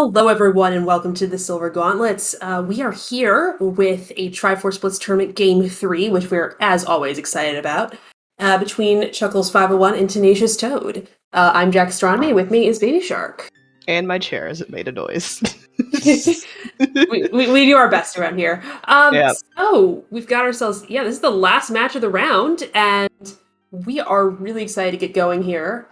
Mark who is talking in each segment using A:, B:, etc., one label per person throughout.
A: Hello, everyone, and welcome to the Silver Gauntlets. We are here with a Triforce Blitz Tournament Game 3, which we're, as always, excited about, between Chuckles501 and Tenacious Toad. I'm jaxstronomy, with me is Baby Shark.
B: And my chair as it made a noise.
A: we do our best around here.
B: Yeah.
A: So, we've got ourselves, this is the last match of the round, and we are really excited to get going here.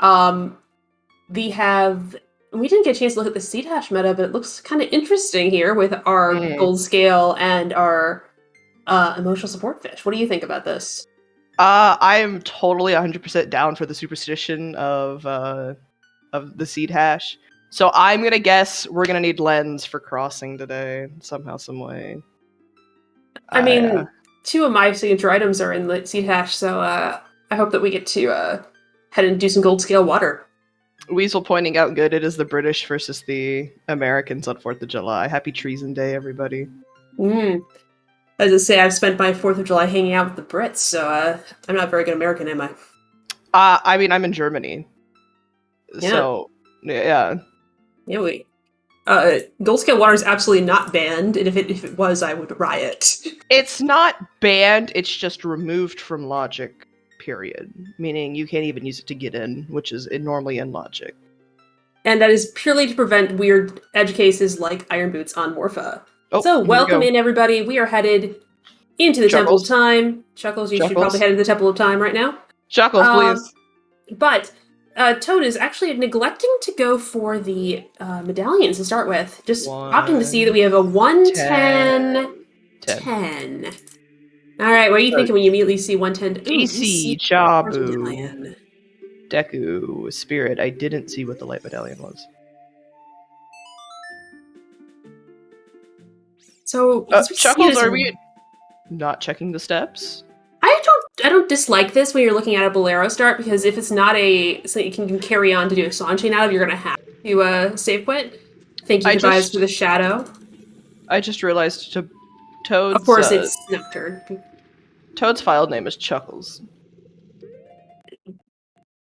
A: We didn't get a chance to look at the seed hash meta, but it looks kind of interesting here with our gold scale and our emotional support fish. What do you think about this?
B: I am totally 100% down for the superstition of the seed hash. So I'm gonna guess we're gonna need lens for crossing today somehow, some way.
A: I mean, two of my signature items are in the seed hash, so I hope that we get to head and do some gold scale water.
B: Weasel pointing out good. It is the British versus the Americans on 4th of July. Happy Treason Day, everybody.
A: As I say, I've spent my 4th of July hanging out with the Brits, so I'm not a very good American, am I?
B: I mean, I'm in Germany.
A: Yeah.
B: So, yeah.
A: Yeah, gold scale water is absolutely not banned, and if it was, I would riot.
B: It's not banned, it's just removed from logic. Period. Meaning you can't even use it to get in, which is normally in logic.
A: And that is purely to prevent weird edge cases like Iron Boots on Morpha.
B: Oh,
A: so, welcome in, everybody. We are headed into the Temple of Time. Chuckles, you should probably head into the Temple of Time right now.
B: Chuckles, please.
A: But Toad is actually neglecting to go for the medallions to start with. Just opting to see that we have a 1, 10. Alright, what are you thinking when you immediately see 110?
B: DC, Chabu, Deku, Spirit. I didn't see what the light medallion was.
A: So,
B: Chuckles, are we not checking the steps?
A: I don't dislike this when you're looking at a Bolero start, because if it's not something you can carry on to do a song chain out of, you're going to have to save quit. Thank you, Device, for the shadow.
B: I just realized Toad's...
A: Of course, it's Nocturne.
B: Toad's file name is Chuckles.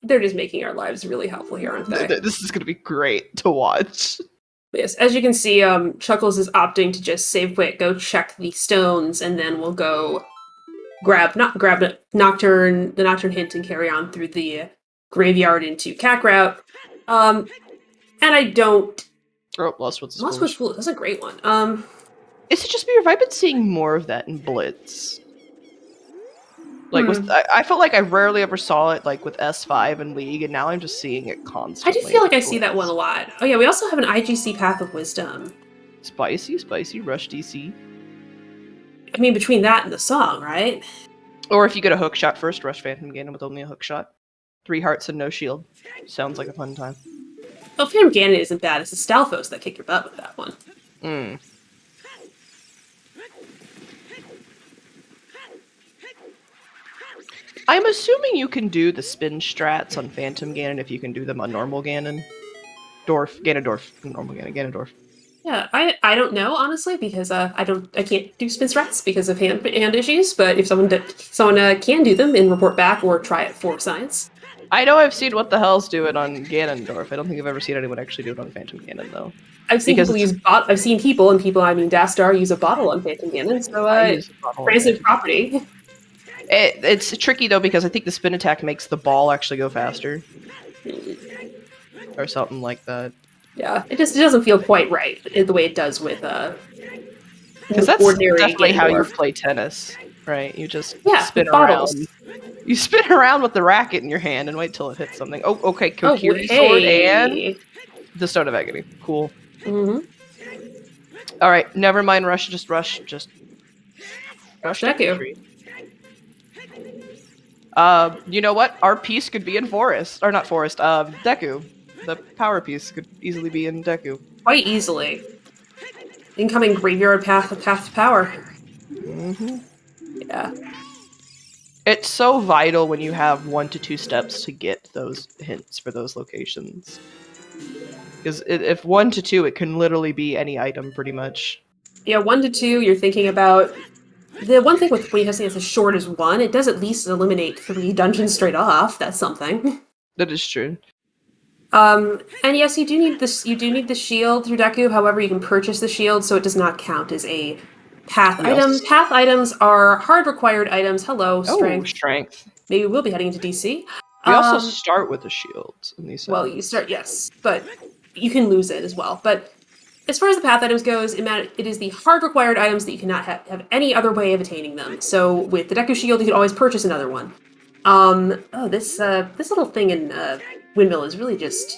A: They're just making our lives really helpful here, aren't they?
B: This is going to be great to watch.
A: Yes, as you can see, Chuckles is opting to just save quit, go check the stones, and then we'll go grab the Nocturne hint and carry on through the graveyard into Cack Route. And I don't...
B: Oh, Lost Woods is
A: Lost Woods Foolish. That's a great one.
B: Is it just me, or have I been seeing more of that in Blitz? Like, I felt like I rarely ever saw it, like, with S5 and League, and now I'm just seeing it constantly.
A: I do feel like I see that one a lot. Oh yeah, we also have an IGC Path of Wisdom.
B: Spicy, Rush DC.
A: I mean, between that and the song, right?
B: Or if you get a hook shot first, Rush Phantom Ganon with only a hook shot. 3 hearts and no shield. Sounds like a fun time.
A: Well, Phantom Ganon isn't bad. It's the Stalfos that kick your butt with that one.
B: I'm assuming you can do the spin strats on Phantom Ganon if you can do them on normal Ganon. Ganondorf. Normal Ganon, Ganondorf.
A: Yeah, I don't know, honestly, because I can't do spin strats because of hand issues, but if someone can do them and report back or try it for science.
B: I know I've seen what the hell's do it on Ganondorf. I don't think I've ever seen anyone actually do it on Phantom Ganon, though.
A: I've seen people, and people, I mean Dastar, use a bottle on Phantom Ganon, so granted property.
B: It's tricky, though, because I think the spin attack makes the ball actually go faster. Or something like that.
A: Yeah, it doesn't feel quite right the way it does with
B: because that's
A: ordinary
B: definitely how you
A: Ganondorf.
B: play tennis, right? You just spin
A: bottles.
B: around. You spin around with the racket in your hand and wait till it hits something. Oh, okay, Kokiri Sword and the Stone of Agony. Cool. All right, never mind. Rush. Rush
A: Deku.
B: You know what? Our piece could be in Forest, or not Forest. Deku. The power piece could easily be in Deku.
A: Quite easily. Incoming graveyard path to power. Yeah.
B: It's so vital when you have 1 to 2 steps to get those hints for those locations. Because if 1 to 2, it can literally be any item, pretty much.
A: Yeah, 1 to 2, you're thinking about... The one thing with when you have something that's as short as 1, it does at least eliminate 3 dungeons straight off. That's something.
B: That is true.
A: And yes, you do need this. You do need the shield through Deku. However, you can purchase the shield, so it does not count as a path
B: We
A: item.
B: also...
A: Path items are hard required items. Hello,
B: Oh,
A: strength.
B: strength.
A: Maybe we'll be heading into DC.
B: We also start with a shield in these
A: Well,
B: settings.
A: you start, yes, but you can lose it as well. But as far as the path items goes, it is the hard required items that you cannot have any other way of attaining them. So with the Deku Shield, you can always purchase another one. This little thing in Windmill is really just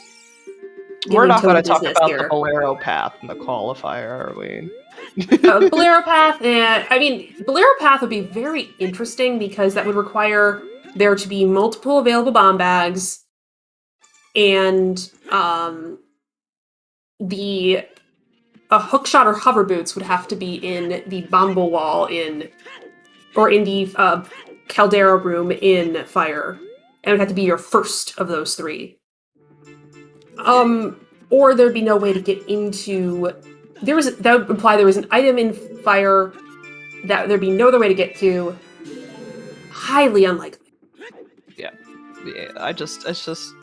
B: We're
A: giving
B: not going
A: Toad
B: to talk
A: business
B: about the
A: here.
B: Bolero path in the qualifier, are we?
A: Bolero Path, I mean, Bolero Path would be very interesting because that would require there to be multiple available bomb bags, and a hookshot or hover boots would have to be in the Bomble Wall or in the Caldera room in Fire. And it would have to be your first of those three. Or there'd be no way to get into... that would imply there was an item in Fire that there'd be no other way to get to. Highly unlikely.
B: Yeah, it's just...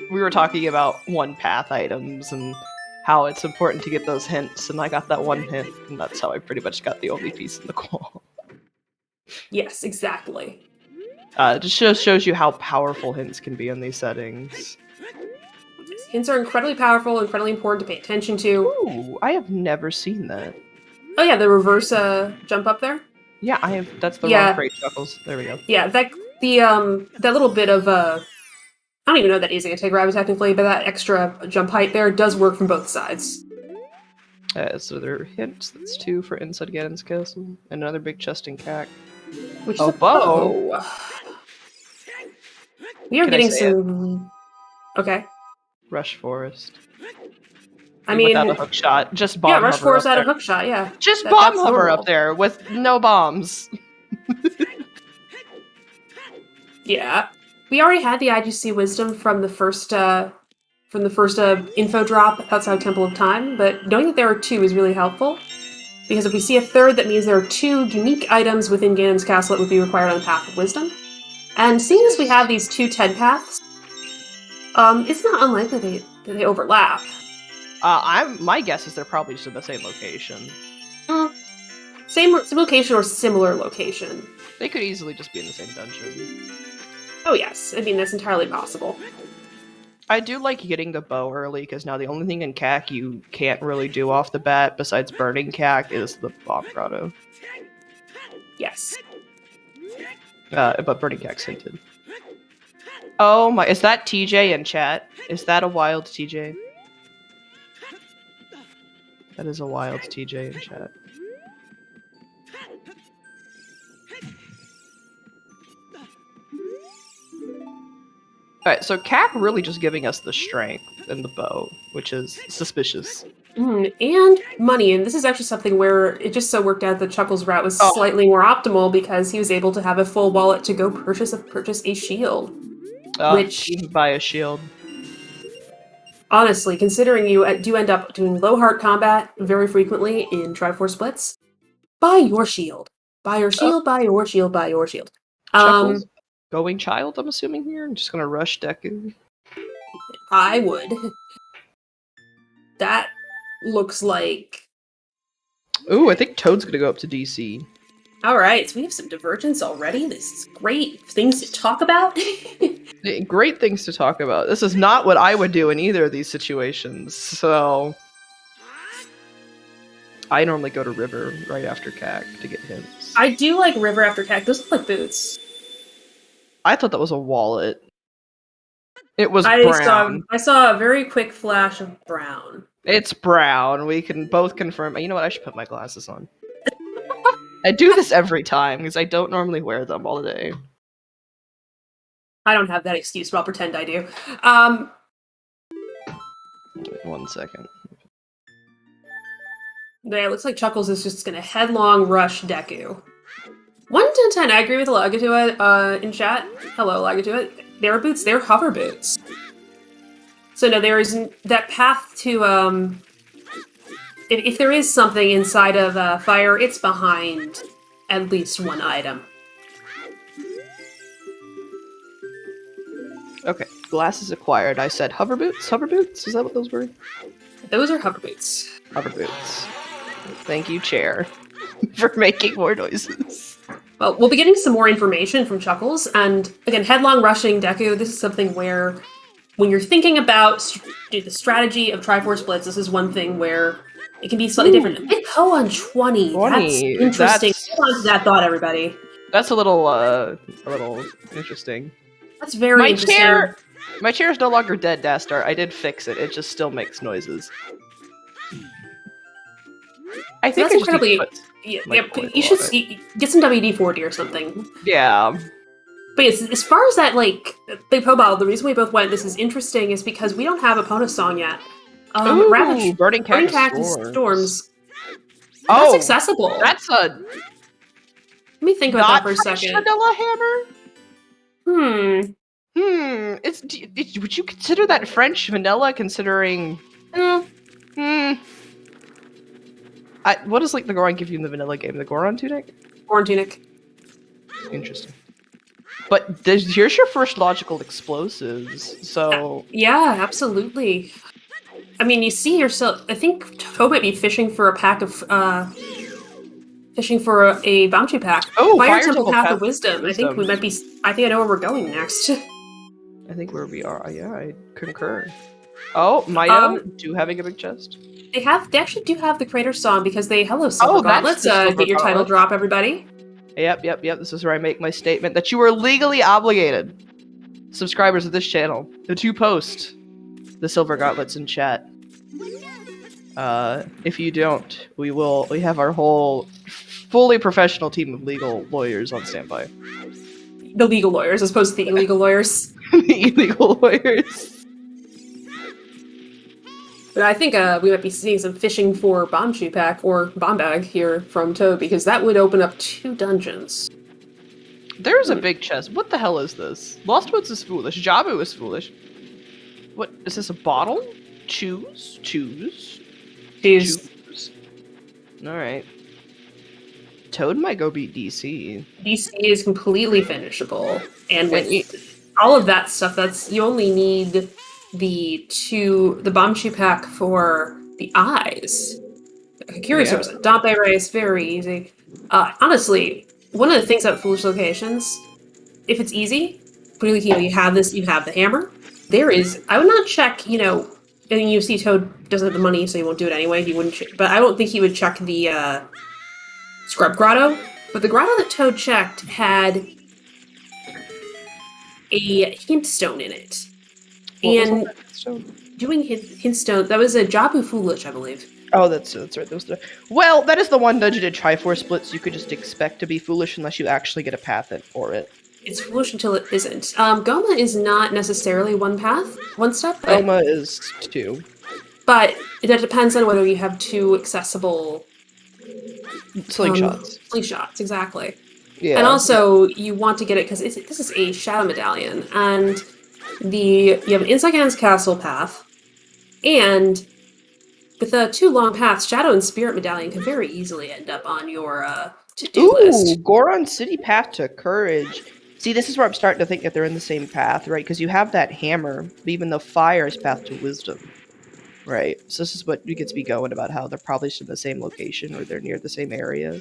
B: We were talking about one path items and how it's important to get those hints, and I got that one hint, and that's how I pretty much got the only piece in the qual.
A: Yes, exactly.
B: It just shows you how powerful hints can be in these settings.
A: Hints are incredibly powerful, incredibly important to pay attention to.
B: Ooh, I have never seen that.
A: Oh yeah, the reverse jump up there.
B: Yeah, that's the wrong crate, Chuckles. There we go.
A: Yeah, that little bit of I don't even know that is anti-gravity technically, but that extra jump height there does work from both sides.
B: So there are hints. That's 2 for inside Ganon's castle. And another big chest in Cac.
A: Which
B: is a bow.
A: We are getting some... Okay.
B: Rush Forest.
A: I mean...
B: Without a hook shot. Just bomb hover
A: Rush Forest
B: up
A: out
B: there.
A: a hook shot, yeah.
B: Just bomb hover up there with no bombs.
A: Yeah. We already had the IGC Wisdom from the first info drop outside Temple of Time, but knowing that there are 2 is really helpful. Because if we see a third, that means there are 2 unique items within Ganon's castle that would be required on the Path of Wisdom. And seeing as we have these 2 TED paths, it's not unlikely that they overlap.
B: My guess is they're probably just in the same location.
A: Same location or similar location.
B: They could easily just be in the same dungeon.
A: Oh yes, I mean that's entirely possible.
B: I do like getting the bow early, because now the only thing in Cac you can't really do off the bat, besides burning Cac, is the bomb grotto.
A: Yes.
B: But burning Cac's hinted. Oh my, is that TJ in chat? Is that a wild TJ? That is a wild TJ in chat. Alright, so Cac really just giving us the strength and the bow, which is suspicious.
A: And money, and this is actually something where it just so worked out that Chuckles' route was slightly more optimal because he was able to have a full wallet to go purchase a shield. Which
B: buy a shield.
A: Honestly, considering you do end up doing low heart combat very frequently in Triforce Blitz, buy your shield. Buy your shield, buy your shield, buy your shield.
B: Chuckles, going child, I'm assuming here? I'm just gonna rush Deku.
A: I would. That looks like...
B: Ooh, I think Toad's gonna go up to DC.
A: Alright, so we have some divergence already. This is great. Things to talk about.
B: Great things to talk about. This is not what I would do in either of these situations, so... I normally go to River right after Cac to get hints.
A: I do like River after Cac. Those look like boots.
B: I thought that was a wallet. It was brown.
A: I saw a very quick flash of brown.
B: It's brown. We can both confirm. You know what? I should put my glasses on. I do this every time because I don't normally wear them all day.
A: I don't have that excuse, but I'll pretend I do.
B: 1 second.
A: Yeah, it looks like Chuckles is just gonna headlong rush Deku. 1-10-10, I agree with Lagatua in chat. Hello, Lagatua. They're boots, they're hover boots. So no, there is that path to, if there is something inside of Fire, it's behind at least one item.
B: Okay, Glasses acquired. I said hover boots? Hover boots? Is that what those were?
A: Those are hover boots.
B: Hover boots. Thank you, chair, for making more noises.
A: Well, we'll be getting some more information from Chuckles, and again, headlong rushing Deku. This is something where, when you're thinking about the strategy of Triforce Blitz, this is one thing where it can be slightly different. Big Ho on 20.
B: 20,
A: That's interesting.
B: that's-
A: Hold on to that thought, everybody.
B: That's a little interesting.
A: That's very interesting.
B: My chair is no longer dead, Dastar. I did fix it. It just still makes noises. I think
A: That's
B: I just need to
A: incredibly.
B: put,
A: Yeah,
B: like,
A: you should get some WD-40 or something.
B: yeah.
A: But yes, as far as that, like, Big Pobal, the reason we both went, this is interesting, is because we don't have a Pona song yet.
B: Ooh,
A: Ravage,
B: Burning Cactus
A: Storms.
B: Oh,
A: That's accessible.
B: that's a
A: Let me think about that for a
B: fresh
A: second.
B: vanilla hammer. Would you consider that French vanilla? Considering, what does like the Goron give you in the vanilla game? The Goron tunic?
A: Goron tunic.
B: Interesting. But here's your first logical explosives. So
A: yeah, absolutely. I mean, you see yourself. I think Toad might be fishing for a pack of fishing for a bounty pack.
B: Oh,
A: Fire
B: Fire
A: Temple
B: Temple
A: Path
B: Path
A: of Wisdom. I think we might be. I think I know where we're going next.
B: I think where we are. Yeah, I concur. Oh, Maya, having a big chest.
A: They actually do have the Crater Song because they Silver Gauntlets. Get your title drop, everybody.
B: Yep. This is where I make my statement that you are legally obligated, subscribers of this channel, to post the Silver Gauntlets in chat. If you don't, we have our whole fully professional team of legal lawyers on standby.
A: The legal lawyers, as opposed to the illegal lawyers.
B: The illegal lawyers.
A: But I think we might be seeing some fishing for Bomb Shoe Pack or Bomb Bag here from Toad, because that would open up 2 dungeons.
B: There's a big chest. What the hell is this? Lost Woods is foolish. Jabu is foolish. What is this? A bottle? Choose. All right. Toad might go beat DC.
A: DC is completely finishable, and with all of that stuff, you only need the Bomb Shoe Pack for the eyes. Curious Person, Dante Race, very easy. Honestly, one of the things about Foolish Locations, if it's easy, you have the hammer. I would not check, and you see Toad doesn't have the money, so he won't do it anyway. He wouldn't, but I don't think he would check the Scrub Grotto. But the grotto that Toad checked had a hint stone in it. And doing hint stone, that was a Jabu Foolish, I believe.
B: Oh, that's right. Well, that is the one dungeon in Triforce Blitz you could just expect to be foolish unless you actually get a path for it.
A: It's foolish until it isn't. Goma is not necessarily one step.
B: Goma is 2.
A: But that depends on whether you have 2 accessible
B: slingshots.
A: Slingshots, exactly.
B: Yeah.
A: And also, you want to get it because this is a Shadow Medallion, and you have an Inside Hands Castle path, and with 2 long paths, Shadow and Spirit Medallion can very easily end up on your to-do list.
B: Goron City Path to Courage. See, this is where I'm starting to think that they're in the same path, right? Because you have that hammer, even though Fire is Path to Wisdom. Right, so this is what we get to be going about, how they're probably in the same location or they're near the same area.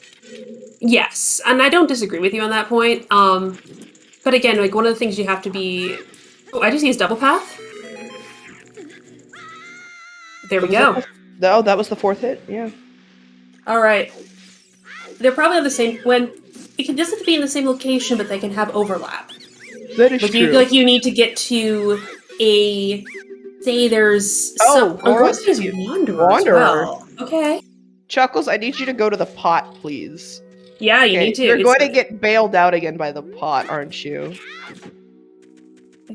A: Yes, and I don't disagree with you on that point. But again, like, one of the things you have to be... Oh, I just used double path. There we go.
B: Oh, that was the 4th hit, yeah.
A: Alright. They're probably on the same... It can just have to be in the same location, but they can have overlap.
B: That is true.
A: You need to get to a... Say there's Wanderer. Well. Okay.
B: Chuckles, I need you to go to the pot, please.
A: Yeah, you need to.
B: You're going to get bailed out again by the pot, aren't you?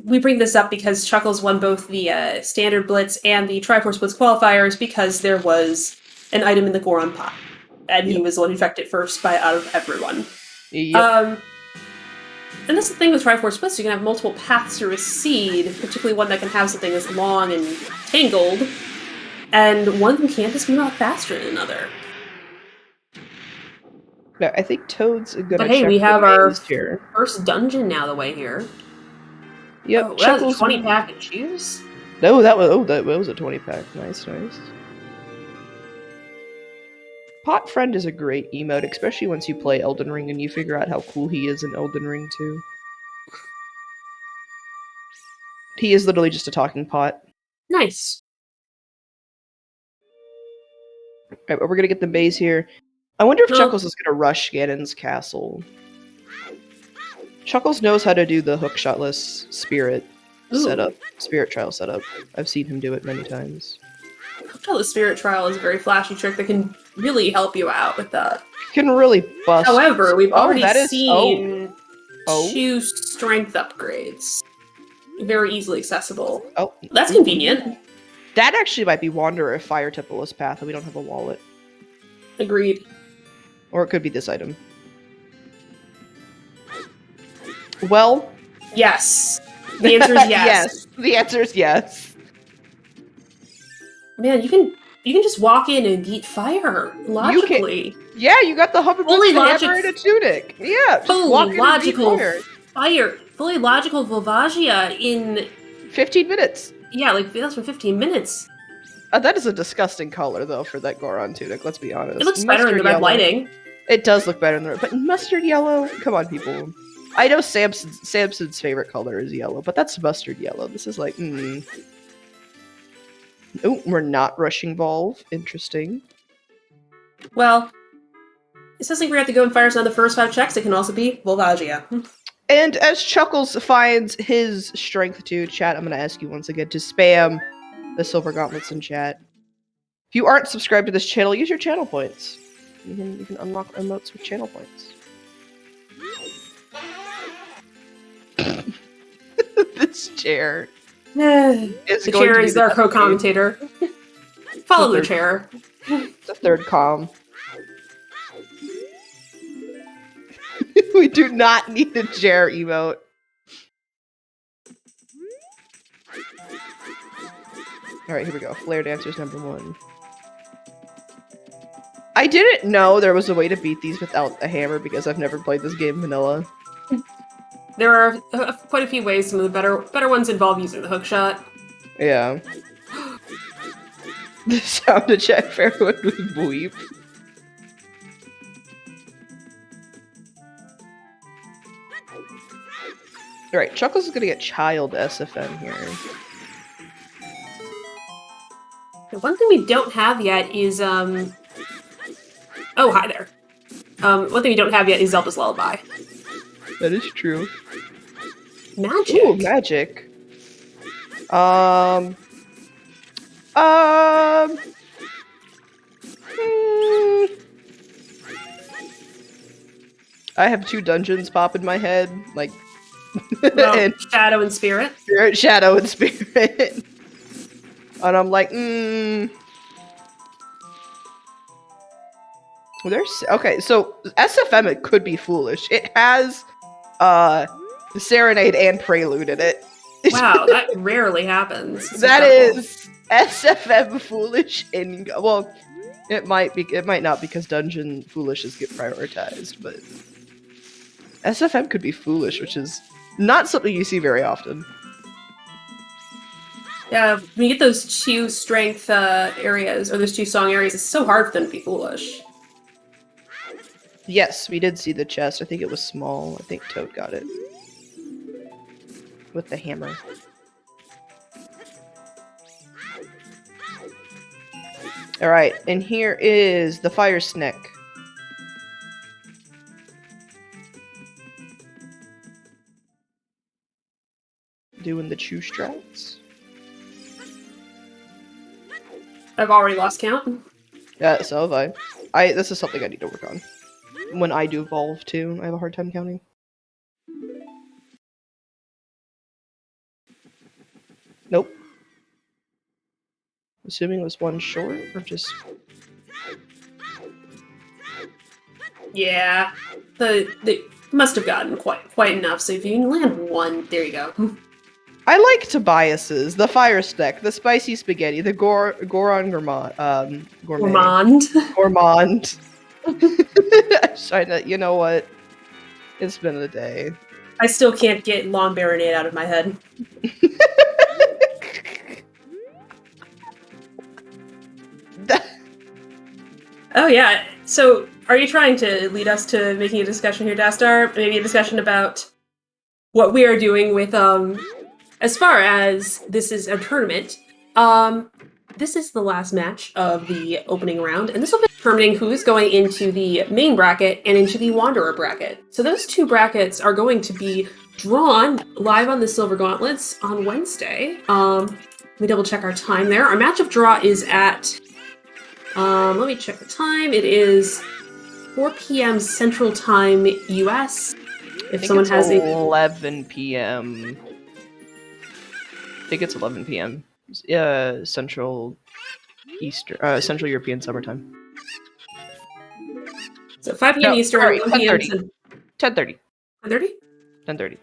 A: We bring this up because Chuckles won both the Standard Blitz and the Triforce Blitz qualifiers because there was an item in the Goron pot. And he was the one infected first out of everyone.
B: Yep.
A: And that's the thing with Triforce Blitz, you can have multiple paths to a seed, particularly one that can have something that's long and tangled, and one of them can't just move out faster than another.
B: No, I think Toad's gonna
A: But hey, we have our first dungeon now the way here.
B: Yep,
A: Oh, that was a
B: Chuckles.
A: 20 pack of juice?
B: No, that was a 20 pack. Nice. Pot Friend is a great emote, especially once you play Elden Ring and you figure out how cool he is in Elden Ring too. He is literally just a talking pot.
A: Nice.
B: Alright, but we're gonna get the base here. I wonder if
A: Oh.
B: Chuckles is gonna rush Ganon's castle. Chuckles knows how to do the hookshotless spirit setup, spirit trial setup. I've seen him do it many times.
A: The spirit trial is a very flashy trick that can really help you out with that.
B: Can really bust.
A: However, we've already seen
B: Oh.
A: 2 strength upgrades. Very easily accessible.
B: Oh.
A: That's convenient.
B: That actually might be Wanderer if Fire Temple is path and we don't have a wallet.
A: Agreed.
B: Or it could be this item. Well,
A: yes. The answer is yes.
B: Yes. The answer is yes.
A: Man, you can just walk in and beat fire logically.
B: Yeah, you got the hover boots, hammer, and a tunic. Yeah, just walk in and beat fire.
A: Fully logical Volvagia in
B: 15 minutes.
A: Yeah, like that's for 15 minutes.
B: That is a disgusting color though for that Goron tunic. Let's be honest.
A: It looks better in the red lighting.
B: It does look better in the red, but mustard yellow. Come on, people. I know Samson's favorite color is yellow, but that's mustard yellow. This is like, Oh, we're not rushing Volve. Interesting.
A: Well, it says like we have to go and fire some of the first 5 checks. It can also be Volvagia.
B: And as Chuckles finds his strength to chat, I'm going to ask you once again to spam the silver gauntlets in chat. If you aren't subscribed to this channel, use your channel points. You can unlock emotes with channel points. This chair.
A: The chair is our co-commentator. Follow the chair.
B: The third comm. We do not need a chair emote. Alright, here we go. Flare Dancer's #1. I didn't know there was a way to beat these without a hammer because I've never played this game vanilla.
A: There are quite a few ways. Some of the better ones involve using the hookshot.
B: Yeah. The sound of Jack Fairwood with Bleep. Alright, Chuckles is gonna get child SFM here.
A: The one thing we don't have yet is, Oh, hi there. One thing we don't have yet is Zelda's Lullaby.
B: That is true.
A: Magic.
B: Ooh, magic. I have 2 dungeons pop in my head, like
A: Well, Shadow and Spirit.
B: Shadow and Spirit. And I'm like, There's okay, so SFM it could be foolish. It has Serenade and Prelude in it.
A: Wow, that rarely happens.
B: That is SFM foolish in well, it might not because dungeon foolishes get prioritized, but SFM could be foolish, which is not something you see very often.
A: Yeah, when you get those 2 strength areas, or those 2 song areas, it's so hard for them to be foolish.
B: Yes, we did see the chest. I think it was small. I think Toad got it. With the hammer. Alright, and here is the fire snake. Doing the chew strats.
A: I've already lost count.
B: Yeah, so have I. This is something I need to work on. When I do evolve too, I have a hard time counting. Nope. Assuming it was 1 short, or just...
A: Yeah. They must have gotten quite enough, so if you can land 1, there you go.
B: I like Tobias's, the fire stick, the spicy spaghetti, the Goron Gourmand. Gourmand. You know what? It's been a day.
A: I still can't get Long Baronade out of my head. Oh yeah. So, are you trying to lead us to making a discussion here, Dastar? Maybe a discussion about what we are doing with as far as this is a tournament. This is the last match of the opening round, and this will be determining who is going into the main bracket and into the Wanderer bracket. So those two brackets are going to be drawn live on the Silver Gauntlets on Wednesday. Let me double check our time there. Our match of draw is at let me check the time. It is 4 p.m. Central Time, US. If someone has
B: 11 p.m. I think it's 11 p.m. Central European summertime.
A: So 5 p.m. Eastern, 11 p.m.
B: 10:30.
A: 10:30?
B: 10:30.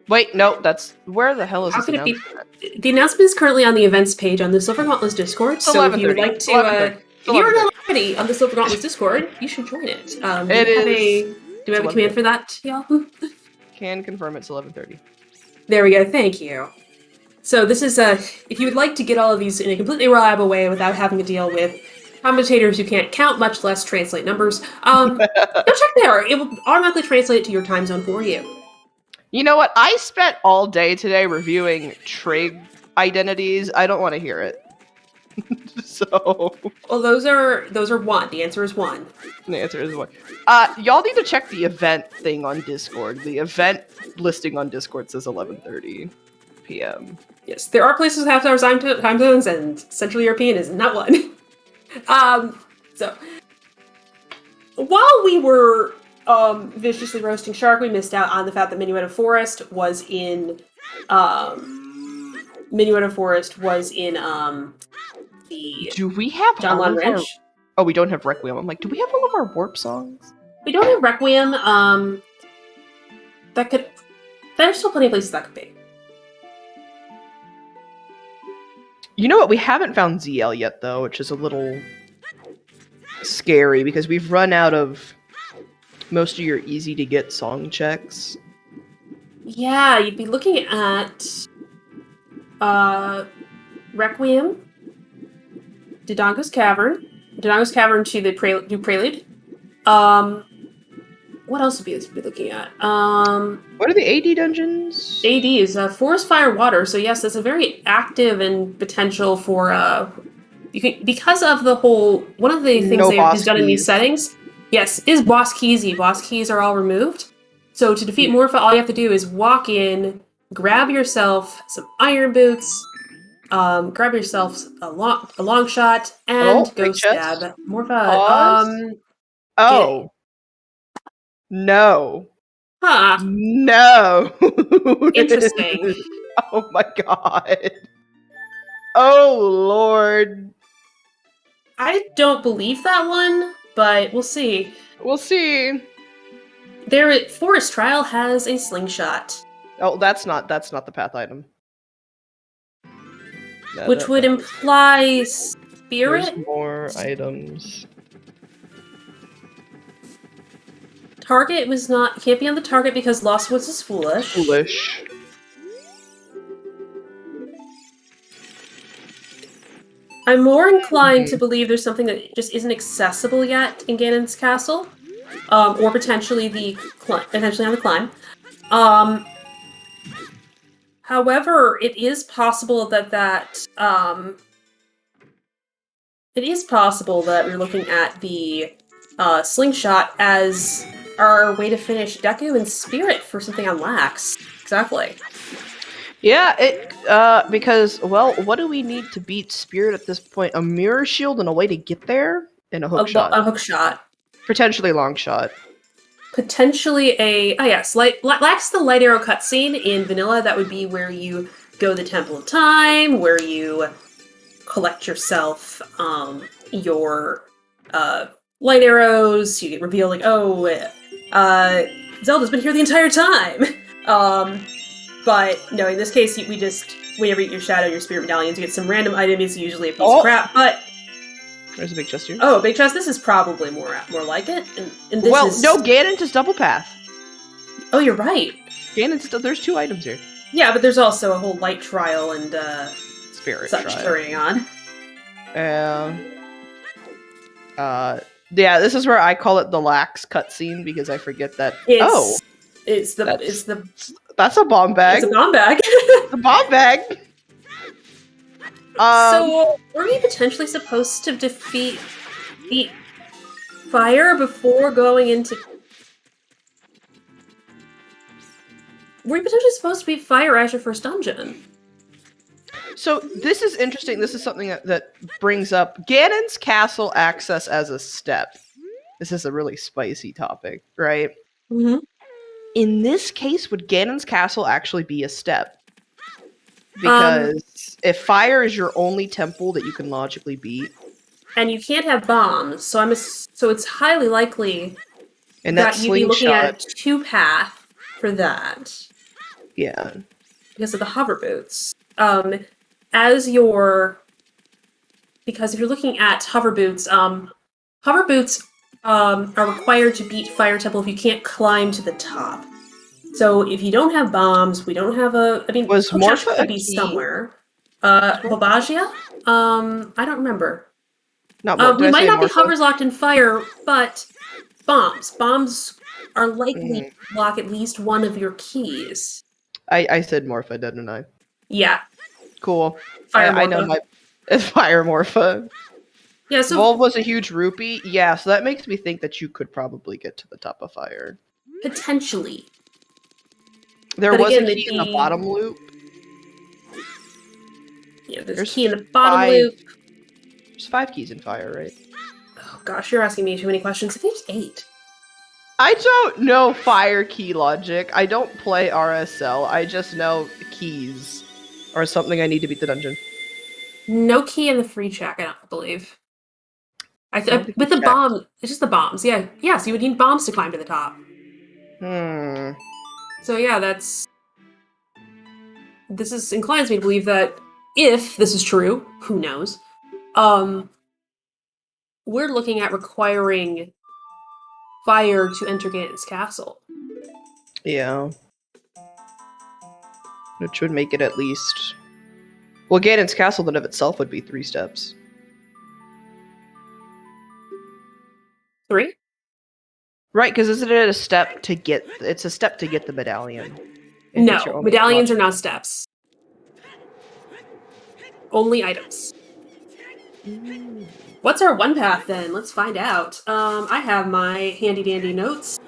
B: Wait, no, that's... Where the hell is
A: How
B: this
A: could it be?
B: announcement?
A: The announcement is currently on the events page on the Silver Gauntlets Discord, so if you would like to... if you're not already on the Silver Gauntlets Discord, you should join it. Do we have a command for that, y'all?
B: Can confirm it's 11:30.
A: There we go, thank you. So this is, if you would like to get all of these in a completely reliable way without having to deal with commentators who can't count, much less translate numbers, go check there. It will automatically translate to your time zone for you.
B: You know what? I spent all day today reviewing trig identities. I don't want to hear it. So...
A: Well, those are 1. The answer is 1.
B: The answer is 1. Y'all need to check the event thing on Discord. The event listing on Discord says 11:30 p.m.
A: Yes, there are places with half-hour time zones, and Central European is not one. So, while we were viciously roasting Shark, we missed out on the fact that Minuet Forest was in the
B: Do we have
A: John Lon Ranch?
B: Oh, we don't have Requiem. I'm like, do we have all of our warp songs?
A: We don't have Requiem. There's still plenty of places that could be.
B: You know what? We haven't found ZL yet, though, which is a little scary because we've run out of most of your easy-to-get song checks.
A: Yeah, you'd be looking at Requiem, Dodongo's Cavern to the Prelude. What else would we be looking at?
B: What are the AD dungeons?
A: AD is Forest, Fire, Water. So yes, that's a very active and potential for you can, because of the whole one of the things they've done in these settings. Yes, is boss keysy. Boss keys are all removed. So to defeat Morpha, all you have to do is walk in, grab yourself some iron boots, grab yourself a long shot, and go stab Morpha.
B: Oh. No.
A: Huh.
B: No.
A: Interesting.
B: Oh my god. Oh lord.
A: I don't believe that one, but we'll see.
B: We'll see.
A: Forest Trial has a slingshot.
B: Oh, that's not the path item.
A: Which would imply Spirit?
B: There's more items.
A: Target can't be on the target because Lost Woods is foolish. I'm more inclined to believe there's something that just isn't accessible yet in Ganon's Castle, or potentially on the climb. However, it is possible that we're looking at the slingshot as our way to finish Deku and Spirit for something on Lax. Exactly.
B: Yeah, because, well, what do we need to beat Spirit at this point? A mirror shield and a way to get there? And a hook shot.
A: A hook shot.
B: Potentially long shot.
A: Potentially Lax the light arrow cutscene in Vanilla. That would be where you go to the Temple of Time, where you collect yourself your light arrows. You get revealed like, Zelda's been here the entire time. But no, in this case, whenever you eat your shadow, your spirit medallions, you get some random item. It's usually a piece of crap, but
B: there's a big chest here.
A: Oh, big chest. This is probably more like it. And this
B: no, Ganon just double path.
A: Oh, you're right.
B: Ganon's there's 2 items here.
A: Yeah, but there's also a whole light trial and
B: Spirit
A: such
B: trial.
A: carrying on.
B: Yeah, this is where I call it the lax cutscene because I forget that.
A: It's
B: That's a bomb bag.
A: It's a bomb bag.
B: A bomb bag.
A: So, were we potentially supposed to defeat fire before going into? Were we potentially supposed to beat fire as your first dungeon?
B: So this is interesting. This is something that brings up Ganon's castle access as a step. This is a really spicy topic, right?
A: Mm-hmm.
B: In this case, would Ganon's castle actually be a step? Because if fire is your only temple that you can logically beat,
A: and you can't have bombs, so so it's highly likely
B: and
A: that you'd be looking at
B: slingshot,
A: 2-path for that.
B: yeah,
A: Because of the hover boots. Because if you're looking at hover boots are required to beat Fire Temple if you can't climb to the top. So if you don't have bombs, we don't have
B: was Morpha
A: could be somewhere. Volbagia? I don't remember. We might not be hovers locked in fire, but bombs. Bombs are likely to block at least one of your keys.
B: I said Morpha, didn't I?
A: Yeah.
B: Cool.
A: Fire
B: I know it's Fire Morpha.
A: Yeah, so
B: Volv was a huge rupee. Yeah, so that makes me think that you could probably get to the top of fire.
A: potentially.
B: There
A: But
B: was
A: again,
B: a key in the bottom loop.
A: Yeah, there's a key in the bottom loop.
B: There's 5 keys in fire, right?
A: Oh gosh, you're asking me too many questions. I think there's 8.
B: I don't know fire key logic. I don't play RSL. I just know keys are something I need to beat the dungeon.
A: No key in the free check, I don't believe. With the bomb, it's just the bombs. Yeah, so you would need bombs to climb to the top. So yeah, this inclines me to believe that if this is true, who knows? We're looking at requiring fire to enter Ganon's castle.
B: Yeah. Which would make it at least... Well, Ganon's castle then of itself would be 3 steps.
A: 3?
B: Right, because isn't it a step to get... It's a step to get the medallion.
A: No, medallions are not steps. Only items. What's our 1 path then? Let's find out. I have my handy dandy notes.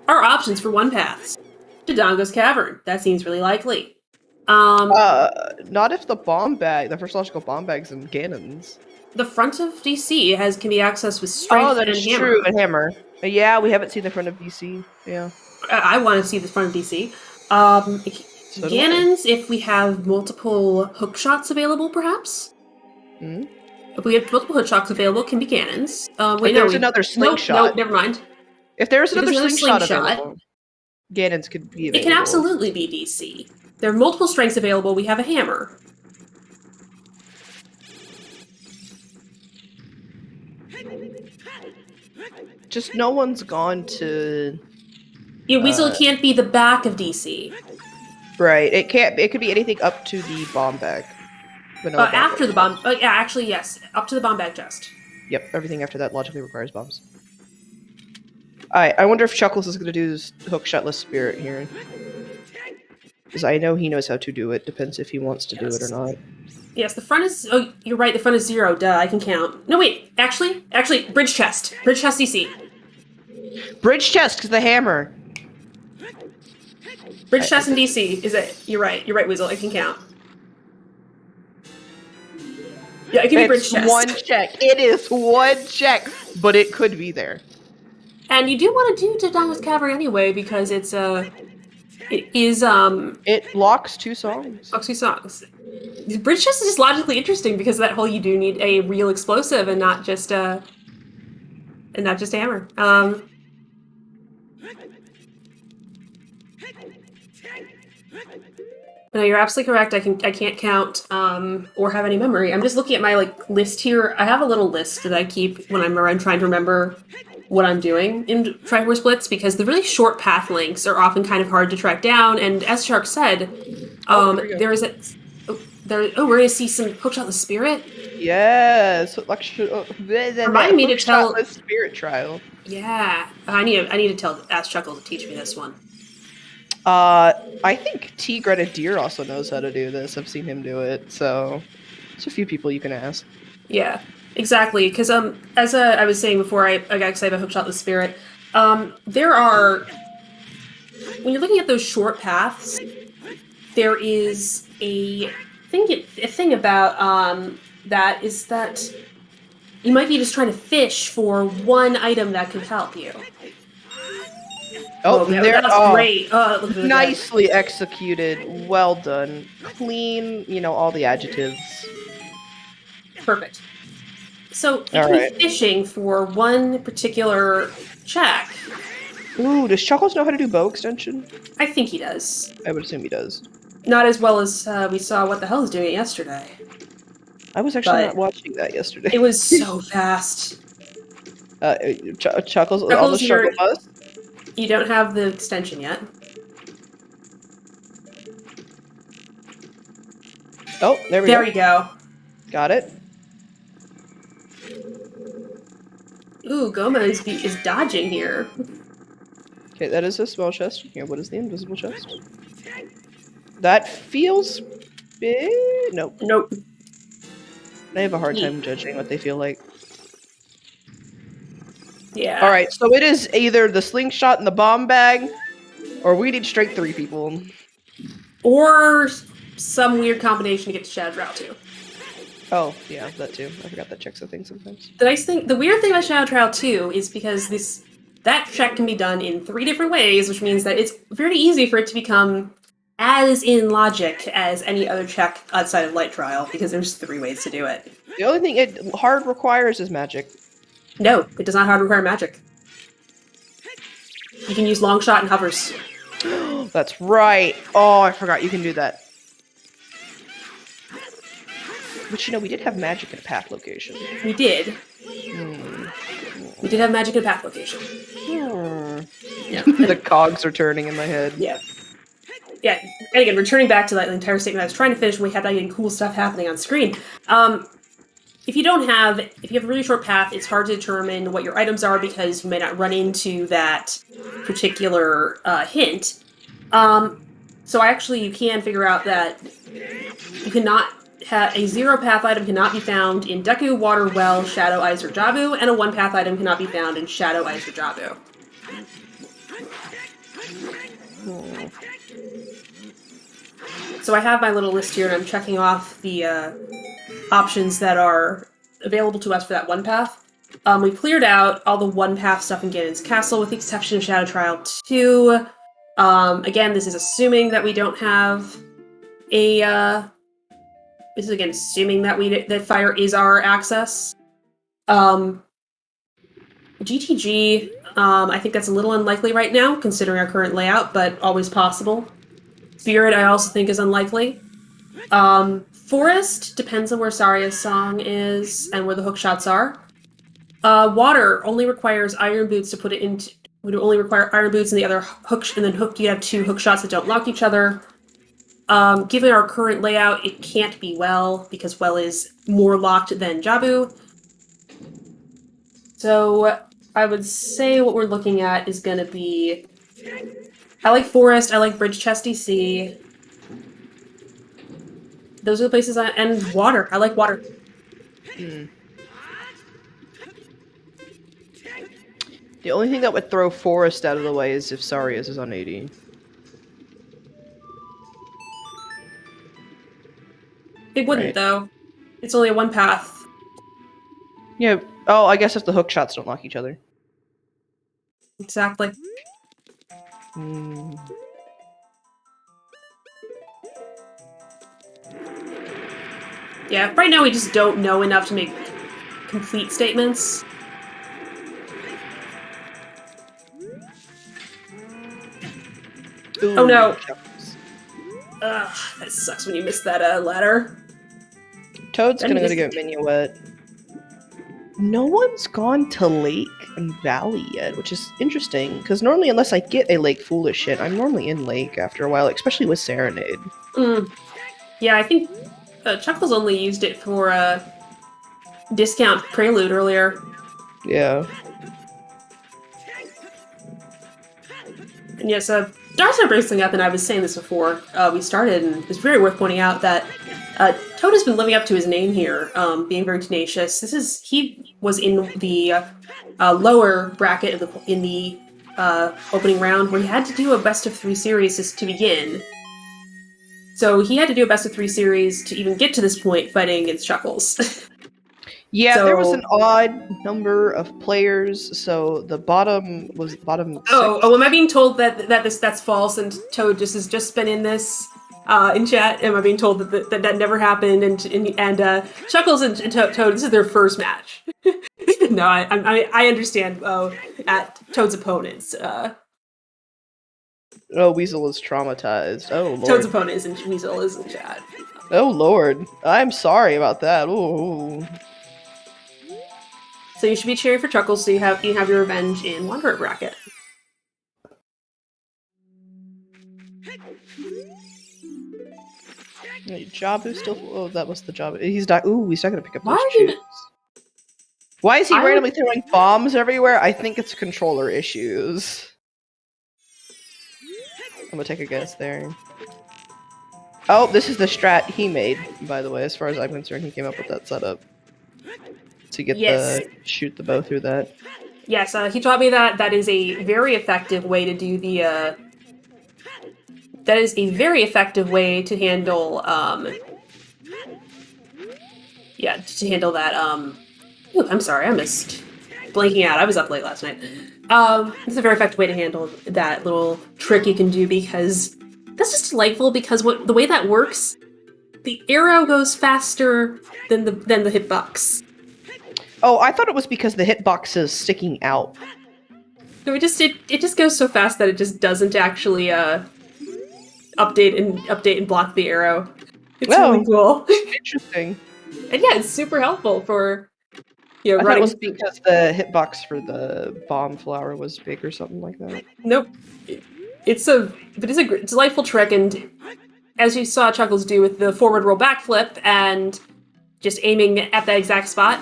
A: Our options for 1 paths. Dodongo's Cavern. That seems really likely.
B: Not if the bomb bag, the first logical bomb bag's in Ganon's.
A: The front of DC can be accessed with strength and hammer. Oh, that is true,
B: and hammer. Yeah, we haven't seen the front of DC. Yeah.
A: I want to see the front of DC. Ganon's, if we have multiple hook shots available, perhaps? If we have multiple hook shots available, can be Ganon's.
B: There's another slingshot.
A: Nope, never mind.
B: If there's another slingshot available, Ganon's could be available.
A: It can absolutely be DC. There are multiple strengths available. We have a hammer.
B: Just no one's gone to...
A: Yeah, Weasel can't be the back of DC.
B: Right. It can't. It could be anything up to the bomb bag.
A: After the bomb... yeah, actually, yes. Up to the bomb bag chest.
B: Yep, everything after that logically requires bombs. Alright, I wonder if Chuckles is going to do this hook-shotless spirit here. Because I know he knows how to do it. Depends if he wants to do it or not.
A: Yes, the front is... Oh, you're right, the front is 0. Duh, I can count. No, wait. Actually, bridge chest. Bridge chest DC.
B: Bridge chest, because the hammer.
A: Bridge chest and DC is it. You're right, Weasel. I can count. Yeah, it can be bridge chest.
B: 1 check. It is 1 check. But it could be there.
A: And you do want to do Dodongo's Cavern anyway, because it
B: locks 2 songs.
A: Locks 2 songs. Bridge chest is just logically interesting because that whole you do need a real explosive and not just a hammer. No, you're absolutely correct. I can't count or have any memory. I'm just looking at my list here. I have a little list that I keep when I'm trying to remember what I'm doing in Triforce Blitz because the really short path links are often kind of hard to track down. And as Shark said,
B: Oh, here we go.
A: there is a we're gonna see some Hookshot the Spirit.
B: Yes,
A: Remind me to tell.
B: Hookshot Spirit Trial.
A: Yeah, I need to tell ask Chuckles to teach me this one.
B: I think T Grenadier also knows how to do this. I've seen him do it, so there's a few people you can ask.
A: Yeah, exactly. Because as I was saying before, I got excited about Hookshot the Spirit. There are when you're looking at those short paths, there is a thing about that is that you might be just trying to fish for one item that could help you.
B: Oh,
A: that's great. Look at that.
B: Nicely executed. Well done. Clean, all the adjectives.
A: Perfect. So you can be fishing for one particular check.
B: Ooh, does Chuckles know how to do bow extension?
A: I think he does.
B: I would assume he does.
A: Not as well as we saw What the Hell is doing yesterday.
B: I was actually not watching that yesterday.
A: It was so fast.
B: Chuckles, all the struggle bus?
A: You don't have the extension yet.
B: Oh, there we go.
A: There we go.
B: Got it.
A: Ooh, Goma is dodging here.
B: Okay, that is a small chest. Here, what is the invisible chest? That feels big. Nope.
A: Nope.
B: I have a hard time judging what they feel like.
A: Yeah.
B: Alright, so it is either the slingshot and the bomb bag, or we need straight 3 people.
A: Or some weird combination to get to Shadow Trial too.
B: Oh, yeah, that too. I forgot that checks a thing sometimes.
A: The weird thing about Shadow Trial 2 is because that check can be done in 3 different ways, which means that it's very easy for it to become as in logic as any other check outside of Light Trial, because there's 3 ways to do it.
B: The only thing it hard requires is magic.
A: No, it does not hard require magic. You can use long shot and hovers.
B: That's right. Oh, I forgot you can do that. But we did have magic at a path location.
A: We did. We did have magic at a path location.
B: Yeah. The cogs are turning in my head.
A: Yeah. Yeah, and again, returning back to that entire statement I was trying to finish when we had that getting cool stuff happening on screen. If you have a really short path, it's hard to determine what your items are because you may not run into that particular hint. So you can figure out that you cannot have a 0 path item cannot be found in Deku, Water, Well, Shadow, Ice, or Jabu, and a 1 path item cannot be found in Shadow, Ice, or Jabu. So I have my little list here, and I'm checking off the options that are available to us for that 1 path. We cleared out all the 1 path stuff in Ganon's Castle, with the exception of Shadow Trial 2. Again, this is assuming that we don't have a... this is again assuming that fire is our access. GTG, I think that's a little unlikely right now, considering our current layout, but always possible. Spirit, I also think, is unlikely. Forest depends on where Saria's song is and where the hook shots are. Water only requires iron boots to put it into. Would only require iron boots and the other hook, and then you have 2 hook shots that don't lock each other. Given our current layout, it can't be Well because Well is more locked than Jabu. So I would say what we're looking at is going to be. I like Forest. I like Bridge Chest DC. Those are the places and Water. I like Water.
B: The only thing that would throw Forest out of the way is if Saria's is on 80.
A: It wouldn't, though. It's only a 1 path.
B: Yeah. Oh, I guess if the hook shots don't lock each other.
A: Exactly. Yeah, right now we just don't know enough to make complete statements.
B: Ooh,
A: oh no! Ugh, that sucks when you miss that ladder.
B: Toad's gonna go to get Minuet. No one's gone to Lake and Valley yet, which is interesting, because normally unless I get a Lake Foolish shit, I'm normally in Lake after a while, especially with Serenade.
A: Yeah, I think Chuckles only used it for discount Prelude earlier.
B: Yeah.
A: And yes, Darcy brings something up, and I was saying this before we started, and it's very worth pointing out that Toad has been living up to his name here, being very tenacious. He was in the lower bracket in the opening round where he had to do a best of 3 series to begin. So he had to do a best of 3 series to even get to this point fighting against Chuckles.
B: Yeah,
A: So,
B: there was an odd number of players, so the bottom was bottom 6.
A: am I being told that's false and Toad has just been in this in chat? Am I being told that never happened? And Chuckles and Toad, this is their first match. No, I understand. At Toad's opponents,
B: Oh, Weasel is traumatized. Oh, Lord.
A: Toad's opponent is in Weasel is in chat.
B: Oh, Lord. I'm sorry about that. Ooh.
A: So you should be cheering for Chuckles so you have your revenge in Wanderer bracket.
B: Jabu still. Oh, that was the Jabu. He's not. Ooh, he's not gonna pick up those
A: Why
B: chips. Why is he randomly throwing bombs everywhere? I think it's controller issues. I'm gonna take a guess there. Oh, this is the strat he made, by the way. As far as I'm concerned, he came up with that setup to get shoot the bow through that.
A: Yes, he taught me that is a very effective way to do the. That is a very effective way to handle. Yeah, to handle that. Ooh, I'm sorry, I missed blanking out. I was up late last night. It's a very effective way to handle that little trick you can do because that's just delightful. Because the way that works, the arrow goes faster than the hitbox.
B: Oh, I thought it was because the hitbox is sticking out.
A: No, it just goes so fast that it just doesn't actually update and block the arrow. It's really cool.
B: Interesting.
A: And yeah, it's super helpful for
B: I
A: running.
B: thought it was because the hitbox for the bomb flower was big or something like that.
A: Nope. It's a delightful trick, and as you saw Chuckles do with the forward roll backflip and just aiming at that exact spot,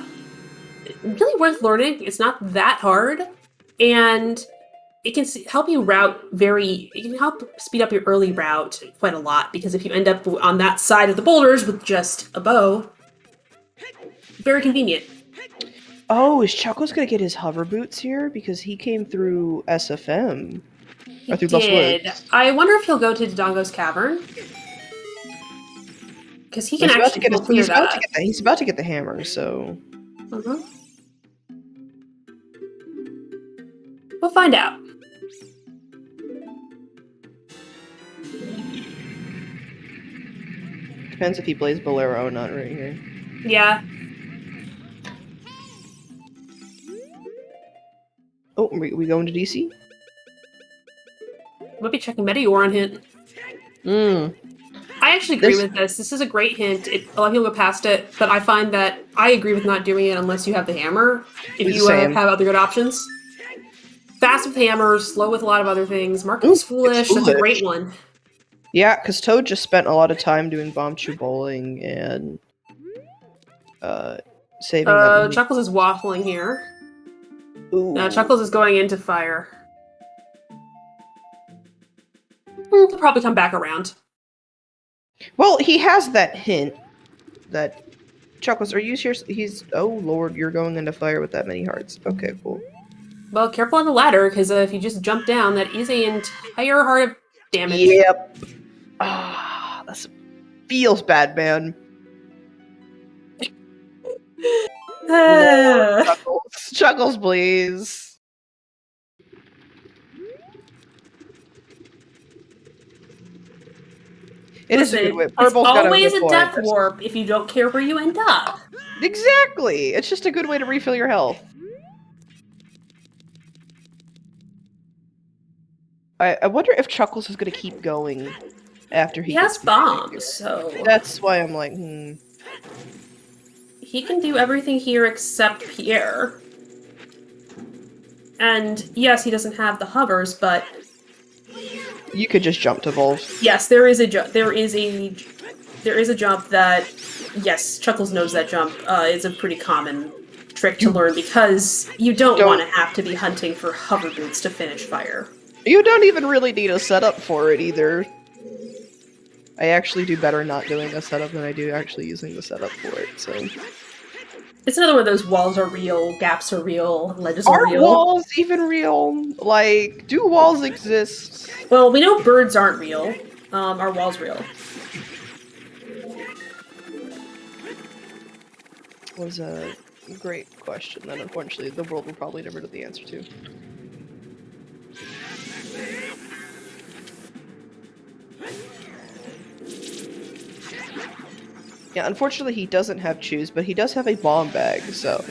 A: really worth learning. It's not that hard, and it can help you it can help speed up your early route quite a lot, because if you end up on that side of the boulders with just a bow, very convenient.
B: Oh, is Chuckles gonna get his hover boots here? Because he came through SFM.
A: He did. I wonder if he'll go to Dodongo's Cavern. Because he can actually clear that up.
B: He's about to get the hammer, so...
A: Mm-hmm. We'll find out.
B: Depends if he plays Bolero or not right here.
A: Yeah.
B: Oh, we going to DC?
A: Might be checking Meteor on hint. I actually agree with this. This is a great hint. A lot of people go past it, but I find that I agree with not doing it unless you have the hammer. If you have other good options. Fast with hammers, slow with a lot of other things. Marketing's foolish. That's a great one.
B: Yeah, because Toad just spent a lot of time doing bomb chew bowling and saving that.
A: Chuckles is waffling here.
B: Ooh.
A: Chuckles is going into fire. He'll probably come back around.
B: Well, he has that hint that Chuckles, are you serious? Oh Lord, you're going into fire with that many hearts. Okay, cool.
A: Well, careful on the ladder, because if you just jump down, that is an entire heart of damage.
B: Yep. That feels bad, man. Lord, Chuckles, please.
A: It's always a death warp if you don't care where you end up.
B: Exactly. It's just a good way to refill your health. I wonder if Chuckles is going to keep going after he
A: has bombs, so...
B: That's why I'm like,
A: he can do everything here except Pierre. And yes, he doesn't have the hovers, but
B: You could just jump to Volv.
A: yes, there is a jump that, yes, Chuckles knows that jump is a pretty common trick to learn because you don't want to have to be hunting for hover boots to finish fire.
B: You don't even really need a setup for it either. I actually do better not doing a setup than I do actually using the setup for it, so...
A: It's another one of those walls are real, gaps are real, ledges are real.
B: Are walls even real? Like, do walls exist?
A: Well, we know birds aren't real. Are walls real?
B: Was a great question that unfortunately the world will probably never know the answer to. Yeah, unfortunately he doesn't have chews, but he does have a bomb bag, so...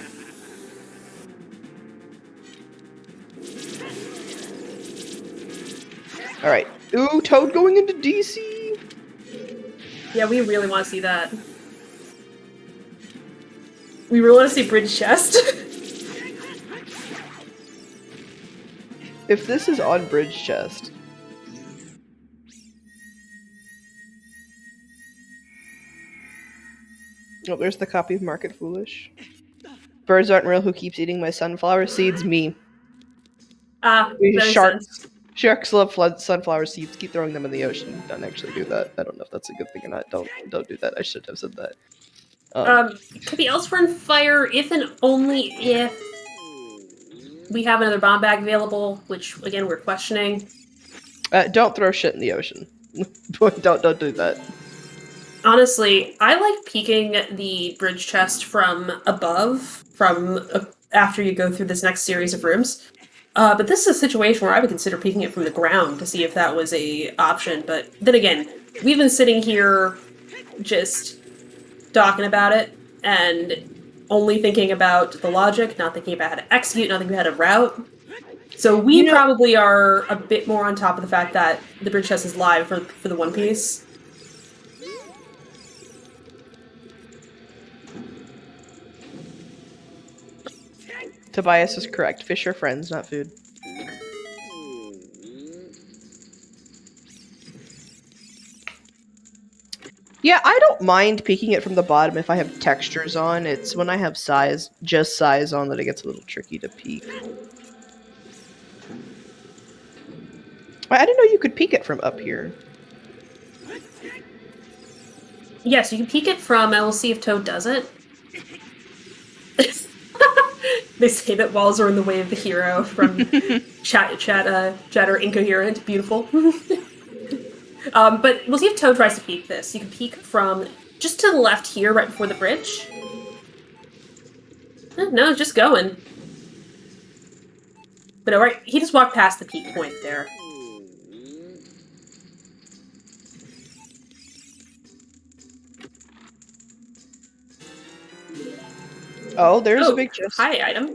B: Alright. Ooh, Toad going into DC!
A: Yeah, we really want to see that. We really want to see Bridge Chest.
B: If this is on Bridge Chest... Oh, there's the copy of Market Foolish. Birds aren't real, who keeps eating my sunflower seeds? Me.
A: That makes
B: Sharks.
A: sense.
B: Sharks love sunflower seeds. Keep throwing them in the ocean. Don't actually do that. I don't know if that's a good thing or not. Don't do that. I should have said that.
A: Could be elsewhere in fire if and only if we have another bomb bag available, which again we're questioning.
B: Don't throw shit in the ocean. don't do that.
A: Honestly, I like peeking the bridge chest from above, from after you go through this next series of rooms. But this is a situation where I would consider peeking it from the ground to see if that was a option. But then again, we've been sitting here just talking about it and only thinking about the logic, not thinking about how to execute, not thinking about how to route. So we probably are a bit more on top of the fact that the bridge chest is live for the One Piece.
B: Tobias is correct. Fish are friends, not food. Yeah, I don't mind peeking it from the bottom if I have textures on. It's when I have just size on that it gets a little tricky to peek. I didn't know you could peek it from up here.
A: Yes, you can peek it from, and we'll see if Toad does it. They say that walls are in the way of the hero from Chatter Incoherent. Beautiful. But we'll see if Toad tries to peek this. You can peek from just to the left here, right before the bridge. No, just going. But alright, he just walked past the peak point there.
B: Oh, there's a big chest.
A: Hi, item.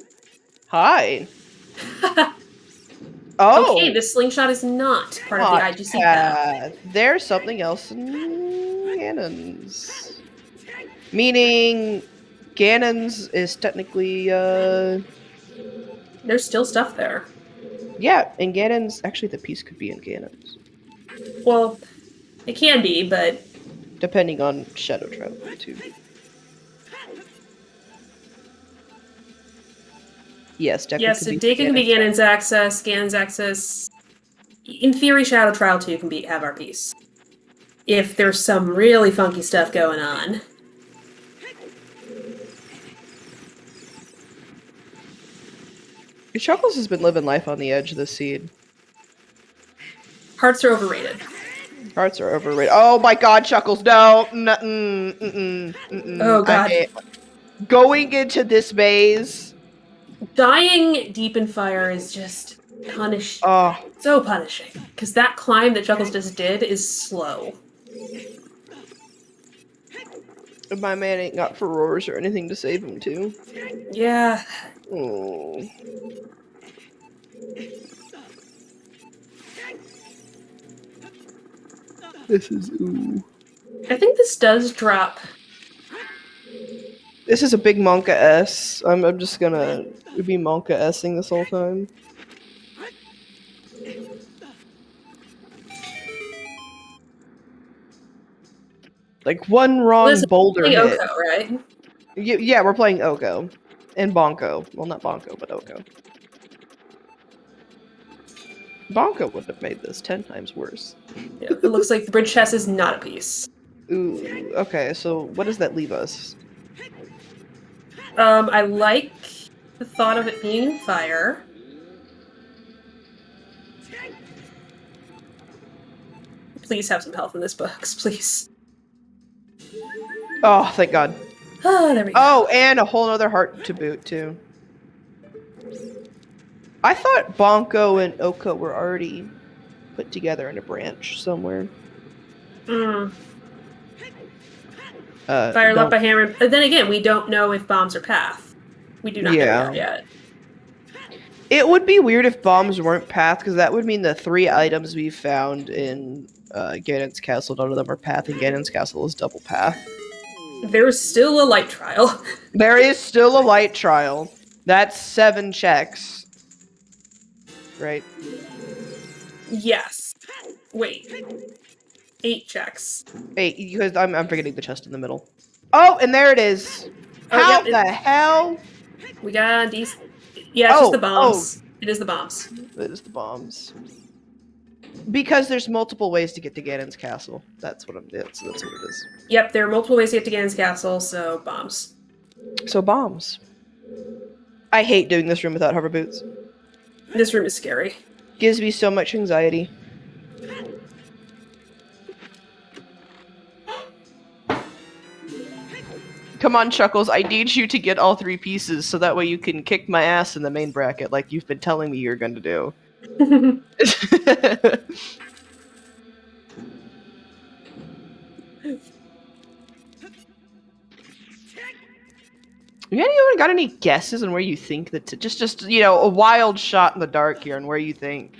B: Hi. Oh.
A: Okay, this slingshot is not part of the IGC path.
B: There's something else in Ganon's. Meaning, Ganon's is technically,
A: There's still stuff there.
B: Yeah, in Ganon's, actually the piece could be in Ganon's.
A: Well, it can be, but...
B: Depending on Shadow Travel, too. Yes, Deku
A: yes, Deku can be Ganon's access, Ganon's access. In theory, Shadow Trial 2 can have our piece. If there's some really funky stuff going on.
B: Chuckles has been living life on the edge of the seed.
A: Hearts are overrated.
B: Hearts are overrated. Oh my god, Chuckles, no!
A: Oh god.
B: Going into this maze...
A: Dying deep in fire is just punishing.
B: Oh.
A: So punishing. Because that climb that Chuckles just did is slow.
B: My man ain't got Ferrors or anything to save him, too.
A: Yeah.
B: Oh. This is ooh.
A: I think this does drop
B: This is a big Monka S. I'm just gonna be Monka S-ing this whole time. Like one
A: This
B: wrong
A: is
B: boulder
A: playing
B: hit.
A: Oko, right?
B: Yeah, we're playing Oko. And Bonko. Well, not Bonko, but Oko. Bonko would have made this 10 times worse.
A: Yeah, it looks like the bridge chest is not a piece.
B: Ooh, okay, so what does that leave us?
A: I like the thought of it being fire. Please have some health in this box, please.
B: Oh, thank God.
A: Oh, there we go.
B: Oh, and a whole other heart to boot, too. I thought Bonko and Oko were already put together in a branch somewhere.
A: Mm. Fire left by hammer. But then again, we don't know if bombs are path. We do not know that yet.
B: It would be weird if bombs weren't path, because that would mean the 3 items we found in Ganon's Castle, none of them are path, and Ganon's Castle is double path.
A: There's still a light trial.
B: There is still a light trial. That's 7 checks. Right?
A: Yes. Wait. 8 checks.
B: 8, because I'm forgetting the chest in the middle. Oh, and there it is.
A: Oh,
B: How
A: yep,
B: the hell?
A: We got these. Yeah, it's just the bombs.
B: Oh.
A: It is the bombs.
B: It is the bombs. Because there's multiple ways to get to Ganon's Castle. That's what what it is.
A: Yep, there are multiple ways to get to Ganon's Castle, so bombs.
B: So bombs. I hate doing this room without hover boots.
A: This room is scary.
B: Gives me so much anxiety. Come on, Chuckles, I need you to get all 3 pieces so that way you can kick my ass in the main bracket like you've been telling me you're going to do. Anyone got any guesses on where you think that just you know, a wild shot in the dark here on where you think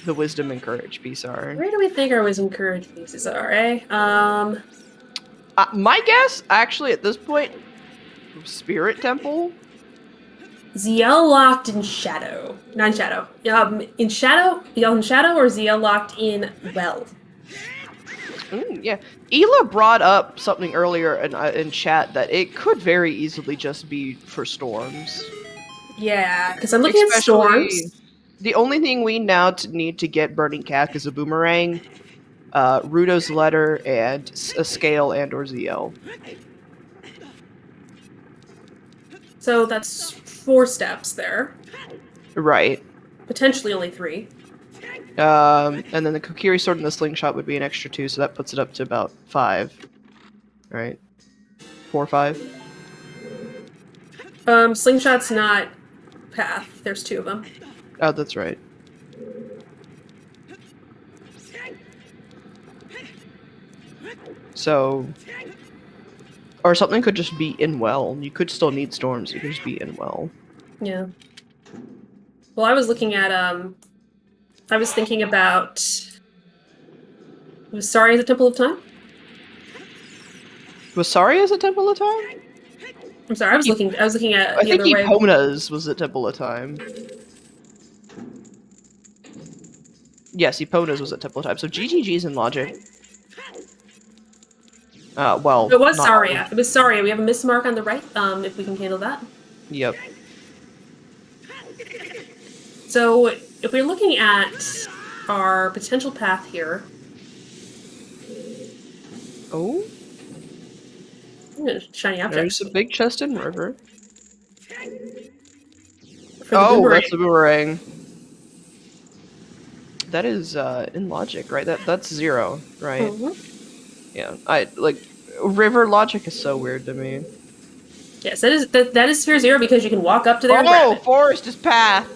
B: the wisdom and courage piece are?
A: Where do we think our wisdom courage pieces are, eh?
B: My guess, actually, at this point, Spirit Temple.
A: ZL locked in shadow. Not in shadow. In shadow? In shadow or ZL locked in well?
B: Yeah. Ela brought up something earlier in chat that it could very easily just be for storms.
A: Yeah, because I'm looking at storms.
B: The only thing we now need to get Burning Calf is a boomerang, Rudo's letter, and a scale and or ZL.
A: So that's 4 steps there.
B: Right.
A: Potentially only 3.
B: And then the Kokiri sword and the slingshot would be an extra 2, so that puts it up to about 5. Right? 4 or 5?
A: Slingshot's not path. There's 2 of them.
B: Oh, that's right. So, or something could just be in well. You could still need storms. You could just be in well.
A: Yeah. Well, I was looking at I was thinking about. Was Sorry as a Temple of Time?
B: Was Sorry as a Temple of Time?
A: I'm sorry. I was looking at.
B: I think Epona's was a Temple of Time. Yes, Epona's was a Temple of Time. So GGG's in logic. Well,
A: it was Saria. It was Saria. We have a miss mark on the right. If we can handle that.
B: Yep.
A: So if we're looking at our potential path here.
B: Oh.
A: Shiny object.
B: There's a big chest in river.
A: Oh,
B: that's a boomerang. That is in logic, right? That's 0, right? Mm-hmm. Yeah, river logic is so weird to me.
A: Yes, that is sphere 0 because you can walk up to there.
B: Oh, forest is path.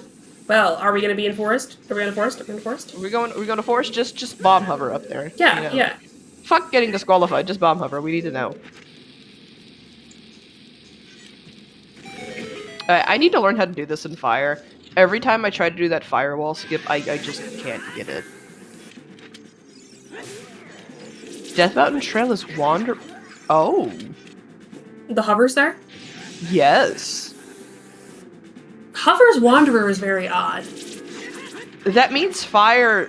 A: Well, are we going to be in forest? Are we in forest?
B: Are we going to forest? Just bomb hover up there.
A: Yeah,
B: you know.
A: Yeah.
B: Fuck getting disqualified. Just bomb hover. We need to know. I need to learn how to do this in fire. Every time I try to do that firewall skip, I just can't get it. Death Mountain Trail is wander. Oh.
A: The hover's there?
B: Yes.
A: Hover's Wanderer is very odd.
B: That means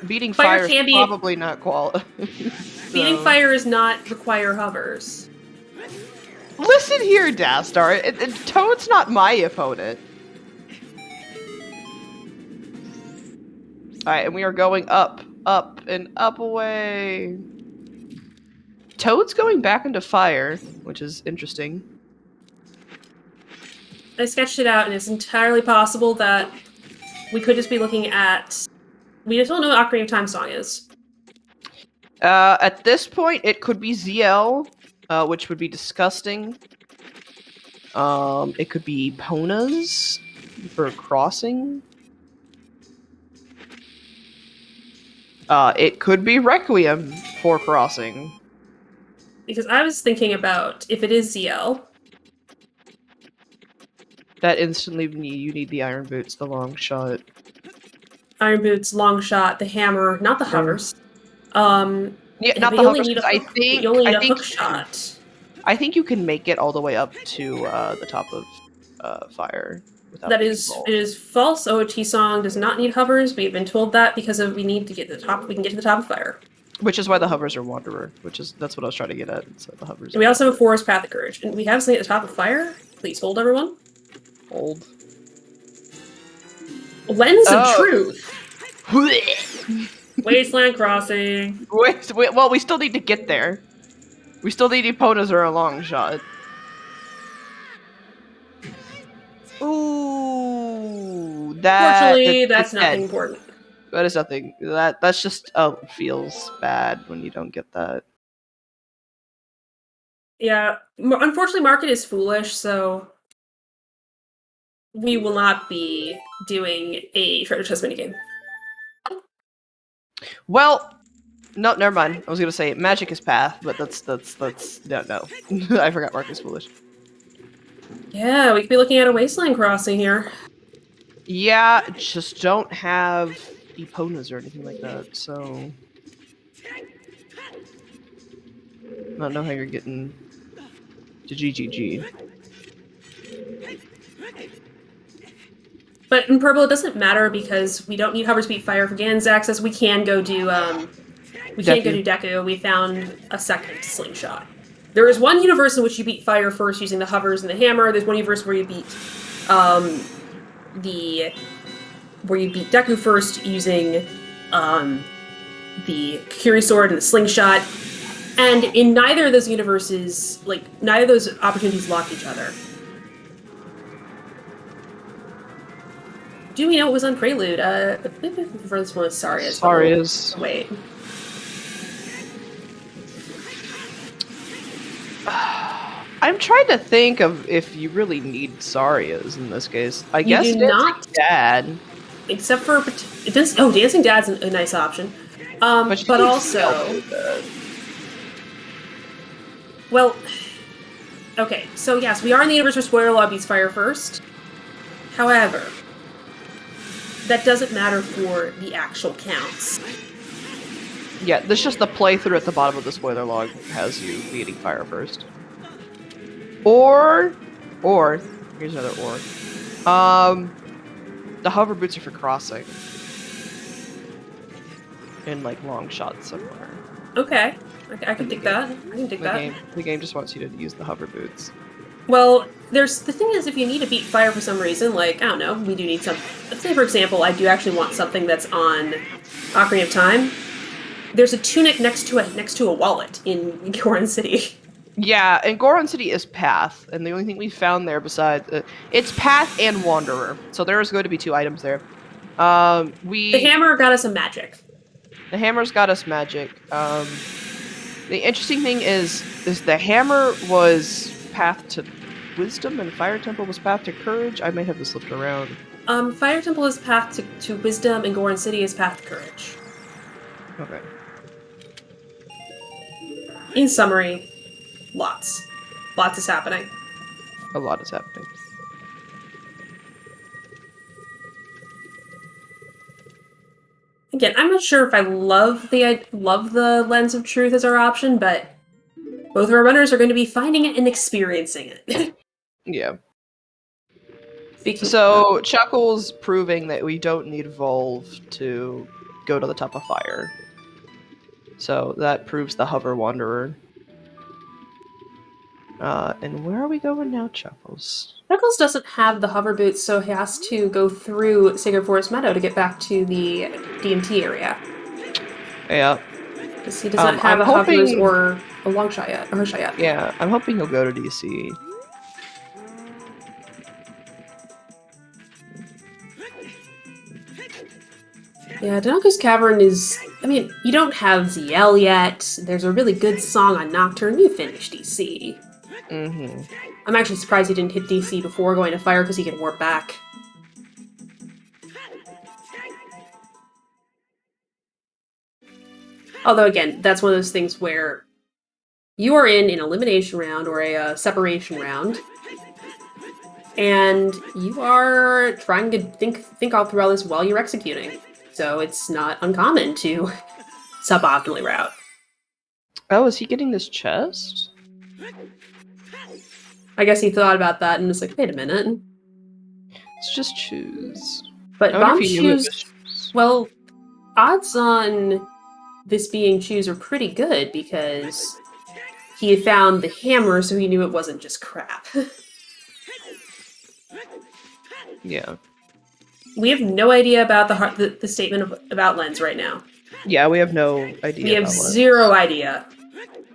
B: beating
A: Fire
B: fire
A: can
B: is
A: be-
B: probably not
A: Beating fire does not require hovers.
B: Listen here, Dastar. Toad's not my opponent. Alright, and we are going up, and up away. Toad's going back into fire, which is interesting.
A: I sketched it out, and it's entirely possible that we could just be looking at... We just don't know what Ocarina of Time song is.
B: At this point, it could be ZL, which would be disgusting. It could be Ponas for crossing. It could be Requiem for crossing.
A: Because I was thinking about, if it is ZL...
B: That instantly you need the Iron Boots, the long shot.
A: Iron Boots, Long Shot, the Hammer, not the hovers.
B: Yeah, not
A: we
B: the
A: only
B: hovers.
A: need a
B: I
A: hook,
B: think
A: we only need
B: I
A: a
B: think
A: hook shot.
B: I think you can make it all the way up to the top of fire.
A: That is, it is false. OoT song does not need hovers. We've been told that because we need to get to the top. We can get to the top of fire.
B: Which is why the hovers are Wanderer. That's what I was trying to get at. So the hovers.
A: And we also have a Forest Path of Courage, and we have something at the top of fire. Please hold, everyone.
B: Hold.
A: Lens of Truth. Wasteland Crossing.
B: Wait, well, we still need to get there. We still need Eponas or a long shot. Ooh,
A: Fortunately, that's nothing important.
B: That is nothing. That's just feels bad when you don't get that.
A: Yeah, unfortunately, Market is foolish, so we will not be doing a treasure chest minigame.
B: Well, no, never mind. I was gonna say magic is path, but that's no. I forgot Mark is foolish.
A: Yeah, we could be looking at a wasteland crossing here.
B: Yeah, just don't have Eponas or anything like that, so I don't know how you're getting to GGG.
A: But in purple, it doesn't matter because we don't need hover speed fire for Gan's access. We can go do Deku. We found a second slingshot. There is one universe in which you beat fire first using the hovers and the hammer. There's one universe where you beat Deku first using the Kiri sword and the slingshot. And in neither of those universes, neither of those opportunities lock each other. Do we know what was on Prelude? I think the first one was Saria's.
B: Saria's.
A: Wait.
B: I'm trying to think of if you really need Saria's in this case. I guess
A: do not.
B: Dad.
A: Except for Dancing Dad's a nice option. But also, well, okay. So yes, we are in the universe where Spoiler Law beats Fire first. However, that doesn't matter for the actual counts.
B: Yeah, this is just the playthrough at the bottom of the spoiler log has you beating fire first. Or, here's another or. The hover boots are for crossing. In, long shots somewhere.
A: Okay. I can dig that. I can dig that.
B: The game just wants you to use the hover boots.
A: Well, the thing is, if you need to beat fire for some reason, I don't know, we do need some... Let's say, for example, I do actually want something that's on Ocarina of Time. There's a tunic next to a wallet in Goron City.
B: Yeah, and Goron City is Path, and the only thing we found there besides... it's Path and Wanderer, so there is going to be 2 items there. The
A: hammer got us a magic.
B: The hammer's got us magic. The interesting thing is the hammer was Path to Wisdom, and Fire Temple was Path to Courage. I might have this flipped around.
A: Fire Temple is Path to Wisdom, and Goron City is Path to Courage.
B: Okay.
A: In summary, lots is happening.
B: A lot is happening.
A: Again, I'm not sure if I love the Lens of Truth as our option, but Both of our runners are going to be finding it and experiencing it.
B: Yeah.
A: Speaking
B: So Chuckles proving that we don't need Volve to go to the top of fire. So that proves the Hover Wanderer. And where are we going now, Chuckles?
A: Chuckles doesn't have the hover boots, so he has to go through Sacred Forest Meadow to get back to the DMT area.
B: Yeah.
A: Because he does not have
B: I'm
A: a hovers
B: hoping-
A: or a long shot yet, or a shot yet.
B: Yeah, I'm hoping he'll go to DC.
A: Yeah, Dinoco's Cavern is... I mean, you don't have ZL yet. There's a really good song on Nocturne. You finished DC.
B: Mm-hmm.
A: I'm actually surprised he didn't hit DC before going to Fire because he can warp back. Although, again, that's one of those things where you are in an elimination round or a separation round, and you are trying to think all through all this while you're executing. So it's not uncommon to suboptimally route.
B: Oh, is he getting this chest?
A: I guess he thought about that and was like, wait a minute.
B: Let's just choose.
A: But
B: I wonder
A: bomb
B: if he knew it
A: shoes,
B: was choose.
A: well, odds on this being choose are pretty good because he had found the hammer, so he knew it wasn't just crap.
B: Yeah.
A: We have no idea about the statement about Lens right now.
B: Yeah, we have no idea.
A: We have
B: about what.
A: zero idea.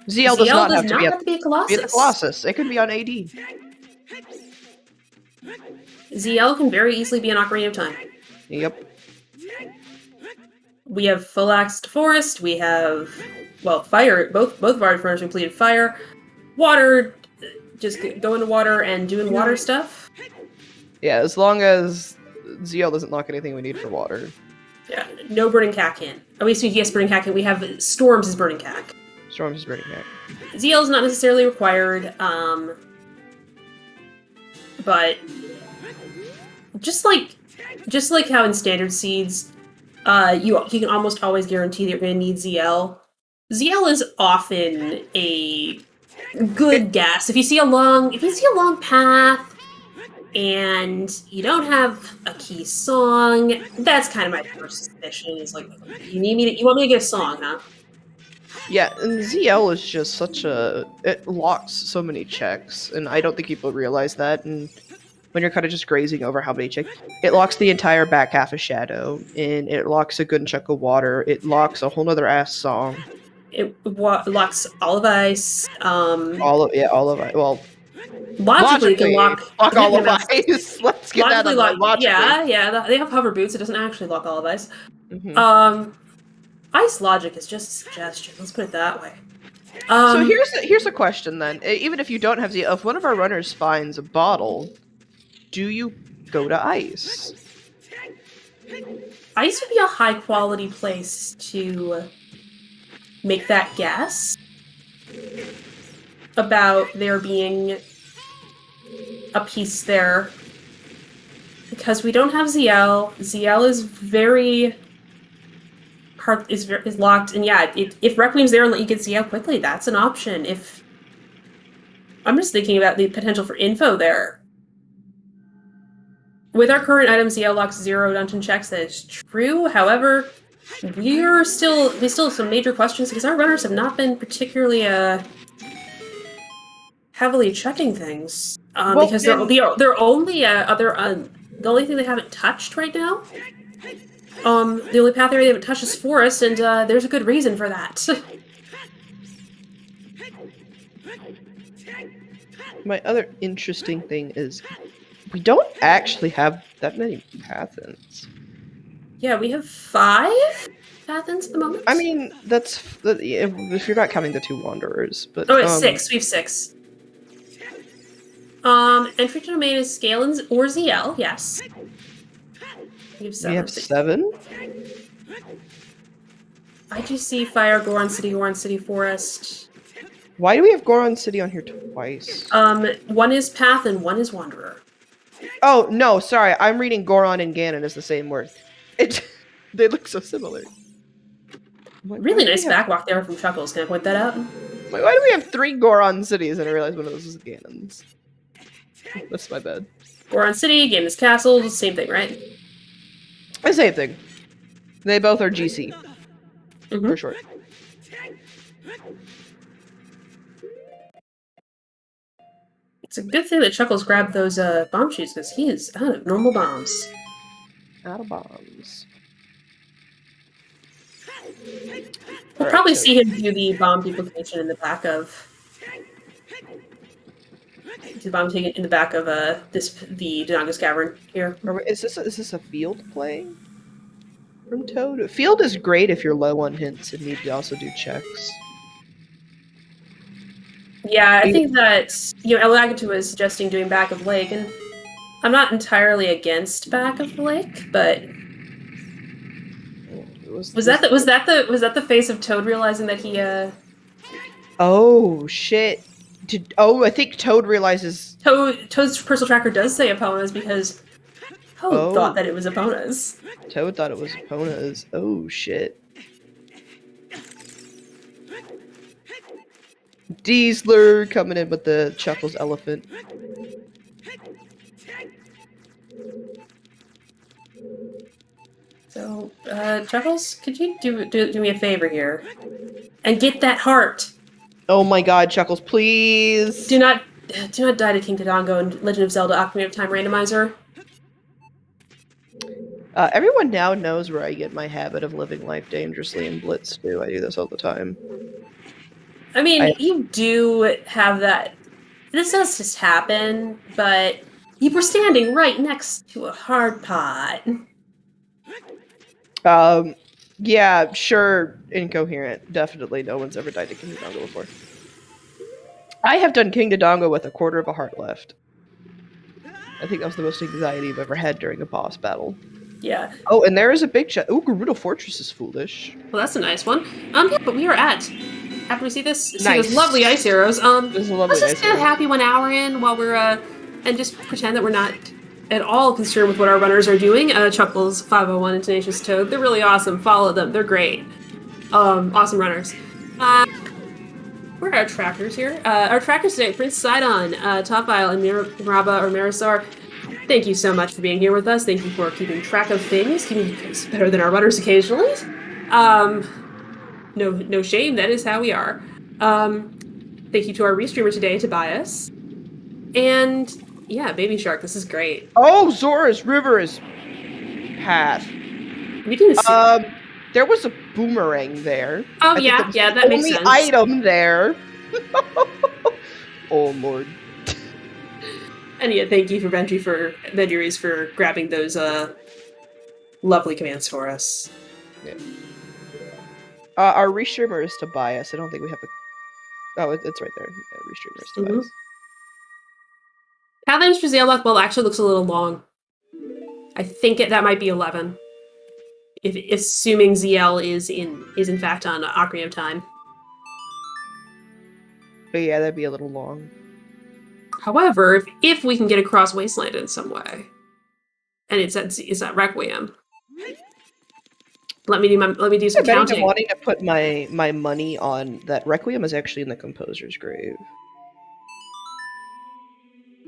B: ZL does not have to be
A: have to be a Colossus.
B: a Colossus. It could be on AD.
A: ZL can very easily be an Ocarina of Time.
B: Yep.
A: We have full access to forest. We have, well, fire. Both of our runners completed fire. Water, just go into water and doing water stuff.
B: Yeah, as long as ZL doesn't lock anything we need for water.
A: Yeah, no burning cack in. Oh, we speak yes, burning cack in. We have storms as burning cack.
B: Storms is burning back.
A: ZL is not necessarily required, but just like how in standard seeds, you can almost always guarantee that you're going to need ZL. ZL is often a good guess. If you see a long path and you don't have a key song, that's kind of my first suspicion. Is like, you want me to get a song, huh?
B: Yeah, and ZL is just such a... It locks so many checks, and I don't think people realize that, and when you're kind of just grazing over how many checks... It locks the entire back half of Shadow, and it locks a good chunk of water, it locks a whole nother ass song.
A: It locks all of ice.
B: All of it. Well,
A: logically, it can lock
B: all of ice. Let's get that on logically.
A: Yeah, they have hover boots. It doesn't actually lock all of ice.
B: Mm-hmm.
A: Ice logic is just a suggestion. Let's put it that way.
B: So here's a question then. Even if you don't have ZL, if one of our runners finds a bottle, do you go to ice?
A: Ice would be a high quality place to make that guess about there being a piece there, because we don't have ZL. ZL is very hard, is locked, and yeah, if Requiem's there and let you get ZL quickly, that's an option. If I'm just thinking about the potential for info there. With our current item, ZL locks 0 dungeon checks. That is true. However, we still have some major questions because our runners have not been particularly heavily checking things. Because they're only the only thing they haven't touched right now. The only path area they haven't touched is forest, and there's a good reason for that.
B: My other interesting thing is we don't actually have that many pathins.
A: Yeah, we have 5 pathins at the moment.
B: I mean, that's if you're not counting the 2 wanderers, but
A: it's 6. We have 6. Entry to domain is Scalens or ZL. Yes. We have 7. IGC, Fire, Goron City, Forest.
B: Why do we have Goron City on here twice?
A: One is Path and one is Wanderer.
B: Oh, no, sorry. I'm reading Goron and Ganon as the same word. They look so similar.
A: Really nice backwalk there from Chuckles. Can I point that out?
B: Wait, why do we have 3 Goron cities? And I realized one of those is Ganon's. That's my bad.
A: Goron City, Gamus Castle, same thing, right?
B: The same thing. They both are GC.
A: Mm-hmm.
B: For short.
A: It's a good thing that Chuckles grabbed those bomb shoots, because he is out of normal bombs.
B: Out of bombs.
A: We'll probably see him do the bomb duplication in the back of... The bomb taken in the back of the Dononga's Cavern here.
B: Is this a field playing? From Toad? Field is great if you're low on hints and need to also do checks.
A: Yeah, I think that, you know, Elagato was suggesting doing Back of Lake, and I'm not entirely against Back of Lake, but was that the face of Toad realizing that he
B: Oh shit. I think Toad realizes
A: Toad's personal tracker does say Epona's because Toad thought that it was Epona's.
B: Toad thought it was Epona's. Oh shit. Diesler coming in with the Chuckles elephant.
A: So, Chuckles, could you do me a favor here? And get that heart!
B: Oh my god, Chuckles, please!
A: Do not die to King Dodongo and Legend of Zelda Ocarina of Time Randomizer.
B: Everyone now knows where I get my habit of living life dangerously in Blitz, too. I do this all the time.
A: I mean, you do have that. This does just happen, but you were standing right next to a hard pot.
B: Yeah, sure, incoherent. Definitely, no one's ever died to King Dodongo before. I have done King Dodongo with a quarter of a heart left. I think that was the most anxiety I've ever had during a boss battle.
A: Yeah.
B: Oh, and there is a big chest. Oh, Gerudo Fortress is foolish.
A: Well, that's a nice one. Yeah, but we are at. After we see this,
B: Nice.
A: those lovely ice arrows.
B: This is a lovely
A: let's just
B: ice
A: get
B: arrow.
A: happy 1 hour in while we're and just pretend that we're not at all concerned with what our runners are doing. Chuckles501 and Tenacious Toad. They're really awesome. Follow them. They're great. Awesome runners. Where are our trackers here? Our trackers today, Prince Sidon, Top Isle, and Miraba or Marisar. Thank you so much for being here with us. Thank you for keeping track of things, keeping things better than our runners occasionally. No shame, that is how we are. Thank you to our restreamer today, Tobias. And yeah, Baby Shark, this is great.
B: Oh, Zora's River is path.
A: We didn't see
B: there was a boomerang there.
A: Oh, yeah, that makes sense.
B: Only item there. Oh, Lord.
A: And yeah, thank you for Venturies for grabbing those lovely commands for us.
B: Yeah. Our restreamer is Tobias. I don't think we have a... Oh, it's right there. Yeah, restreamer is Tobias.
A: Pathnames for Zeallock, well, actually looks a little long. I think that might be 11. Assuming ZL is in fact on Ocarina of Time.
B: But yeah, that'd be a little long.
A: However, if we can get across Wasteland in some way, and it's at Requiem, let me do some counting.
B: I'm wanting to put my money on that. Requiem is actually in the composer's grave.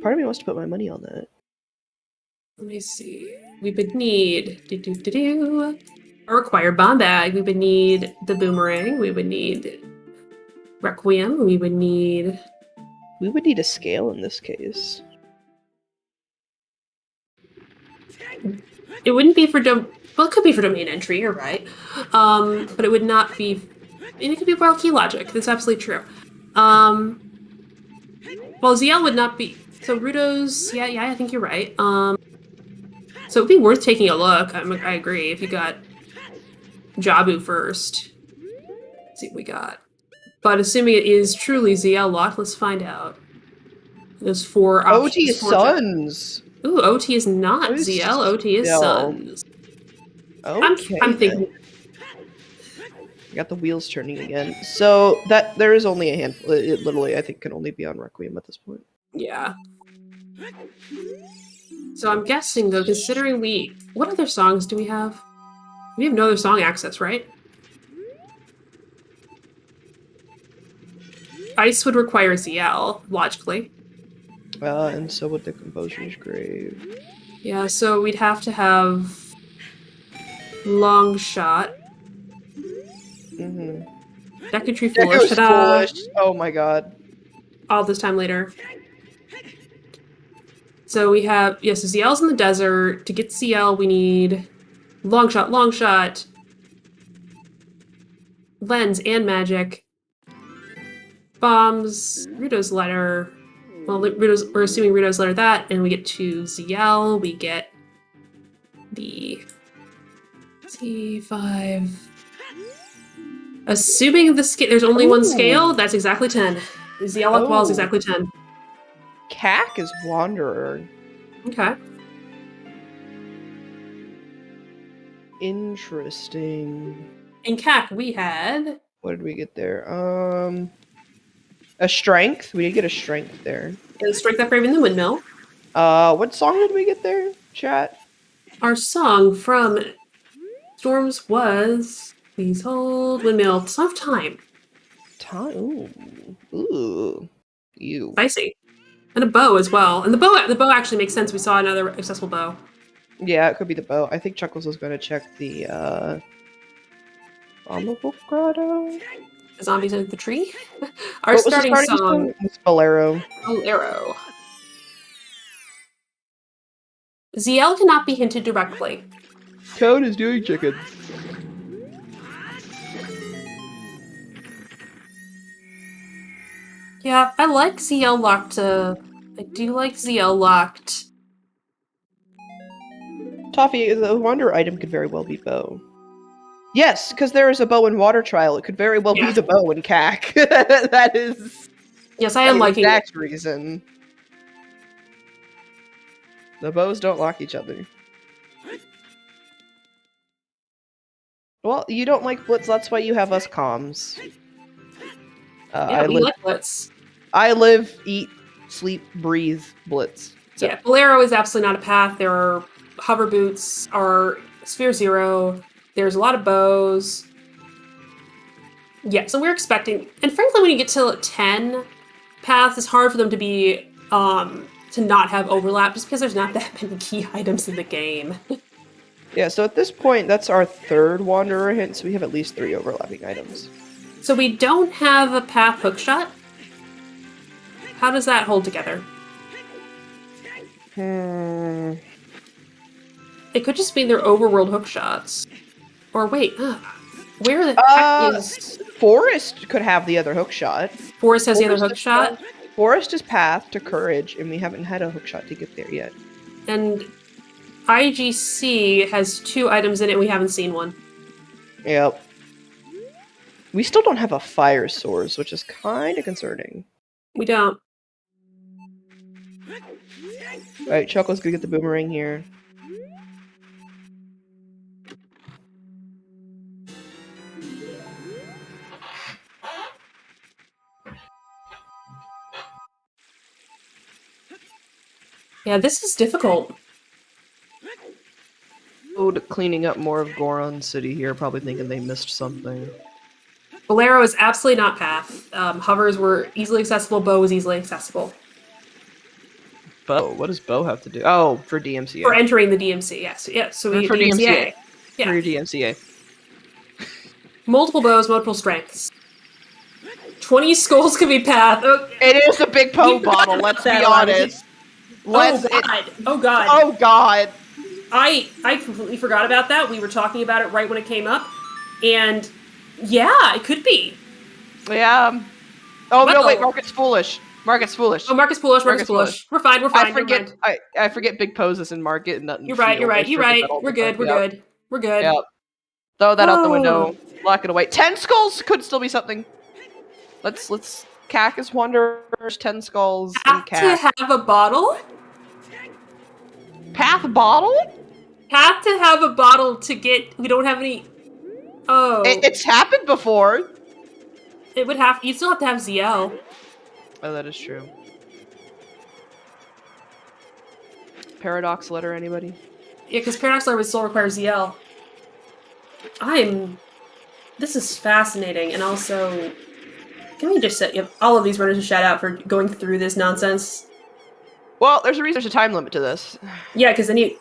B: Part of me wants to put my money on that.
A: Let me see. We would need a required bomb bag. We would need the boomerang. We would need Requiem. We would need
B: a scale in this case.
A: It wouldn't be for well, it could be for domain entry. You're right, but it would not be. And it could be wild key logic. That's absolutely true. Well, ZL would not be. So Rudo's, yeah, I think you're right. So it'd be worth taking a look. I agree. If you got Jabu first, let's see what we got. But assuming it is truly ZL locked, let's find out. There's 4 options.
B: OT is Suns.
A: Ooh, OT is not ZL. OT is Suns.
B: Okay.
A: I'm thinking.
B: I got the wheels turning again. So that there is only a handful. It literally, I think, can only be on Requiem at this point.
A: Yeah. So I'm guessing, though, considering what other songs do we have? We have no other song access, right? Ice would require ZL, logically.
B: And so would the Composer's Grave.
A: Yeah, so we'd have to have long shot.
B: Mm-hmm.
A: That could tree
B: That
A: foolish.
B: goes
A: Ta-da!
B: foolish. Oh my god.
A: All this time later. So we have, yes, so ZL's in the desert. To get CL, we need long shot, lens, and magic. Bombs, Ruto's letter. Well, we're assuming Ruto's letter that, and we get to ZL. We get the C5. Assuming there's only one scale, that's exactly 10. ZL up wall is exactly 10.
B: CAC is Wanderer.
A: Okay.
B: Interesting.
A: In CAC, we had...
B: What did we get there? A strength. We did get a strength there.
A: And strength upgrade in the windmill.
B: What song did we get there, chat?
A: Our song from Storms was Please Hold Windmill. Song of Time.
B: Time. Ooh. You.
A: Spicy. And a bow as well. And the bow actually makes sense. We saw another accessible bow.
B: Yeah, it could be the bow. I think Chuckles was going to check the Bombable Grotto.
A: The zombies under the tree. Our starting song
B: was Bolero.
A: Bolero. ZL cannot be hinted directly.
B: Toad is doing chickens.
A: Yeah, I like ZL locked. I do like ZL locked.
B: Toffee, the Wanderer item could very well be bow. Yes, because there is a bow in Water Trial. It could very well be the bow in CAC. That is.
A: Yes, I am liking
B: that reason. The bows don't lock each other. Well, you don't like Blitz, that's why you have us comms.
A: Yeah, we like Blitz.
B: I live, eat, sleep, breathe Blitz.
A: So. Yeah, Bolero is absolutely not a path. There are hover boots, are Sphere 0. There's a lot of bows. Yeah, so we're expecting, and frankly, when you get to 10 paths, it's hard for them to be, to not have overlap, just because there's not that many key items in the game.
B: Yeah, so at this point, that's our third Wanderer hint, so we have at least 3 overlapping items.
A: So we don't have a path hookshot? How does that hold together? It could just be their overworld hookshots. Or wait, where the heck is...
B: Forest could have the other hookshot.
A: Forest has the other hookshot?
B: Forest is path to courage, and we haven't had a hookshot to get there yet.
A: And IGC has 2 items in it, we haven't seen one.
B: Yep. We still don't have a fire source, which is kind of concerning.
A: We don't.
B: Alright, Chuckle's gonna get the boomerang here.
A: Yeah, this is difficult.
B: Cleaning up more of Goron City here, probably thinking they missed something.
A: Bolero is absolutely not path. Hovers were easily accessible, bow was easily accessible.
B: Bow? What does bow have to do? Oh, for DMCA.
A: For entering the DMC, yes. Yeah, so we
B: for DMCA.
A: Yeah.
B: For your DMCA.
A: Multiple bows, multiple strengths. 20 skulls could be path. Okay.
B: It is a big Poe bottle, let's be honest.
A: Oh god.
B: Oh god.
A: I completely forgot about that. We were talking about it right when it came up. And yeah, it could be.
B: Yeah. Oh no, wait, Market's foolish. Market's foolish.
A: Oh, Market's foolish. We're fine.
B: I forget big poses in Market and nothing.
A: You're right. We're good.
B: Yep. Throw that out the window. Lock it away. 10 skulls could still be something. Let's Cactus Wanderers, 10 skulls, and
A: Path to have a bottle?
B: Path bottle?
A: Have to have a bottle to get... We don't have any... Oh.
B: It's happened before.
A: It would have... You still have to have ZL.
B: Oh, that is true. Paradox letter, anybody?
A: Yeah, because Paradox letter would still require ZL. This is fascinating, and also... Can we just set all of these runners a shout out for going through this nonsense?
B: Well, there's a reason there's a time limit to this.
A: Yeah, because then you...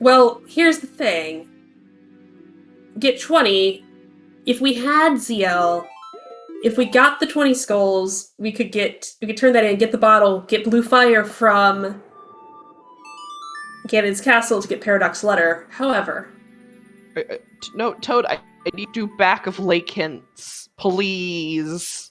A: Well, here's the thing. Get 20. If we had ZL, if we got the 20 skulls, we could turn that in, get the bottle, get blue fire from Ganon's castle to get Paradox Letter. However...
B: No, Toad, I need you back of Lake Hints. Please.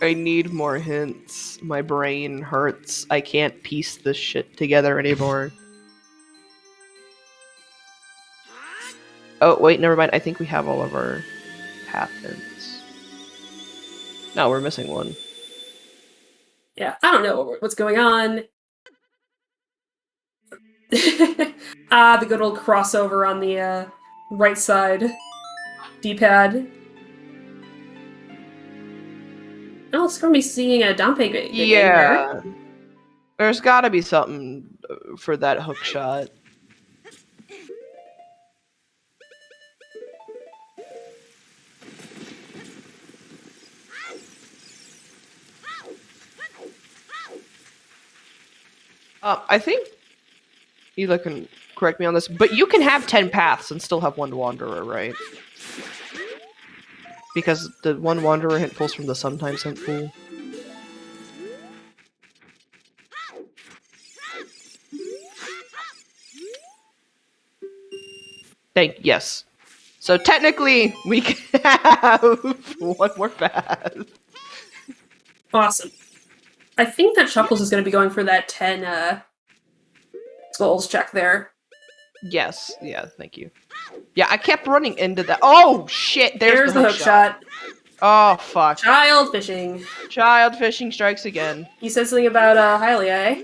B: I need more hints. My brain hurts. I can't piece this shit together anymore. Oh, wait, never mind. I think we have all of our path hints. No, we're missing one.
A: Yeah, I don't know what's going on. The good old crossover on the right side D-pad. Oh, it's gonna be seeing a Dompe.
B: Yeah. There's gotta be something for that hook shot. I think Ela can correct me on this, but you can have 10 paths and still have one wanderer, right? Because the one wanderer hint pulls from the sometimes hint pool. Yes. So technically, we can have one more path.
A: Awesome. I think that Chuckles is going to be going for that 10 skulls check there.
B: Yes. Yeah, thank you. Yeah, I kept running into that. Oh, shit. There's the hook shot. Oh, fuck.
A: Child fishing.
B: Child fishing strikes again.
A: You said something about Hylia, eh?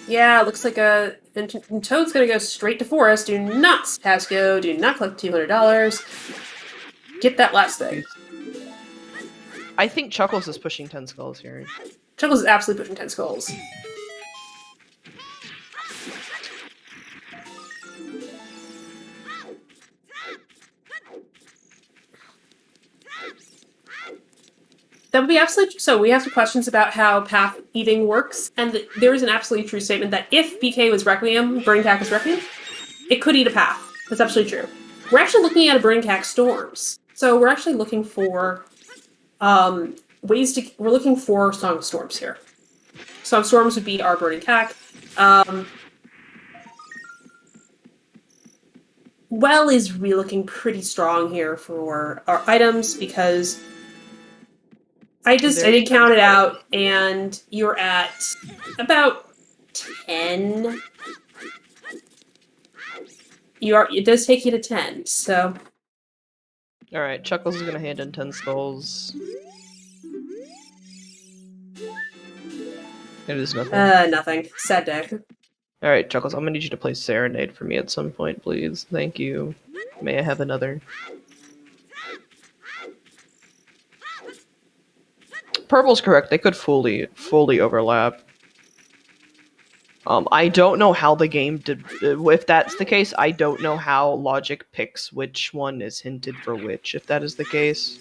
A: Yeah, looks like and Toad's gonna go straight to Forest. Do not Pasco. Do not collect $200. Get that last thing.
B: I think Chuckles is pushing 10 skulls here.
A: Chuckles is absolutely pushing 10 skulls. That would be absolutely... So we have some questions about how path eating works, and there is an absolutely true statement that if BK was Requiem, Burning Tack was Requiem, it could eat a path. That's absolutely true. We're actually looking at a Burning Tack Storms. So we're actually looking for we're looking for Song of Storms here. Song of Storms would be our Burning Tack. Well is really looking pretty strong here for our items because I did count it out, and you're at about 10. It does take you to 10, so...
B: Alright, Chuckles is gonna hand in 10 skulls. It is nothing.
A: Nothing. Sad day.
B: Alright, Chuckles, I'm gonna need you to play Serenade for me at some point, please. Thank you. May I have another? Purple's correct. They could fully overlap. I don't know how the game did. If that's the case, I don't know how logic picks which one is hinted for which. If that is the case.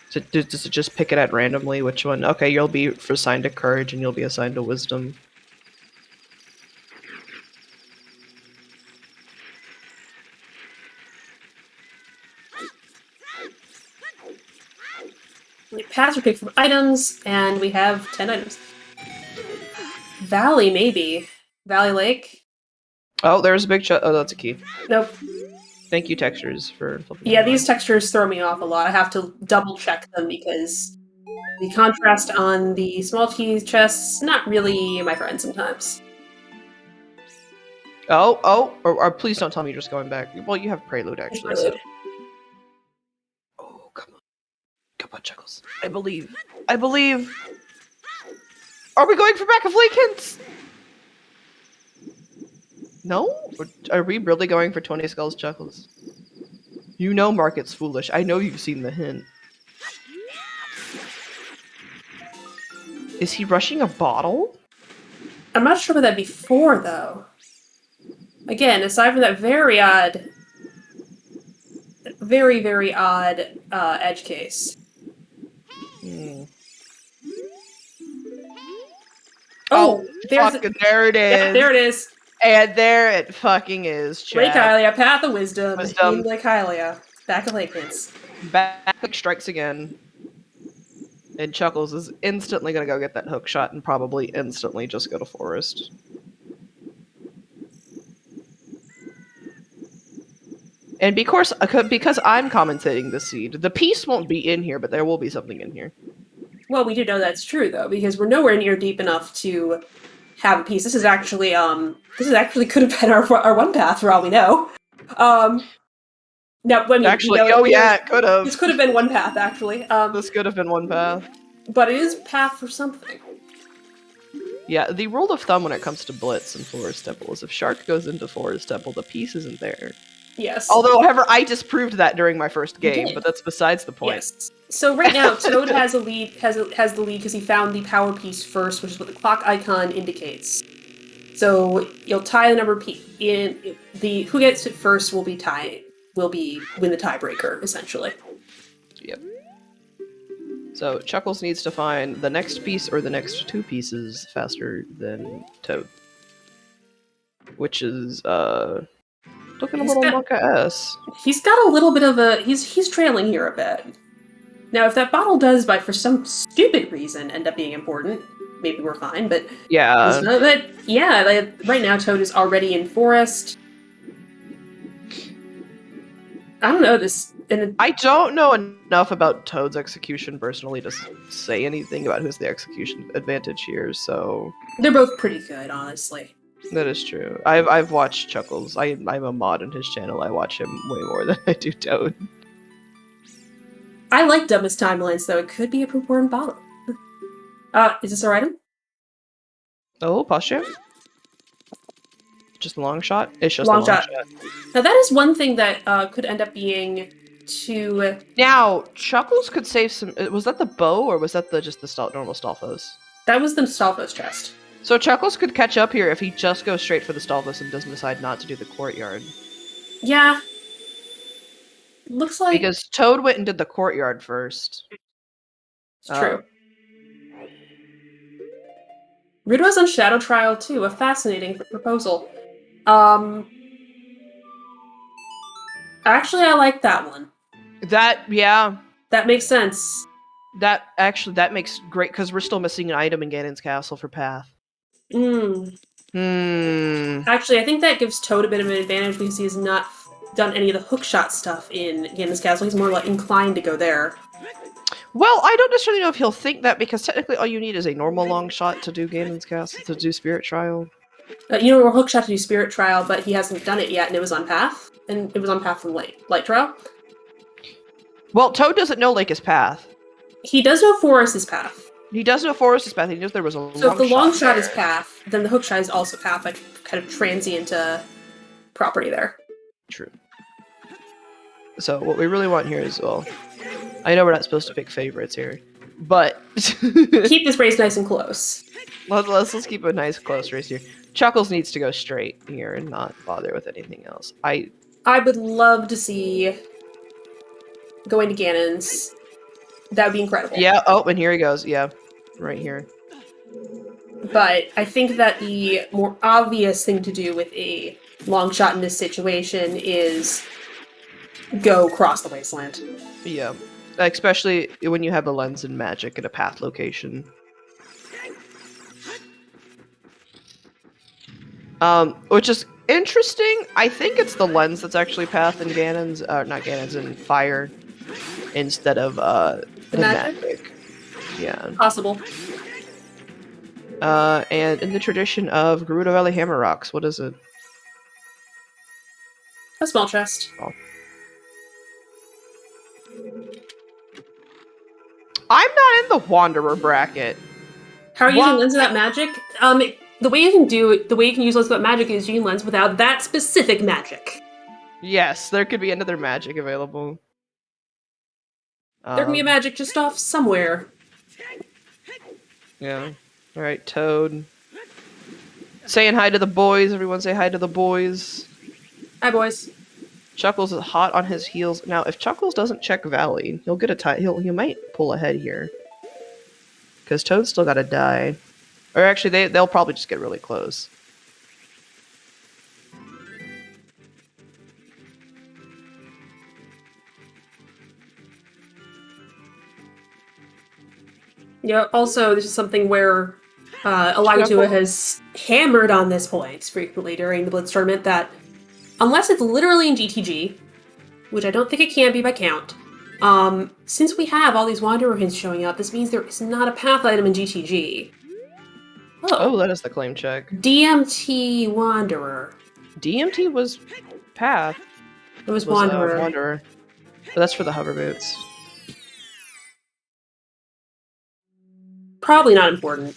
B: So does it just pick it at randomly? Which one? Okay, you'll be assigned to Courage, and you'll be assigned to Wisdom.
A: Paths are picked from items, and we have 10 items. Valley, maybe. Valley Lake?
B: Oh, there's a big oh, that's a key.
A: Nope.
B: Thank you, textures, for...
A: Yeah, these textures throw me off a lot. I have to double-check them because the contrast on the small key chests, not really my friend sometimes.
B: Or please don't tell me you're just going back. Well, you have Prelude, actually.
A: Prelude.
B: So. Oh, come on. Come on, Chuckles. I believe. I believe. Are we going for back of Lake Hints? No? Are we really going for 20 skulls, Chuckles? You know Market's foolish. I know you've seen the hint. Is he rushing a bottle?
A: I'm not sure what that'd be for, though. Again, aside from that very odd, very odd edge case.
B: Hmm.
A: Oh,
B: There it is.
A: Yeah, there it is.
B: And there it fucking is,
A: Lake
B: chat.
A: Hylia, Path of Wisdom. In Lake Hylia. Back of Lake Hints.
B: Back strikes again. And Chuckles is instantly gonna go get that hook shot and probably instantly just go to Forest. And because I'm commentating the seed, the piece won't be in here, but there will be something in here.
A: Well, we do know that's true, though, because we're nowhere near deep enough to have a piece. This is actually could have been our one path for all we know. Now, I mean,
B: Actually, it could have.
A: This could have been one path, actually.
B: This could have been one path.
A: But it is path for something.
B: Yeah, the rule of thumb when it comes to Blitz and Forest Temple is if Shark goes into Forest Temple, the piece isn't there.
A: Yes.
B: Although, however, I disproved that during my first game, but that's besides the point.
A: Yes. So right now, Toad has the lead because he found the power piece first, which is what the clock icon indicates. So you'll tie the number in the who gets it first will win the tiebreaker essentially.
B: Yep. So Chuckles needs to find the next piece or the next two pieces faster than Toad, which is looking a little Monka-esque.
A: He's got a little bit of a he's trailing here a bit. Now, if that bottle does, for some stupid reason, end up being important, maybe we're fine. But
B: yeah,
A: right now Toad is already in Forest. I don't know this.
B: I don't know enough about Toad's execution personally to say anything about who's the execution advantage here. So
A: they're both pretty good, honestly.
B: That is true. I've watched Chuckles. I'm a mod on his channel. I watch him way more than I do Toad.
A: I like Dumbest Timelines, though. It could be a important bottle. Is this our item?
B: Oh, posture? Just a long shot? It's just a long shot.
A: Now, that is one thing that could end up being to...
B: Now, Chuckles could save some... Was that the bow, or was that just the normal Stalfos?
A: That was the Stalfos chest.
B: So Chuckles could catch up here if he just goes straight for the Stalfos and doesn't decide not to do the courtyard.
A: Yeah. Looks like...
B: Because Toad went and did the courtyard first.
A: It's true. Ridwa's on Shadow Trial, too. A fascinating proposal. Actually, I like that one.
B: Yeah.
A: That makes sense.
B: That makes great, because we're still missing an item in Ganon's castle for Path.
A: Actually, I think that gives Toad a bit of an advantage because he has not done any of the hookshot stuff in Ganon's castle. He's more inclined to go there.
B: Well, I don't necessarily know if he'll think that, because technically all you need is a normal long shot to do Ganon's castle, to do Spirit Trial.
A: We're hookshot to do Spirit Trial, but he hasn't done it yet, and it was on Path. And it was on Path from Light Trial.
B: Well, Toad doesn't know Lake is Path.
A: He does know Forest is Path.
B: He does know Forest is Path. He knows there was a long shot.
A: So if the long shot is Path, then the hookshot is also Path, kind of transient property there.
B: True. So what we really want here is, well, I know we're not supposed to pick favorites here, but
A: keep this race nice and close.
B: Let's keep a nice close race here. Chuckles needs to go straight here and not bother with anything else. I
A: would love to see going to Ganon's. That would be incredible.
B: Yeah. Oh, and here he goes. Yeah, right here.
A: But I think that the more obvious thing to do with a long shot in this situation is go cross the wasteland.
B: Yeah, especially when you have a lens and magic at a path location. Which is interesting. I think it's the lens that's actually path in Ganon's, not Ganon's, in Fire, instead of the magic. Yeah.
A: Possible.
B: And in the tradition of Gerudo Valley Hammer Rocks, what is it?
A: A small chest.
B: Oh. I'm not in the Wanderer bracket.
A: How are you using Lens Without Magic? The way you can use Lens Without Magic is you can lens without that specific magic.
B: Yes, there could be another magic available.
A: There can be a magic just off somewhere.
B: Yeah. Alright, Toad. Saying hi to the boys. Everyone say hi to the boys.
A: Hi, boys.
B: Chuckles is hot on his heels. Now, if Chuckles doesn't check Valley, he'll get a tie. He might pull ahead here. Because Toad's still got to die. Or actually, they'll probably just get really close.
A: Yeah, also, this is something where Alagatua has hammered on this point frequently during the Blitz tournament that unless it's literally in GTG, which I don't think it can be by count, since we have all these Wanderer hints showing up, this means there is not a path item in GTG.
B: Oh, that is the claim check.
A: DMT Wanderer.
B: DMT was Path.
A: It was Wanderer.
B: Wanderer. But that's for the hover boots.
A: Probably not important.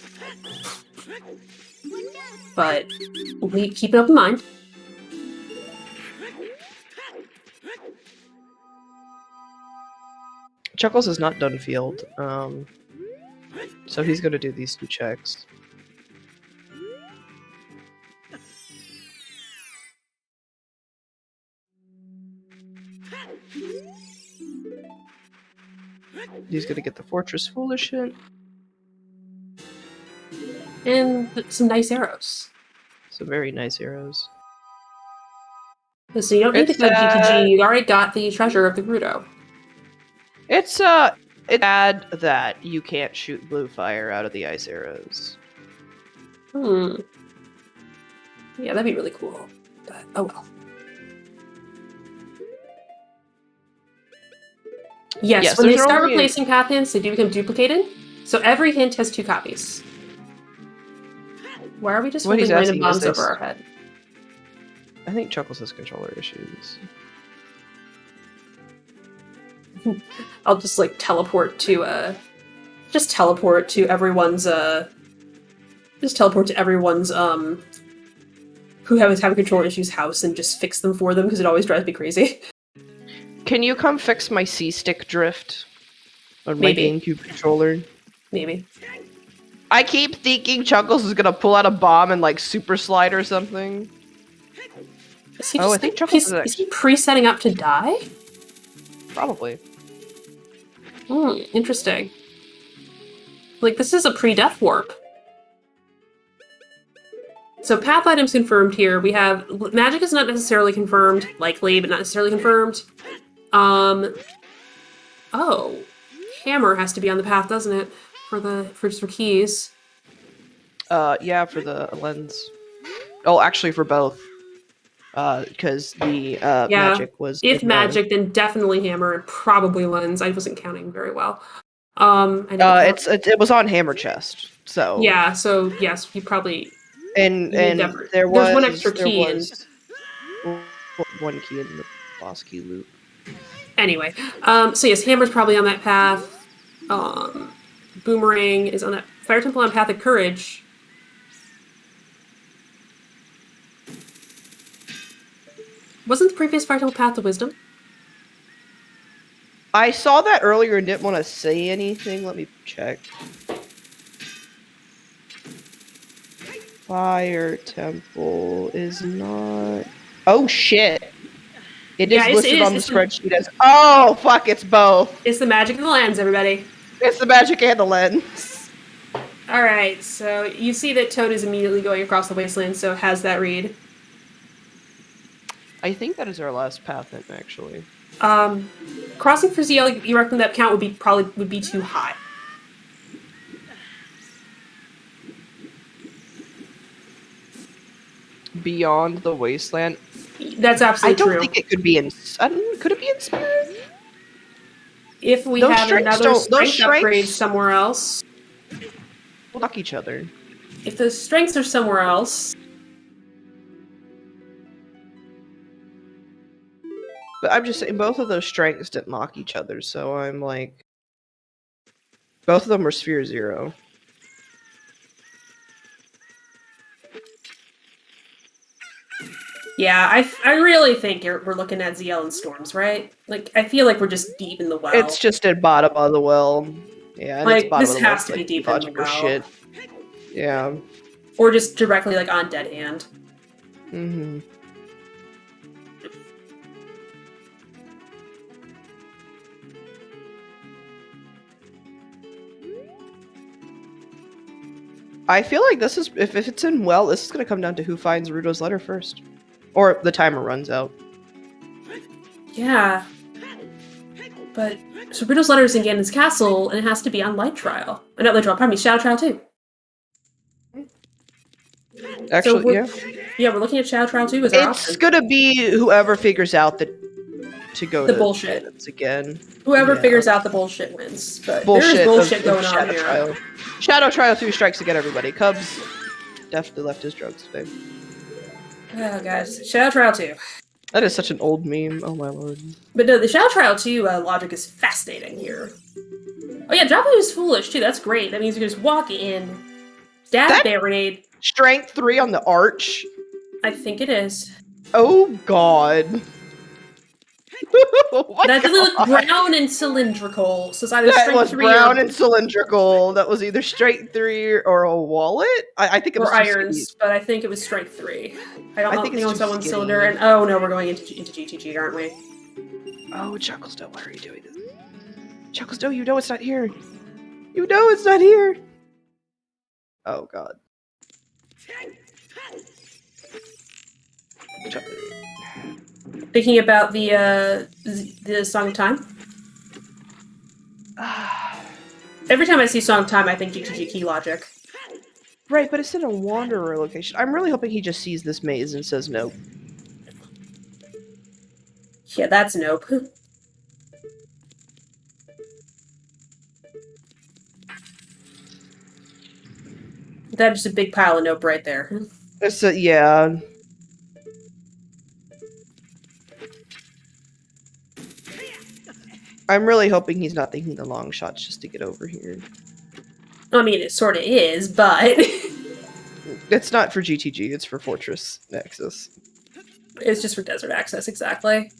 A: But we keep it up in mind.
B: Chuckles is not done field. So he's gonna do these 2 checks. He's gonna get the Fortress Foolish hint.
A: And some nice arrows.
B: Some very nice arrows.
A: So you don't need to go to GTG, you already got the treasure of the Grudo.
B: It's sad that you can't shoot blue fire out of the ice arrows.
A: Yeah, that'd be really cool. But oh well. Yes, when they start replacing path hints, they do become duplicated. So every hint has 2 copies. Why are we just holding random bombs over our head?
B: I think Chuckles has controller issues.
A: I'll just like teleport to everyone's who having controller issues house and just fix them for them because it always drives me crazy.
B: Can you come fix my C-stick drift on my GameCube controller?
A: Maybe.
B: I keep thinking Chuckles is gonna pull out a bomb and like super slide or something.
A: I think Chuckles is he pre-setting up to die?
B: Probably.
A: Interesting. Like, this is a pre-death warp. So path items confirmed here. We have magic is not necessarily confirmed, likely, but not necessarily confirmed. Oh, hammer has to be on the path, doesn't it? For keys.
B: Yeah, for the lens. Oh, actually, for both. Because the magic was.
A: If magic, then definitely hammer and probably lens. I wasn't counting very well. It
B: was on hammer chest. So
A: yeah. So yes, you probably.
B: And there's
A: one extra key in.
B: One key in the boss key loop.
A: Anyway, so yes, hammer's probably on that path. Boomerang is on that Fire Temple on Path of Courage. Wasn't the previous Fire Temple Path of Wisdom?
B: I saw that earlier and didn't want to say anything. Let me check. Fire Temple is not. Oh shit! It is listed on the spreadsheet as. Oh fuck! It's both.
A: It's the magic of the lens, everybody.
B: It's the magic and the lens.
A: All right, so you see that Toad is immediately going across the wasteland. So has that read?
B: I think that is our last path in, actually.
A: Crossing for ZL, you reckon that count would be too high.
B: Beyond the wasteland.
A: That's absolutely true.
B: I don't think it could be in. Could it be in Spirit?
A: If we have another strength upgrade somewhere else,
B: we'll knock each other.
A: If the strengths are somewhere else.
B: But I'm just saying, both of those strengths didn't knock each other, so I'm like... Both of them were Sphere 0.
A: Yeah, I really think we're looking at ZL and Storms, right? Like, I feel like we're just deep in the well.
B: It's just at bottom of the well. Yeah, and
A: like,
B: it's bottom
A: this
B: of the well.
A: has to be
B: Like,
A: deep in the
B: logic or
A: well.
B: shit. Yeah.
A: Or just directly, like, on dead hand.
B: Mm-hmm. I feel like this is, if it's in well, this is going to come down to who finds Rudo's letter first. Or the timer runs out.
A: Yeah. But, so Riddle's letter is in Ganon's castle, and it has to be on Light Trial. Not Light Trial, pardon me, Shadow Trial too.
B: Actually,
A: so
B: yeah.
A: Yeah, we're looking at Shadow Trial too as our
B: It's
A: option.
B: gonna be whoever figures out the
A: bullshit
B: again.
A: Whoever figures out the bullshit wins. But
B: bullshit
A: there is bullshit going on
B: Shadow
A: here.
B: Trial. Shadow Trial 3 strikes again, everybody. Cubs definitely left his drugs today.
A: Oh, guys. Shadow Trial 2.
B: That is such an old meme. Oh, my lord.
A: But no, the Shadow Trial 2 logic is fascinating here. Oh, yeah, dropping is foolish, too. That's great. That means you can just walk in, stab Baronade.
B: Strength 3 on the arch?
A: I think it is.
B: Oh, God.
A: That doesn't look brown and cylindrical, so it's either
B: that
A: strength
B: was
A: 3
B: brown
A: or...
B: and cylindrical. That was either strength 3 or a wallet? I think it was
A: or irons, but I think it was strength 3. I think it's on one cylinder, and oh no, we're going into GTG, aren't we?
B: Oh, Chuckles501, why are you doing this? Chuckles501, you know it's not here. You know it's not here. Oh, God.
A: Thinking about the Song of Time. Every time I see Song of Time, I think GTG key logic.
B: Right, but it's in a Wanderer location. I'm really hoping he just sees this maze and says nope.
A: Yeah, that's nope. That's just a big pile of nope right there.
B: It's yeah. I'm really hoping he's not thinking the long shots just to get over here.
A: I mean, it sort of is, but...
B: it's not for GTG, it's for Fortress Access.
A: It's just for Desert Access, exactly.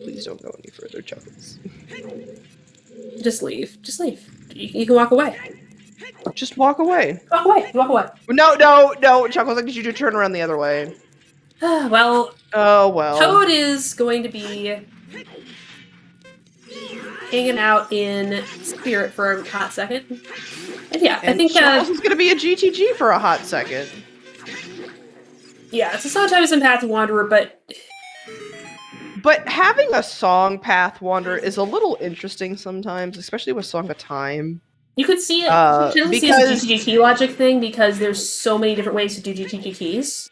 B: Please don't go any further, Chuckles.
A: Just leave. Just leave. You can walk away.
B: Just walk away.
A: Walk away. Walk away.
B: No, Chuckles, I need you to turn around the other way.
A: Well...
B: Oh, well.
A: Toad is going to be... hanging out in Spirit for a hot second. And yeah, I think
B: Chuckles is going to be a GTG for a hot second.
A: Yeah, it's a Song of Time is in Path Wanderer, but
B: having a song Path Wanderer is a little interesting sometimes, especially with Song of Time.
A: You could see it. You should see it as a GTG key logic thing because there's so many different ways to do GTG keys.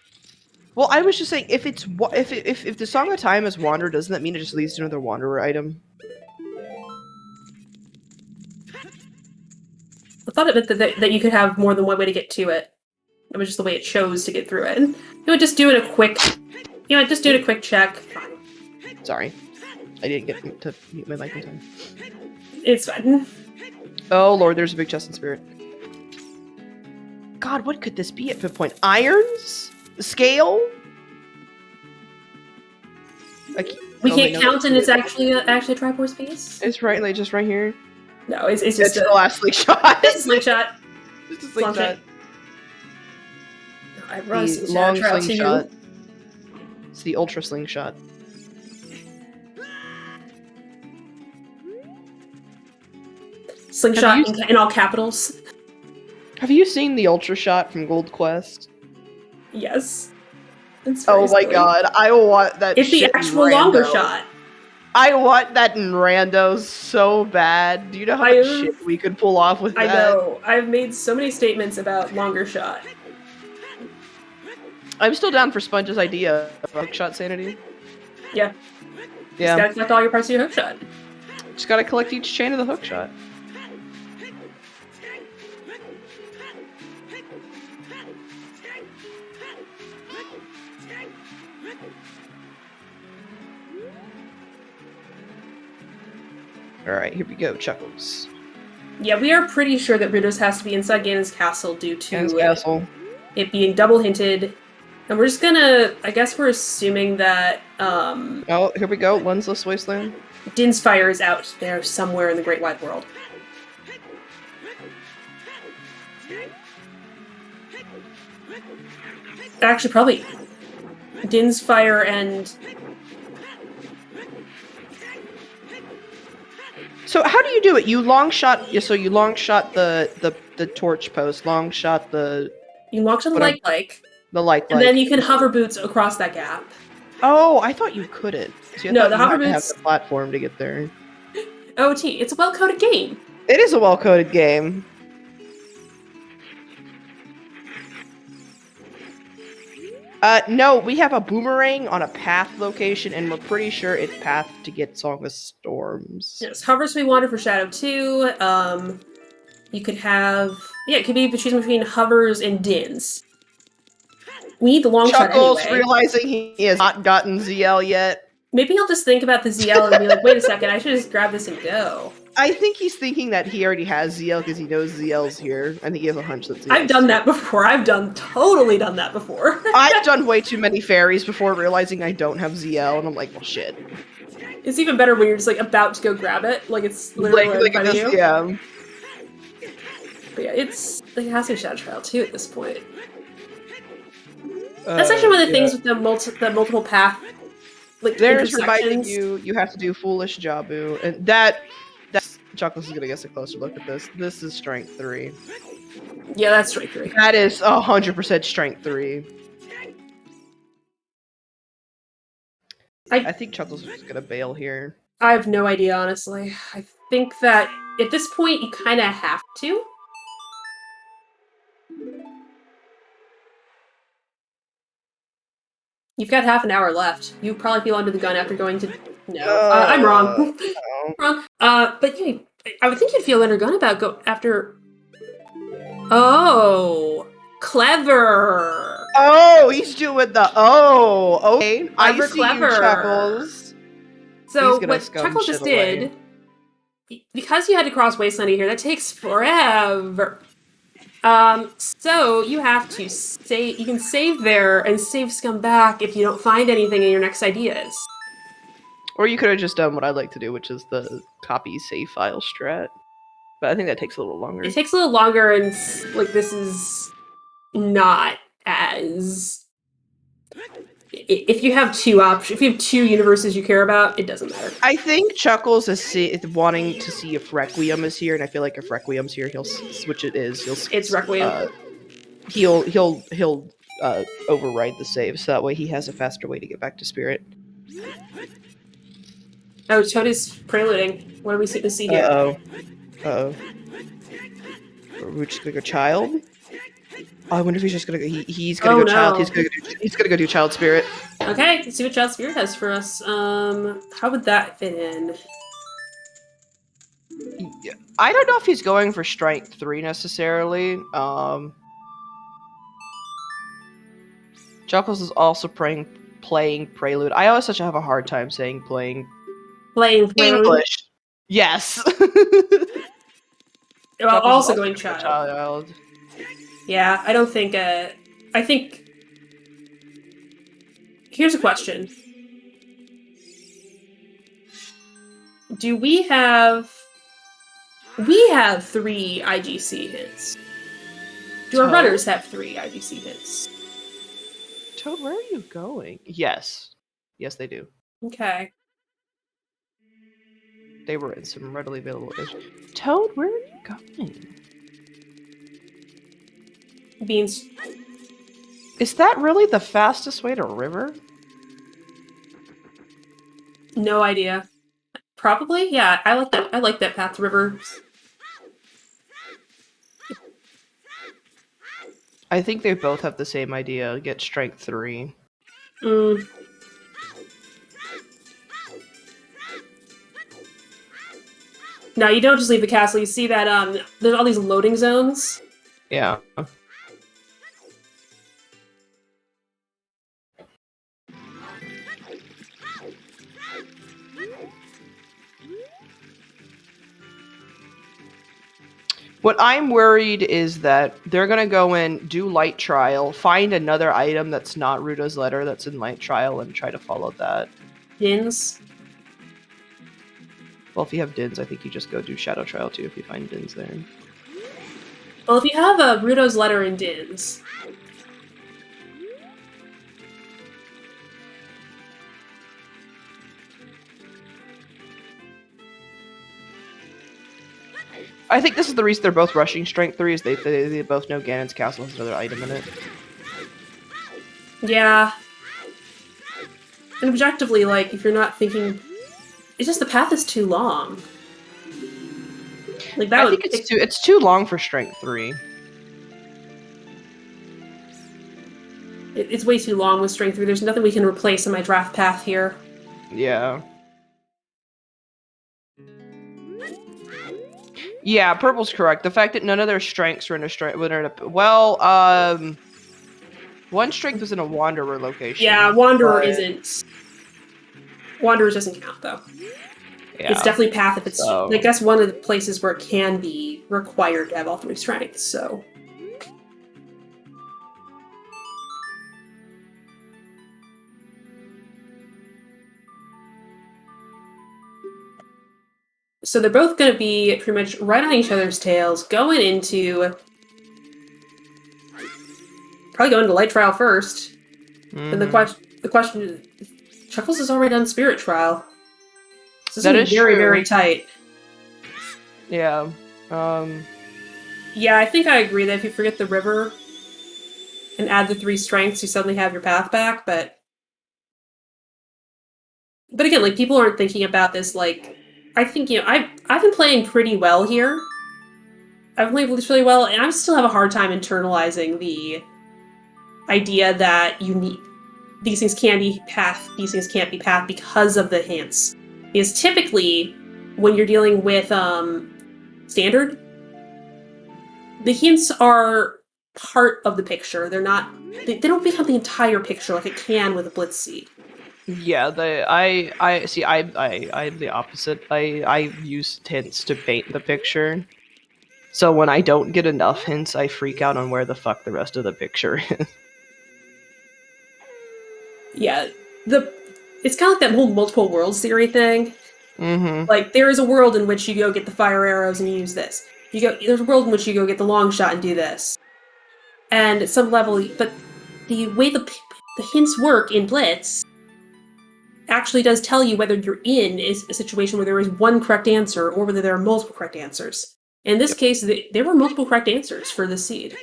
B: Well, I was just saying, if the Song of Time is Wanderer, doesn't that mean it just leads to another Wanderer item?
A: I thought it meant that you could have more than one way to get to it. It was just the way it chose to get through it. You know, just doing a quick, check. Fine.
B: Sorry, I didn't get to mute my mic in time.
A: It's fine.
B: Oh lord, there's a big chest in Spirit. God, what could this be at Pip Point? Irons? Scale?
A: We can't count, and it's actually a Triforce piece.
B: It's right, like just right here.
A: No, it's just
B: the last slingshot.
A: It's a slingshot.
B: Just a slingshot.
A: I run
B: the long slingshot. It's the ultra slingshot.
A: Slingshot in all capitals.
B: Have you seen the ultra shot from Gold Quest?
A: Yes.
B: Oh my god, I want that.
A: It's the actual longer shot.
B: I want that in Rando so bad. Do you know how much shit we could pull off with that?
A: I know. I've made so many statements about longer shot.
B: I'm still down for Sponge's idea of hookshot sanity.
A: Yeah.
B: Yeah.
A: Just gotta collect all your parts of your hookshot.
B: Just gotta collect each chain of the hookshot. Alright, here we go, Chuckles.
A: Yeah, we are pretty sure that Rudos has to be inside Ganon's castle due to
B: Ganon's castle.
A: it being double hinted And we're just gonna, I guess we're assuming that
B: Oh, here we go. Lensless Wasteland.
A: Din's fire is out there somewhere in the Great Wide World. Actually, probably Din's fire and...
B: So how do you do it? You long shot. So you long shot the torch post. Long shot the.
A: You launch on the
B: Whatever.
A: like,
B: The like.
A: and then you can hover boots across that gap.
B: Oh, I thought you couldn't. See, I
A: No,
B: thought
A: the
B: you
A: hover
B: had to have
A: boots...
B: the platform to get there.
A: OT, it's a well-coded game.
B: It is a well-coded game. No, we have a boomerang on a path location, and we're pretty sure it's path to get Song of Storms.
A: Yes, hovers we wanted for Shadow 2. You could have... Yeah, it could be choosing between hovers and Dins. We need the long
B: Chuckles,
A: shot anyway.
B: realizing he has not gotten ZL yet.
A: Maybe he'll just think about the ZL and be like, wait a second, I should just grab this and go.
B: I think he's thinking that he already has ZL because he knows ZL's here. I think he has a hunch that ZL's
A: I've done that before. I've totally done that before.
B: I've done way too many fairies before realizing I don't have ZL, and I'm like, well, shit.
A: It's even better when you're just like about to go grab it, like it's literally right in front of you.
B: Yeah.
A: But yeah, it has to be Shadow Trial too at this point. That's actually one of the things with the multiple path, like
B: there's reminding
A: intersections.
B: you have to do Foolish Jabu, and that's Chuckles is gonna get a closer look at this. This is Strength 3.
A: Yeah, that's Strength 3.
B: That is 100% Strength 3. I think Chuckles is gonna bail here.
A: I have no idea, honestly. I think that at this point you kind of have to. You've got half an hour left. You probably feel under the gun after going to... No, I'm wrong. Wrong. But yeah, I would think you'd feel under gun about after... Oh, clever.
B: Oh, he's doing the okay. I see
A: Clever.
B: you, Chuckles.
A: So what Chuckles just did, because you had to cross Wasteland here, that takes forever. So you have to save. You can save there and save scum back if you don't find anything in your next ideas.
B: Or you could have just done what I like to do, which is the copy save file strat. But I think that takes a little longer.
A: It takes a little longer, and like this is not as. If you have two options, if you have two universes you care about, it doesn't matter.
B: I think Chuckles is wanting to see if Requiem is here, and I feel like if Requiem's here, he'll switch it is.
A: It's Requiem.
B: He'll override the save, so that way he has a faster way to get back to Spirit.
A: Oh, Toad's preluding. What do we see here?
B: Uh-oh. We're just gonna go Child? Oh, I wonder if he's just gonna go. He's gonna go Child. He's gonna go do Child Spirit.
A: Okay, let's see what Child Spirit has for us. How would that fit in?
B: I don't know if he's going for Strength 3 necessarily. Chuckles is also playing Prelude. I always such have a hard time saying playing English. Yes.
A: Well, also going Child. Yeah, I don't think. I think. Here's a question: do we have? We have 3 IGC hits. Do our runners have 3 IGC hits?
B: Toad, where are you going? Yes, they do.
A: Okay.
B: They were in some readily available issues. Toad, where are you going?
A: Beans.
B: Is that really the fastest way to river?
A: No idea. Probably, yeah. I like that. I like that path to river.
B: I think they both have the same idea. Get Strength 3.
A: No, you don't just leave the castle. You see that there's all these loading zones.
B: Yeah. What I'm worried is that they're gonna go in, do light trial, find another item that's not Ruto's letter that's in light trial, and try to follow that.
A: Dins.
B: Well, if you have Dins, I think you just go do shadow trial too if you find Dins there.
A: Well, if you have a Ruto's letter in Dins.
B: I think this is the reason they're both rushing Strength 3, is they both know Ganon's castle has another item in it.
A: Yeah. And objectively, like, if you're not thinking... It's just the path is too long. Like, that
B: I think it's too long for Strength 3.
A: It's way too long with Strength 3. There's nothing we can replace in my draft path here.
B: Yeah. Yeah, purple's correct. The fact that none of their strengths are in a strength... Well, one strength was in a Wanderer location.
A: Yeah, Wanderer isn't... Wanderer doesn't count, though.
B: Yeah.
A: It's definitely path if it's... I guess one of the places where it can be required to have all 3 strengths, so... So they're both going to be pretty much right on each other's tails, going into... Probably going to Light Trial first. And the question is... Chuckles has already done Spirit Trial. So this is very, very tight.
B: Yeah.
A: Yeah, I think I agree that if you forget the river and add the 3 strengths, you suddenly have your path back, but again, like, people aren't thinking about this, like... I think, you know, I've been playing pretty well here. I've played this really well, and I still have a hard time internalizing the idea that you need... These things can be path, these things can't be path because of the hints. Because typically, when you're dealing with standard, the hints are part of the picture. They're not... They don't become the entire picture like it can with a Blitz seed.
B: Yeah, I'm the opposite. I use hints to paint the picture. So when I don't get enough hints, I freak out on where the fuck the rest of the picture is.
A: Yeah, it's kind of like that whole multiple worlds theory thing.
B: Mm-hmm.
A: Like, there is a world in which you go get the fire arrows and you use this. There's a world in which you go get the long shot and do this. And at some level, but the way the hints work in Blitz actually does tell you whether you're in a situation where there is one correct answer or whether there are multiple correct answers. In this case, there were multiple correct answers for the seed.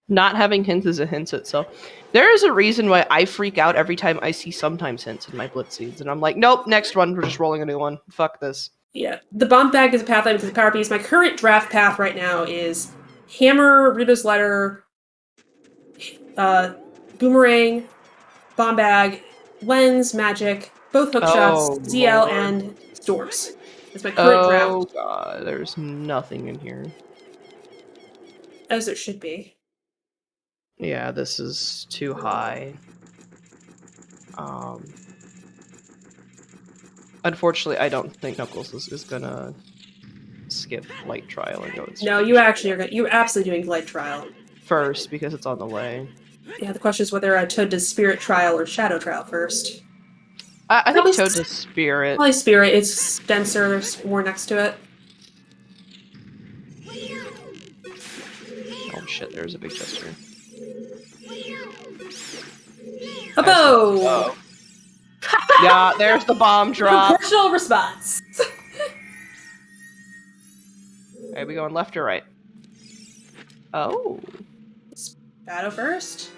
B: Not having hints is a hint itself. There is a reason why I freak out every time I see sometimes hints in my Blitz seeds, and I'm like, nope, next one, we're just rolling a new one. Fuck this.
A: Yeah, the bomb bag is a path item to the power piece. My current draft path right now is Hammer, Ruto's Letter, Boomerang, Bomb Bag, Lens, Magic, both hook shots, ZL,
B: Lord.
A: And Storms. That's my current draft.
B: Oh god, there's nothing in here.
A: As there should be.
B: Yeah, this is too high. Unfortunately, I don't think Knuckles is gonna skip light trial and go.
A: No, you actually are. You're absolutely doing light trial
B: first because it's on the way.
A: Yeah, the question is whether Toad does Spirit Trial or Shadow Trial first.
B: I think Toad does Spirit.
A: Probably Spirit. It's denser. There's more next to it.
B: Oh shit! There's a big chest here.
A: A bow!
B: Oh. Yeah, there's the bomb drop.
A: Proportional response.
B: Are we going left or right? Oh.
A: Shadow first.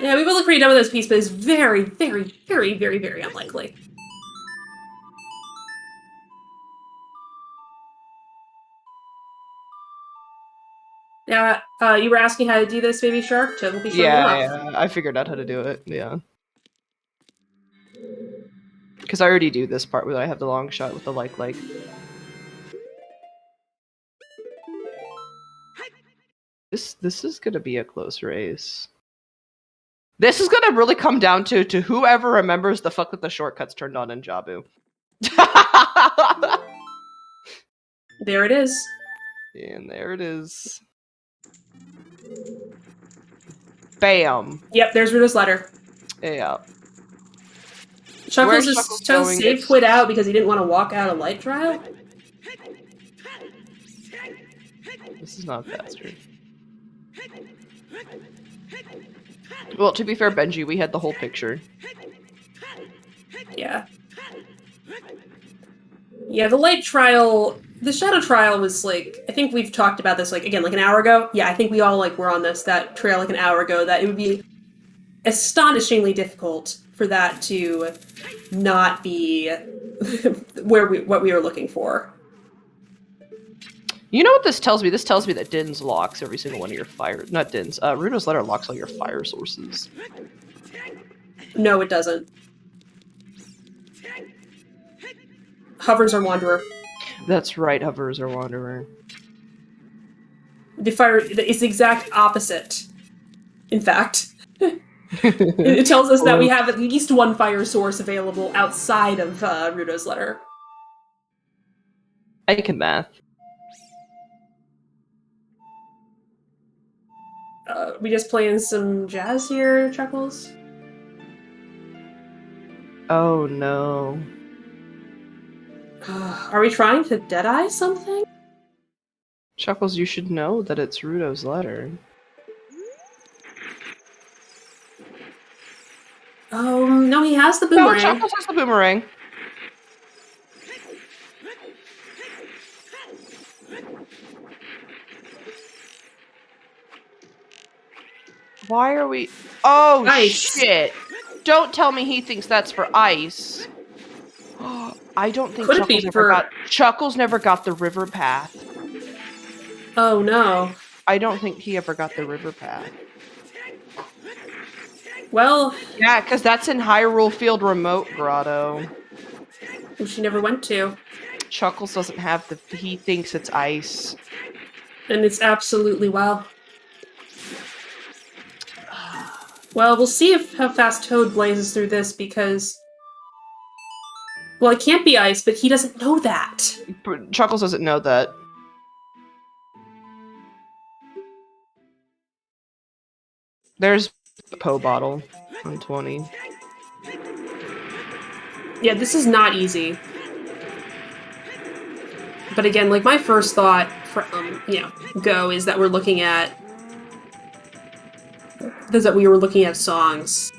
A: Yeah, we will look pretty done with this piece, but it's very, very, very, very, very unlikely. Yeah, you were asking how to do this, Baby Shark? Toad will be showing off.
B: Yeah, I figured out how to do it, yeah. Because I already do this part where I have the long shot with the like. This is gonna be a close race. This is gonna really come down to whoever remembers the fuck that the shortcuts turned on in Jabu.
A: There it is.
B: And there it is. Bam.
A: Yep, there's Rudo's letter.
B: Yeah.
A: Chuckles
B: Where's
A: is
B: Chuckles
A: Chuckles
B: going?
A: saved quit out because he didn't want to walk out of light trial.
B: This is not faster. Well, to be fair, Benji, we had the whole picture.
A: Yeah. Yeah, the light trial, the shadow trial was like, I think we've talked about this like again like an hour ago. Yeah, I think we all like were on that trail like an hour ago that it would be astonishingly difficult for that to not be what we were looking for.
B: You know what this tells me? This tells me that Din's locks every single one of your fire. Not Din's. Rudo's letter locks all your fire sources.
A: No, it doesn't. Hovers are Wanderer.
B: That's right, Hovers are Wanderer.
A: The fire is the exact opposite. In fact, it tells us that we have at least one fire source available outside of Rudo's letter.
B: I can math.
A: We just playing some jazz here, Chuckles?
B: Oh no.
A: Are we trying to deadeye something?
B: Chuckles, you should know that it's Rudo's letter.
A: No, he has the boomerang.
B: No, Chuckles has the boomerang. Why are we... Oh,
A: Ice.
B: shit. Don't tell me he thinks that's for ice. I don't think Chuckles never got the river path.
A: Oh, no.
B: I don't think he ever got the river path.
A: Well...
B: Yeah, because that's in Hyrule Field Remote Grotto.
A: Which he never went to.
B: Chuckles doesn't have the... He thinks it's ice.
A: And it's absolutely well. Well, we'll see how fast Toad blazes through this, because... Well, it can't be ice, but he doesn't know that.
B: Chuckles doesn't know that. There's a Poe bottle on 20.
A: Yeah, this is not easy. But again, like, my first thought for, go is that we're looking at... is that we were looking at songs.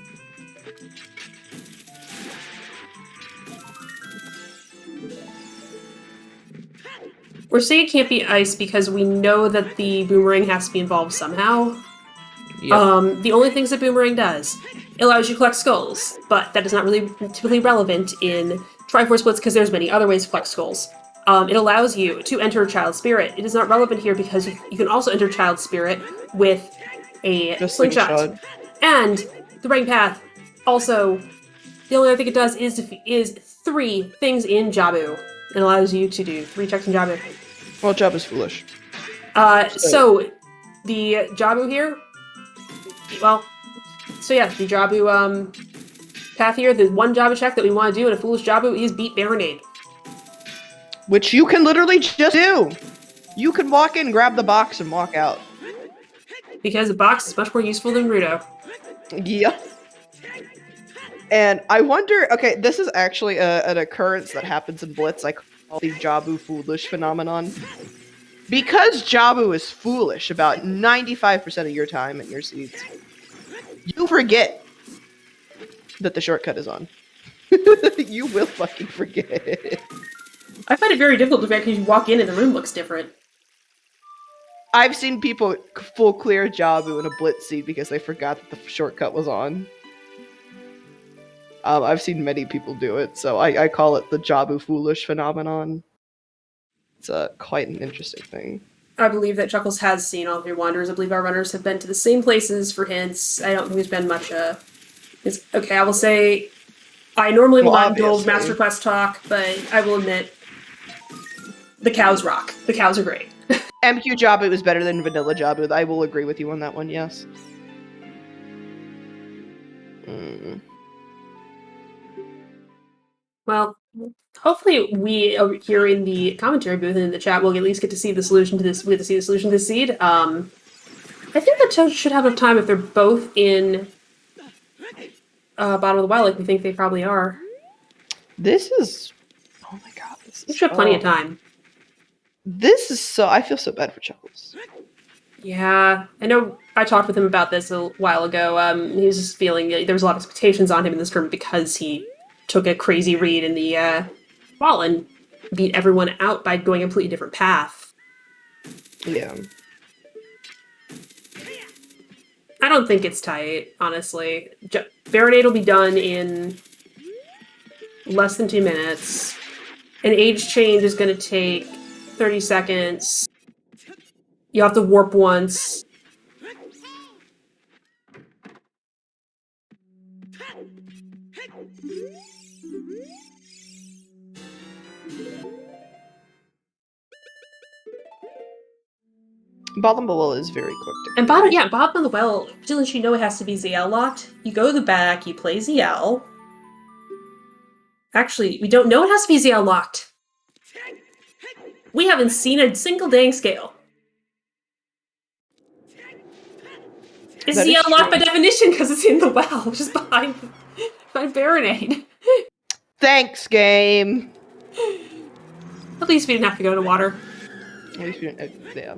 A: We're saying it can't be ice because we know that the boomerang has to be involved somehow. Yep. The only things that boomerang does, it allows you to collect skulls, but that is not really typically relevant in Triforce Blitz because there's many other ways to collect skulls. It allows you to enter Child Spirit. It is not relevant here because you can also enter Child Spirit with a slingshot. And the Rain Path also, the only other thing it does is 3 things in Jabu. It allows you to do 3 checks in Jabu.
B: Well, Jabu's foolish.
A: So the Jabu here, well, so yeah, the Jabu path here, the one Jabu check that we want to do in a foolish Jabu is beat Baronade.
B: Which you can literally just do! You can walk in, grab the box, and walk out.
A: Because the box is much more useful than Rudo.
B: Yep. And I wonder, okay, this is actually an occurrence that happens in Blitz. I call the Jabu foolish phenomenon. Because Jabu is foolish about 95% of your time and your seeds, you forget that the shortcut is on. You will fucking forget.
A: I find it very difficult because you walk in and the room looks different.
B: I've seen people full clear Jabu in a Blitz seed because they forgot that the shortcut was on. I've seen many people do it, so I call it the Jabu foolish phenomenon. It's quite an interesting thing.
A: I believe that Chuckles has seen all of your wanderers. I believe our runners have been to the same places for hints. I don't think there's been much, okay, I will say, I normally will not indulge Master Quest talk, but I will admit, the cows rock. The cows are great.
B: MQ Jabu is better than Vanilla Jabu. I will agree with you on that one, yes.
A: Well, Hopefully, we here in the commentary booth and in the chat will at least get to see the solution to this. We get to see the solution to this seed. I think the Toads should have enough time if they're both in bottom of the well, like we think they probably are.
B: This is. Oh my god.
A: You should have plenty of time.
B: This is so. I feel so bad for Chuckles.
A: Yeah, I know. I talked with him about this a while ago. He was just feeling there was a lot of expectations on him in this tournament because he took a crazy read in the wall and beat everyone out by going a completely different path.
B: Yeah.
A: I don't think it's tight, honestly. Baronade will be done in less than 2 minutes. An age change is going to take 30 seconds. You have to warp once.
B: Bottom of the well is very quick.
A: And bottom of the well, since you know it has to be ZL locked, you go to the back, you play ZL. Actually, we don't know it has to be ZL locked. We haven't seen a single dang scale. It's ZL locked by definition because it's in the well, which is behind Baronade.
B: Thanks, game.
A: At least we didn't have to go to water.
B: At least we didn't. Yeah.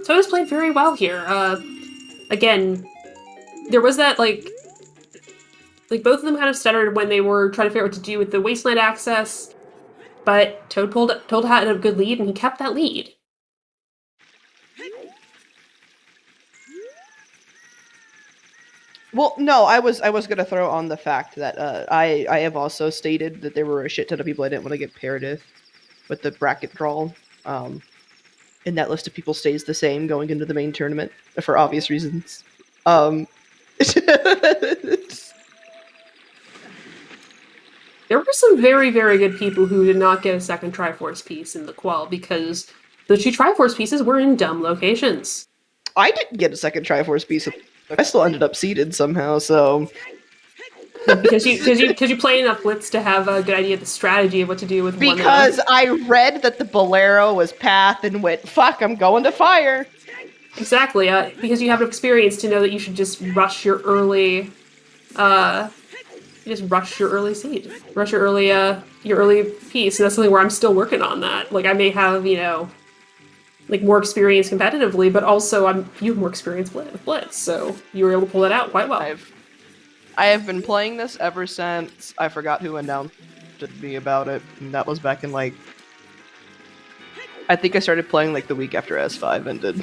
A: Toads played very well here. Again, there was that, like both of them kind of stuttered when they were trying to figure out what to do with the wasteland access, but Toad had a good lead, and he kept that lead.
B: Well, no, I was gonna throw on the fact that I have also stated that there were a shit ton of people I didn't want to get paired with the bracket draw. And that list of people stays the same going into the main tournament for obvious reasons. There
A: were some very, very good people who did not get a second Triforce piece in the qual because the 2 Triforce pieces were in dumb locations.
B: I didn't get a second Triforce piece. I still ended up seeded somehow, so...
A: because you play enough Blitz to have a good idea of the strategy of what to do with one.
B: Because I read that the Bolero was path and went, fuck, I'm going to fire.
A: Exactly, because you have experience to know that you should just rush your early, seed, rush your early piece. And that's something where I'm still working on that. Like I may have more experience competitively, but also you have more experience with Blitz, so you were able to pull that out quite well.
B: I have been playing this ever since I forgot who announced me about it, and that was back in I think I started playing the week after S5 ended.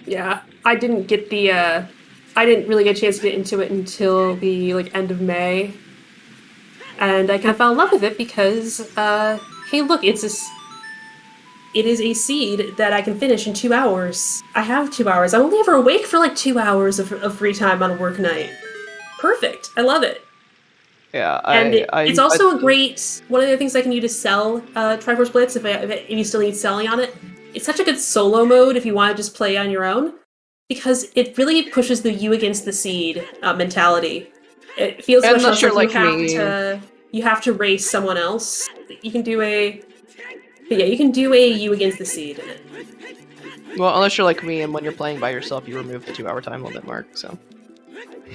A: Yeah, I didn't really get a chance to get into it until the end of May, and I kind of fell in love with it because hey, look, it is a seed that I can finish in 2 hours. I have 2 hours. I'm only ever awake for 2 hours of free time on a work night. Perfect. I love it.
B: Yeah,
A: it's also a great. One of the things I can use to sell Triforce Blitz if you still need selling on it. It's such a good solo mode if you want to just play on your own, because it really pushes the you against the seed mentality. It feels much like you have to race someone else. You can do a you against the seed in it.
B: Well, unless you're like me, and when you're playing by yourself, you remove the 2-hour time limit mark. So.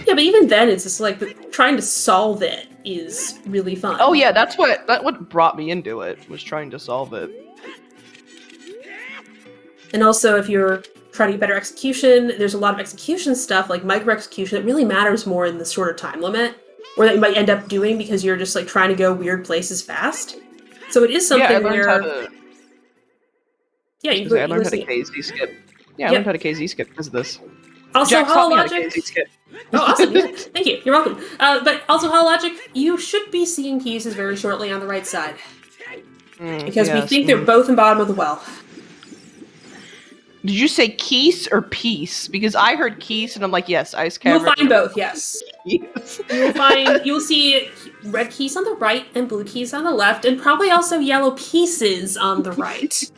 A: Yeah, but even then, it's just trying to solve it is really fun.
B: Oh yeah, that's what brought me into it, was trying to solve it.
A: And also, if you're trying to get better execution, there's a lot of execution stuff, like micro execution, that really matters more in the shorter time limit, or that you might end up doing because you're just trying to go weird places fast. So it is something
B: I
A: learned how to
B: KZ skip. Yeah, I learned how to KZ skip because of this.
A: Also,
B: HoloLogic.
A: Oh, awesome! Yeah, thank you. You're welcome. But also, HoloLogic, you should be seeing pieces very shortly on the right side, because we think they're both in bottom of the well.
B: Did you say Keese or Peace? Because I heard Keese, and I'm like, yes, Ice Cavern.
A: You'll find both. Yes. Yes. You'll see red keys on the right and blue keys on the left, and probably also yellow pieces on the right.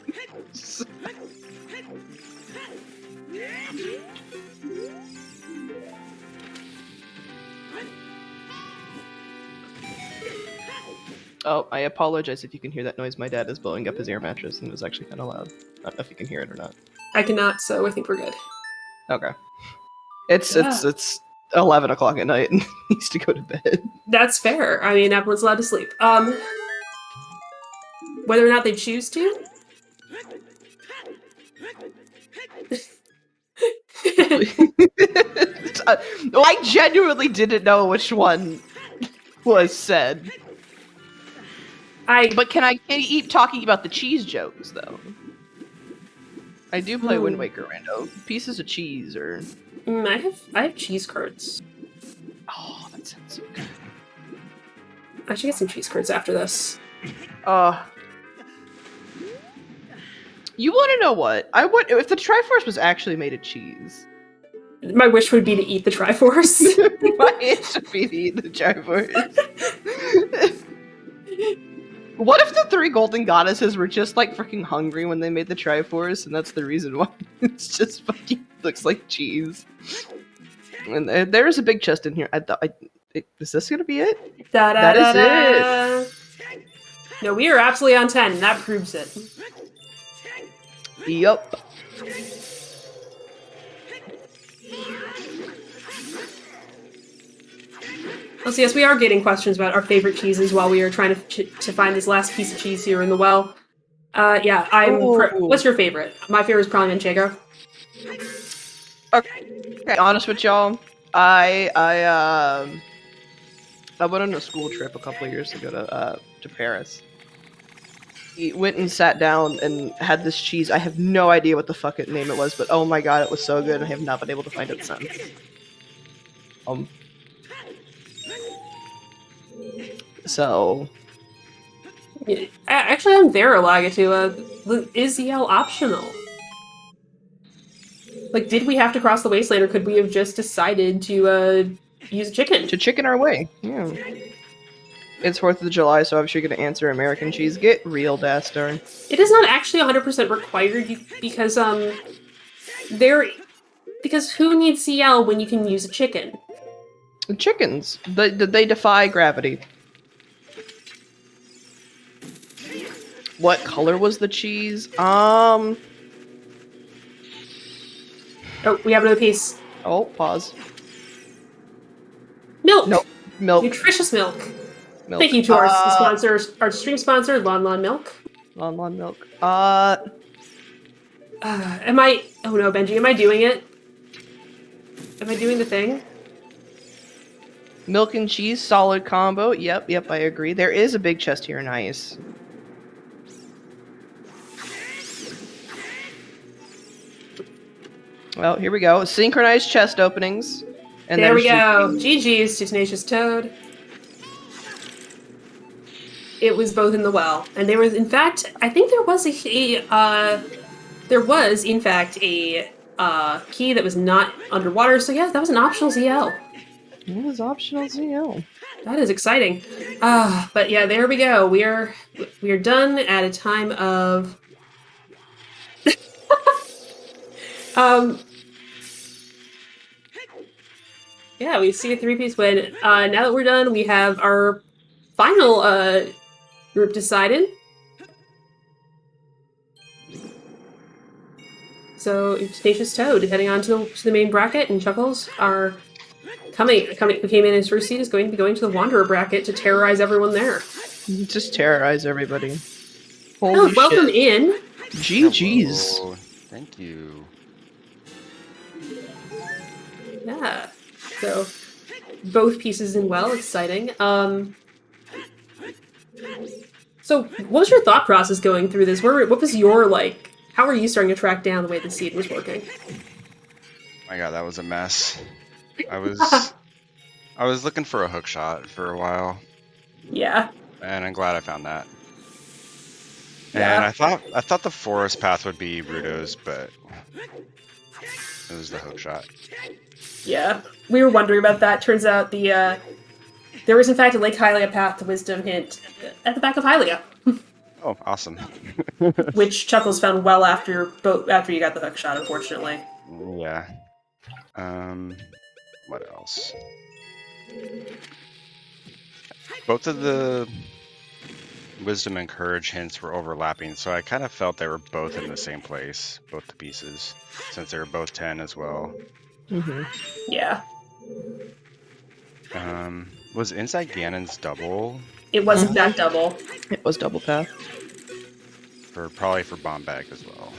B: Oh, I apologize if you can hear that noise. My dad is blowing up his air mattress, and it was actually kind of loud. I don't know if you can hear it or not.
A: I cannot, so I think we're good.
B: Okay. It's 11 o'clock at night, and he needs to go to bed.
A: That's fair. I mean, everyone's allowed to sleep. Whether or not they choose to.
B: I genuinely didn't know which one was said. But can I keep talking about the cheese jokes, though? I do play Wind Waker, Rando. Pieces of cheese, or...
A: I have cheese curds.
B: Oh, that sounds so good.
A: I should get some cheese curds after this.
B: You want to know what? I would if the Triforce was actually made of cheese.
A: My wish would be to eat the Triforce.
B: My wish would be to eat the Triforce. What if the 3 golden goddesses were just like freaking hungry when they made the Triforce, and that's the reason why it's just fucking looks like cheese? And there's a big chest in here. Is this gonna be it? That is it.
A: No, we are absolutely on 10, and that proves it.
B: Yup.
A: So yes, we are getting questions about our favorite cheeses while we are trying to find this last piece of cheese here in the well. Yeah, what's your favorite? My favorite is probably Manchego.
B: Okay, honest with y'all, I went on a school trip a couple of years ago to Paris. We went and sat down and had this cheese. I have no idea what the fuck name it was, but oh my god, it was so good. I have not been able to find it since. So...
A: Yeah, actually, I'm Veralaga too. Is EL optional? Like, did we have to cross the wasteland, or could we have just decided to use a chicken?
B: To chicken our way, yeah. It's 4th of July, so I'm sure you're going to answer American cheese. Get real, Dastar.
A: It is not actually 100% required because because who needs CL when you can use a chicken?
B: Chickens, they defy gravity. What color was the cheese?
A: Oh, we have another piece.
B: Oh, pause.
A: Milk.
B: Nope. Milk.
A: Nutritious milk. Thank you to our sponsors, our stream sponsor, Lon Milk.
B: Lon Milk.
A: Am I? Oh no, Benji, am I doing it? Am I doing the thing?
B: Milk and cheese, solid combo. Yep, I agree. There is a big chest here, nice. Well, here we go. Synchronized chest openings. And
A: there we go. GG's to Tenacious Toad. It was both in the well, and there was, in fact, I think there was in fact a key that was not underwater. So yeah, that was an optional ZL.
B: It was optional ZL.
A: That is exciting. But yeah, there we go. We are done at a time of yeah, we see a 3-piece win. Now that we're done, we have our final group decided. So Tenacious Toad heading on to the main bracket, and Chuckles are who came in his first seat is going to be going to the Wanderer bracket to terrorize everyone there.
B: Just terrorize everybody.
A: Holy welcome shit. In.
B: GG's.
C: Hello. Thank you.
A: Yeah. So both pieces in well, exciting. So what was your thought process going through this? What was your how are you starting to track down the way the seed was working?
C: My god, that was a mess. I was looking for a hook shot for a while.
A: Yeah.
C: And I'm glad I found that.
A: Yeah.
C: And I thought the forest path would be Rudo's, but it was the hook shot.
A: Yeah. We were wondering about that. Turns out the There is in fact a Lake Hylia path to Wisdom hint at the back of Hylia,
C: Oh, awesome.
A: which Chuckles found well after you got the hook shot, unfortunately.
C: Yeah. What else? Both of the Wisdom and Courage hints were overlapping, so I kind of felt they were both in the same place, both the pieces, since they were both 10 as well.
B: Mm-hmm.
A: Yeah.
C: Was Inside Ganon's double?
A: It was in fact double.
B: It was double path.
C: Probably for Bomb Bag as well.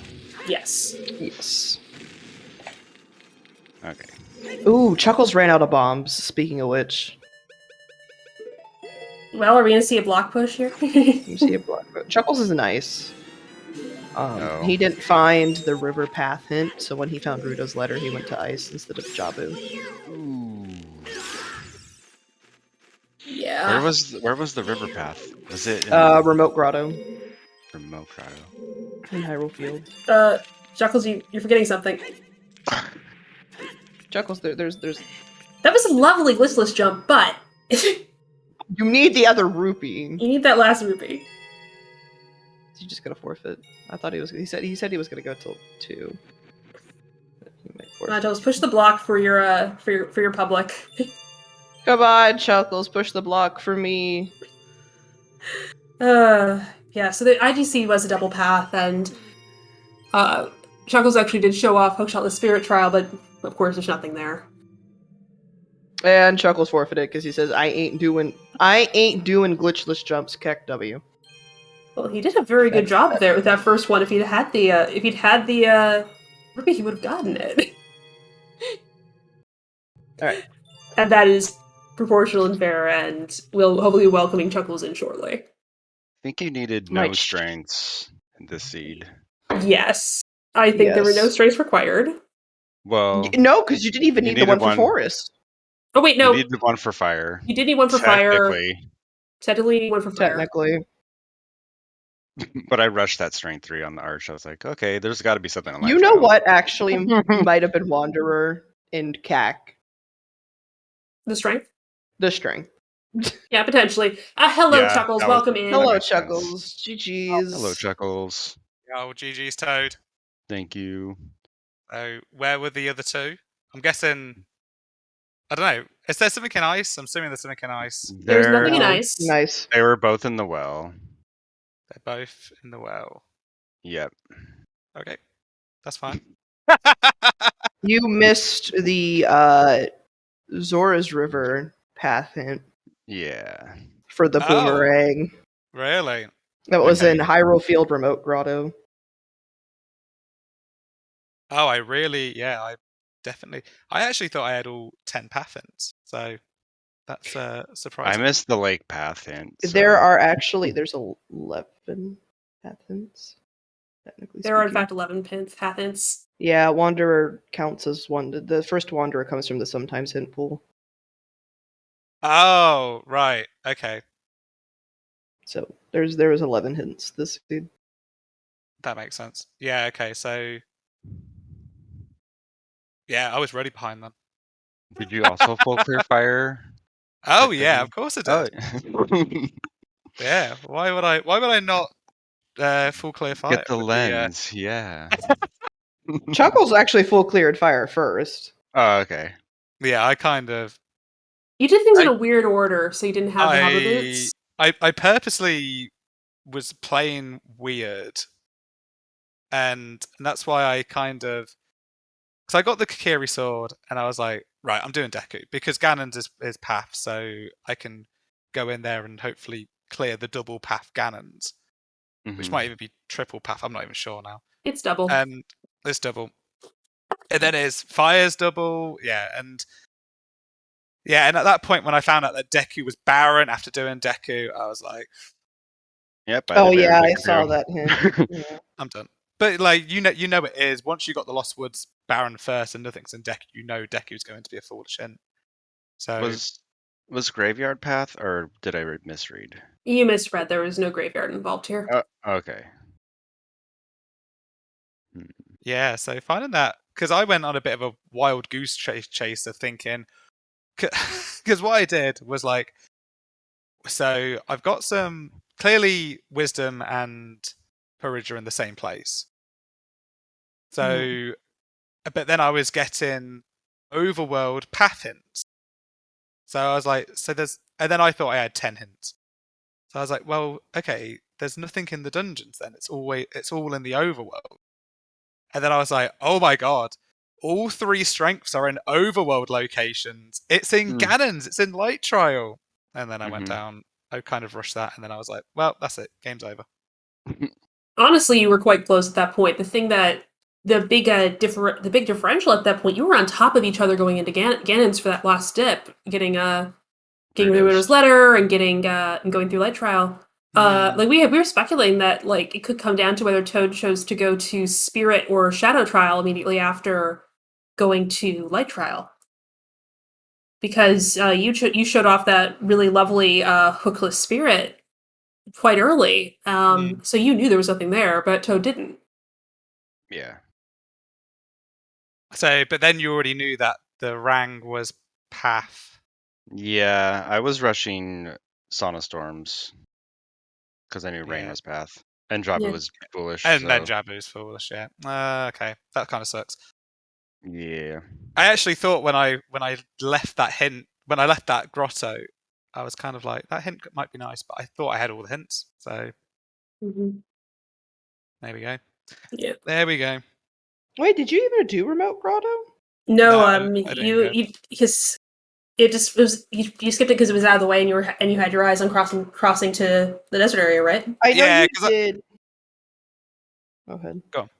A: Yes.
B: Yes.
C: Okay.
B: Ooh, Chuckles ran out of bombs, speaking of which.
A: Well, are we gonna see a block push here?
B: You see a block. Chuckles is nice.
C: No.
B: He didn't find the river path hint, so when he found Ruto's letter, he went to ice instead of Jabu.
C: Ooh.
A: Yeah.
C: Where was the river path? Was it in
B: Remote Grotto
C: Remote Grotto?
B: in Hyrule Field.
A: Chuckles, you're forgetting something.
B: Chuckles, there's.
A: That was a lovely glitchless jump, but
B: You need the other rupee.
A: you need that last rupee.
B: Is he just gonna forfeit? I thought he was. He said he was gonna go till 2. He might forfeit.
A: Chuckles, push the block for your public.
B: Goodbye, Chuckles. Push the block for me.
A: Yeah. So the IGC was a double path, and Chuckles actually did show off Hookshotless Spirit Trial, but of course there's nothing there.
B: And Chuckles forfeited because he says, "I ain't doing glitchless jumps." Keck W.
A: Well, he did a very good job there with that first one. If he'd had the rupee, he would have gotten it.
B: All right.
A: And that is proportional and fair, and we'll hopefully be welcoming Chuckles in shortly.
C: I think you needed no strengths in this seed.
A: Yes. I think there were no strengths required.
C: Well,
B: no, because you didn't even need the one for Forest.
A: Oh, wait, no.
C: You needed one for Fire.
A: You did need one for Fire. Technically, you need one for Fire.
B: Technically.
C: But I rushed that strength 3 on the arch. I was like, okay, there's got to be something.
B: You know what? Actually, might have been Wanderer and Cack.
A: The strength?
B: The strength.
A: Yeah, potentially. Hello,
C: Yeah,
A: Chuckles. Welcome in.
B: Hello, Chuckles. GG's.
C: Hello, Chuckles.
D: Oh, GG's Toad.
C: Thank you.
D: Oh, where were the other two? I'm guessing. I don't know. Is there something in ice? I'm assuming there's something in ice.
A: There's nothing in ice.
B: Nice.
C: They were both in the well.
D: They're both in the well.
C: Yep.
D: Okay, that's fine.
B: You missed the Zora's River path hint.
C: Yeah.
B: For the boomerang.
D: Really?
B: That was in Hyrule Field Remote Grotto.
D: Oh, I actually thought I had all 10 path hints, so that's surprising.
C: I missed the lake path hint. So.
B: There's 11 path hints. Technically
A: there are in fact 11 path hints.
B: Yeah, Wanderer counts as one. The first Wanderer comes from the sometimes hint pool.
D: Oh, right. Okay.
B: So there was 11 hints this seed.
D: That makes sense. Yeah, okay, so yeah, I was ready behind them.
C: Did you also full clear Fire?
D: Oh yeah, of course I did.
C: Oh.
D: Yeah. Why would I not full clear Fire?
C: Get the lens, yeah.
B: Chuckles actually full cleared Fire first.
C: Oh, okay.
D: Yeah, I kind of.
A: You did things in a weird order, so you didn't have the hover boots.
D: I purposely was playing weird, and that's why I kind of. Because I got the Kakiri sword, and I was like, right, I'm doing Deku because Ganon's is path, so I can go in there and hopefully clear the double path Ganon's, which might even be triple path. I'm not even sure now.
A: It's double.
D: And it's double, and then it's Fire's double, and at that point when I found out that Deku was Baron after doing Deku, I was like,
C: "Yep."
B: I saw that hint. Yeah.
D: I'm done. But like you know it is. Once you got the Lost Woods Baron first and nothing's in Deku, you know Deku's going to be a foolish hint. So
C: was Graveyard Path or did I misread?
A: You misread. There was no graveyard involved here.
C: Oh, okay.
D: Yeah, so finding that because I went on a bit of a wild goose chase of thinking because what I did was like So I've got some clearly wisdom and courage are in the same place. So, but then I was getting overworld path hints. So I was like, and then I thought I had 10 hints. So I was like, well, okay, there's nothing in the dungeons then. It's all in the overworld. And then I was like, oh my god, all 3 strengths are in overworld locations. It's in Ganon's, it's in Light Trial. And then I went down, I kind of rushed that, and then I was like, well, that's it, game's over.
A: Honestly, you were quite close at that point. The thing that the big differential at that point, you were on top of each other going into Ganon's for that last dip, getting Widow's letter and and going through Light Trial. Like we were speculating that like it could come down to whether Toad chose to go to Spirit or Shadow Trial immediately after going to Light Trial, because you showed off that really lovely hookless Spirit quite early. So you knew there was something there, but Toad didn't.
C: Yeah.
D: So, but then you already knew that the Rang was path.
C: Yeah, I was rushing Sauna Storms because I knew Rain
D: Yeah.
C: was path. And Jabu
A: Yeah.
C: was foolish.
D: And
C: so...
D: then Jabu's foolish, yeah. Okay, that kind of sucks.
C: Yeah.
D: I actually thought when I left that hint, when I left that grotto, I was kind of like, that hint might be nice, but I thought I had all the hints. So there we go.
A: Yeah.
D: There we go.
B: Wait, did you even do remote grotto?
A: No,
D: I didn't
A: you because it was you skipped it because it was out of the way, and you had your eyes on crossing to the desert area, right?
B: I know
D: Yeah,
B: you
D: 'cause
B: did. Go ahead.
D: Go on.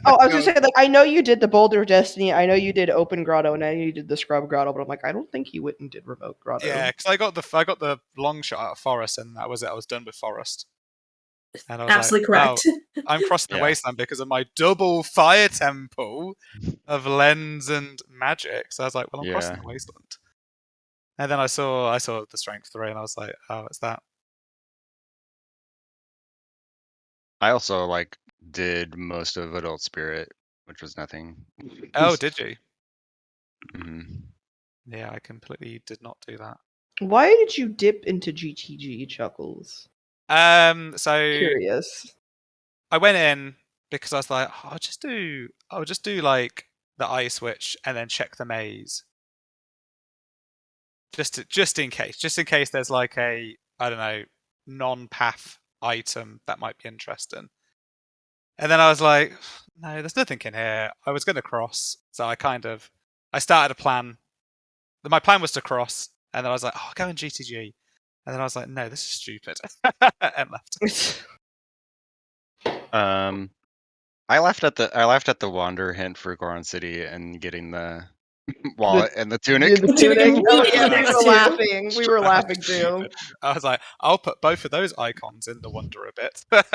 B: Oh, I was gonna say, like, I know you did the Boulder of Destiny. I know you did Open Grotto, and I know you did the Scrub Grotto. But I'm like, I don't think you went and did Remote Grotto.
D: Yeah, because I got the long shot out of Forest, and that was it. I was done with Forest. And I was
A: Absolutely
D: like,
A: correct.
D: oh, I'm crossing the wasteland because of my double fire temple of lens and magic. So I was like, well, I'm crossing the wasteland. And then I saw the strength 3, and I was like, oh, it's that.
C: I also like did most of Adult Spirit, which was nothing.
D: Oh, did you?
C: Mm-hmm.
D: Yeah, I completely did not do that.
B: Why did you dip into GTG, Chuckles?
D: So
B: Curious.
D: I went in because I was like, oh, I'll just do like the eye switch and then check the maze. Just in case there's like a, I don't know, non-path item that might be interesting. And then I was like, no, there's nothing in here. I was going to cross, so I started a plan. My plan was to cross, and then I was like, oh, I'll go in GTG. And then I was like, no, this is stupid, and left.
C: I laughed at the wander hint for Goron City and getting the wallet and the tunic.
B: The tunic. Oh yeah, we
A: Next
B: were
A: to.
B: laughing. We were laughing too.
D: I was like, I'll put both of those icons in the wonder a bit.
C: Yep.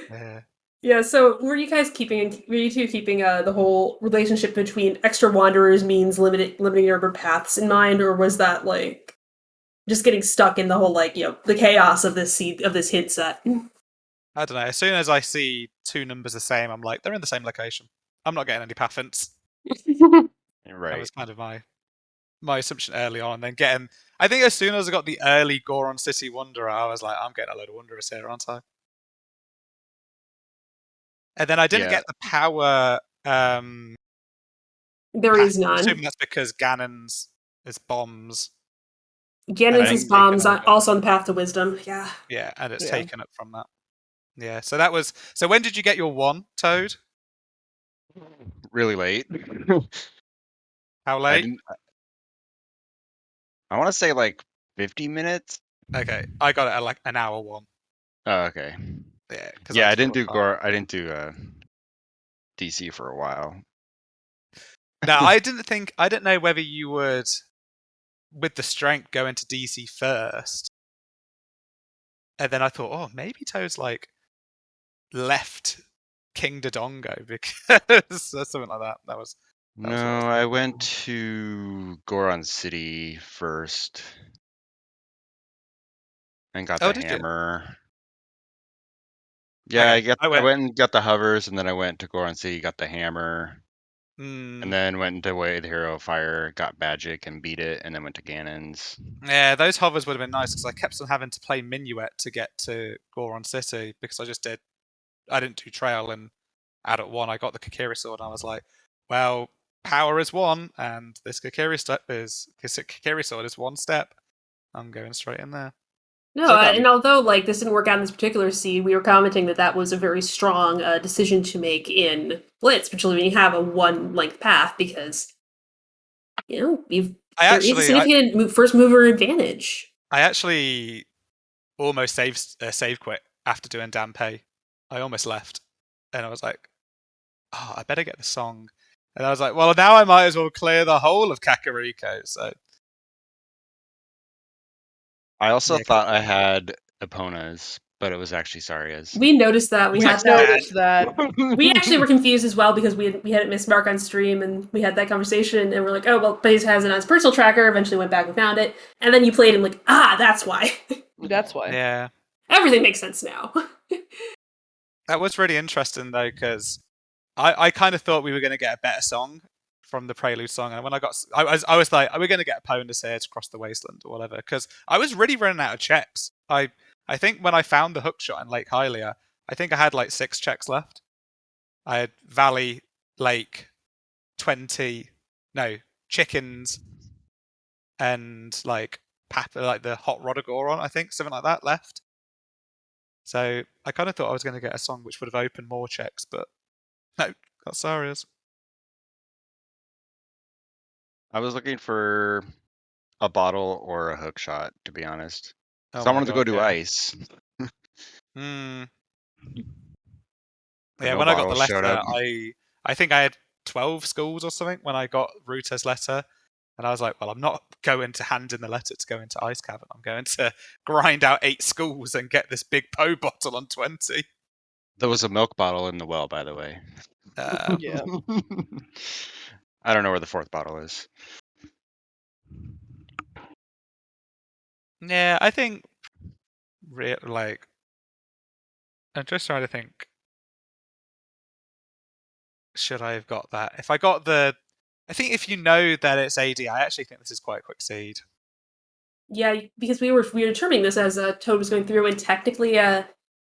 D: Yeah.
A: Yeah, so were you two keeping the whole relationship between extra wanderers means limiting your number of paths in mind, or was that like just getting stuck in the whole like, the chaos of this hint set?
D: I don't know. As soon as I see 2 numbers the same, I'm like, they're in the same location. I'm not getting any path hints.
C: Right.
D: That was kind of my assumption early on. And then I think as soon as I got the early Goron City Wanderer, I was like, I'm getting a load of Wanderers here, aren't I? And then I didn't get the power.
A: There is none.
D: I'm assuming that's because Ganon's is bombs.
A: Ganon's is bombs, also on the path to wisdom. Yeah.
D: Yeah, and it's taken up from that. Yeah, so that was. So when did you get your 1, Toad?
C: Really late.
D: How late?
C: I want to say like 50 minutes.
D: Okay, I got it at like an hour 1.
C: Oh, okay.
D: Yeah,
C: I didn't do DC for a while.
D: No, I didn't know whether you would, with the strength, go into DC first. And then I thought, oh, maybe Toad's like left King Dodongo because something like that. That was
C: I went to Goron City first and got the hammer. Yeah, okay. I went and got the hovers, and then I went to Goron City, got the hammer, And then went into Way of the Hero of Fire, got Magic and beat it, and then went to Ganon's.
D: Yeah, those hovers would have been nice because I kept on having to play Minuet to get to Goron City because I didn't do Trail, and Adult 1 I got the Kakiri sword and I was like, well, power is 1 and this Kakiri sword is 1 step. I'm going straight in there.
A: No,
B: So that-
A: and although like this didn't work out in this particular seed, we were commenting that that was a very strong decision to make in Blitz, particularly when you have a one length path, because there is significant first mover advantage.
D: I actually almost save quit after doing Dampe. I almost left, and I was like, "Oh, I better get the song." And I was like, "Well, now I might as well clear the whole of Kakariko." So
C: I also thought I had Epona's, but it was actually Saria's.
A: We noticed that. We had
B: noticed that.
A: We actually were confused as well because we had it missed Mark on stream, and we had that conversation, and we're like, oh, well, Blaze has it on his personal tracker. Eventually went back and found it, and then you played, and like, that's why.
B: That's why.
D: yeah,
A: Everything makes sense now.
D: that was really interesting though, because I kind of thought we were going to get a better song from the Prelude song, and when I was like, are we going to get Epona's here to cross the wasteland or whatever? Because I was really running out of checks. I think when I found the hookshot in Lake Hylia, I think I had like 6 checks left. I had Valley, Lake, 20, chickens, and like the hot rod of Goron, I think, something like that left. So I kind of thought I was going to get a song which would have opened more checks, but no, got Saria's.
C: I was looking for a bottle or a hook shot, to be honest.
D: Oh
C: So I
D: my
C: wanted to go
D: God,
C: to
D: yeah.
C: ice.
D: Hmm.
C: But
D: Yeah,
C: no
D: when I got the
C: bottle showed
D: letter,
C: up.
D: I think I had 12 schools or something when I got Ruta's letter. And I was like, well, I'm not going to hand in the letter to go into Ice Cavern. I'm going to grind out 8 schools and get this big Poe bottle on 20.
C: There was a milk bottle in the well, by the way.
B: Yeah.
C: I don't know where the 4th bottle is.
D: Yeah, I think, I'm just trying to think. Should I have got that? If I got I think if you know that it's AD, I actually think this is quite a quick seed.
A: Yeah, because we were determining this as Toad was going through, and technically,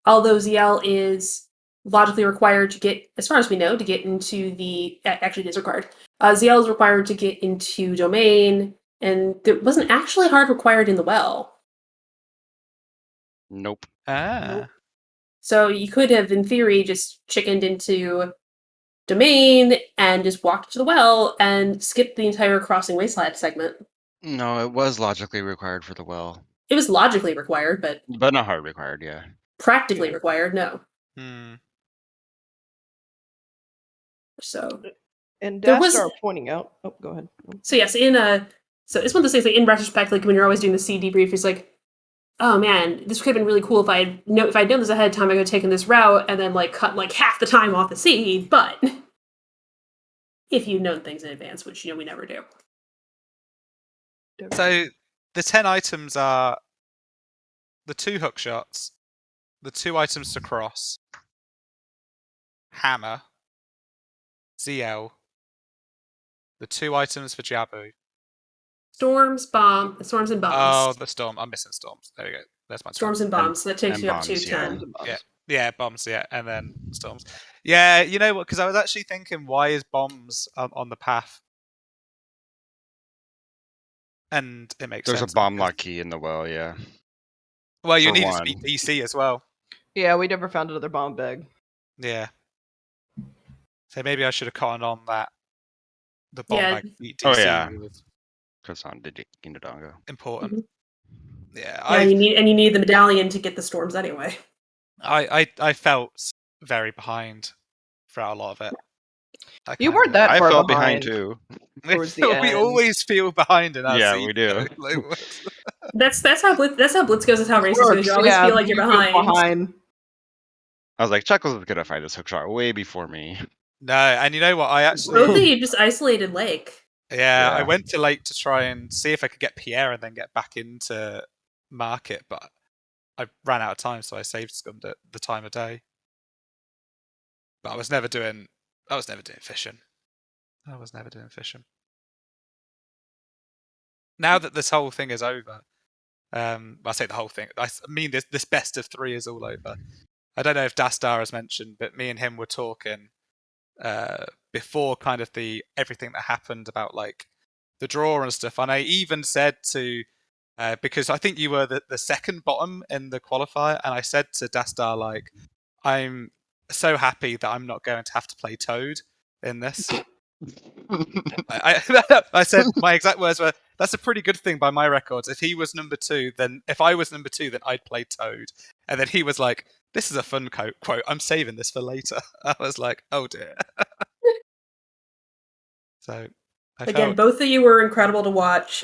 A: although ZL is logically required to get, as far as we know, to get into the actually it is required. ZL is required to get into domain, and there wasn't actually hard required in the well.
C: Nope.
D: Ah.
A: So you could have, in theory, just chickened into domain and just walked to the well and skipped the entire crossing wasteland segment.
C: No, it was logically required for the well.
A: It was logically required, but
C: not hard required, yeah.
A: Practically required, no. So
B: And
A: there was
B: Dastar pointing out. Oh, go ahead.
A: So yes, so it's one of those things like in retrospect, like when you're always doing the C debrief, it's like, oh man, this could have been really cool if I'd known this ahead of time, I could have taken this route and then like cut like half the time off the seed, but if you'd known things in advance, which we never do.
D: So the 10 items are the 2 hook shots, the 2 items to cross, hammer, ZL, the 2 items for Jabu.
A: Storms and bombs.
D: Oh, the storm. I'm missing storms. There we go. There's my
A: storms and bombs. That takes you up to 10.
D: Yeah, bombs. Yeah, and then storms. Yeah, you know what? Because I was actually thinking, why is bombs on the path? And it makes sense.
C: There's a bomb lock key in the well, yeah.
D: Well, you need it to be DC as well.
B: Yeah, we never found another bomb bag.
D: Yeah. So maybe I should have caught on that. The bomb bag DC.
C: Oh yeah. Because on Indodongo.
D: Important.
A: Mm-hmm.
D: Yeah.
A: You need the medallion to get the storms anyway.
D: I felt very behind throughout a lot of it.
B: You weren't that far
C: I felt
B: behind
C: too.
D: We always feel behind in our
C: Yeah, we do.
A: That's how Blitz goes. Is how races goes. You always feel like you're behind.
C: I was like, Chuckles is gonna find this hook shot way before me.
D: No, and you know what? I actually
A: Really just isolated Lake.
D: Yeah, I went to Lake to try and see if I could get Pierre and then get back into Market, but I ran out of time, so I saved scummed at the time of day. But I was never doing fishing. I was never doing fishing. Now that this whole thing is over, I say the whole thing. I mean, this best of 3 is all over. I don't know if Dastar has mentioned, but me and him were talking before kind of everything that happened about like the draw and stuff. And I even said to because I think you were the second bottom in the qualifier, and I said to Dastar like, I'm so happy that I'm not going to have to play Toad in this. I said my exact words were, "That's a pretty good thing by my records. If he was number 2, then if I was number 2, then I'd play Toad." And then he was like, "This is a fun quote. I'm saving this for later." I was like, "Oh dear." So
A: Again, both of you were incredible to watch.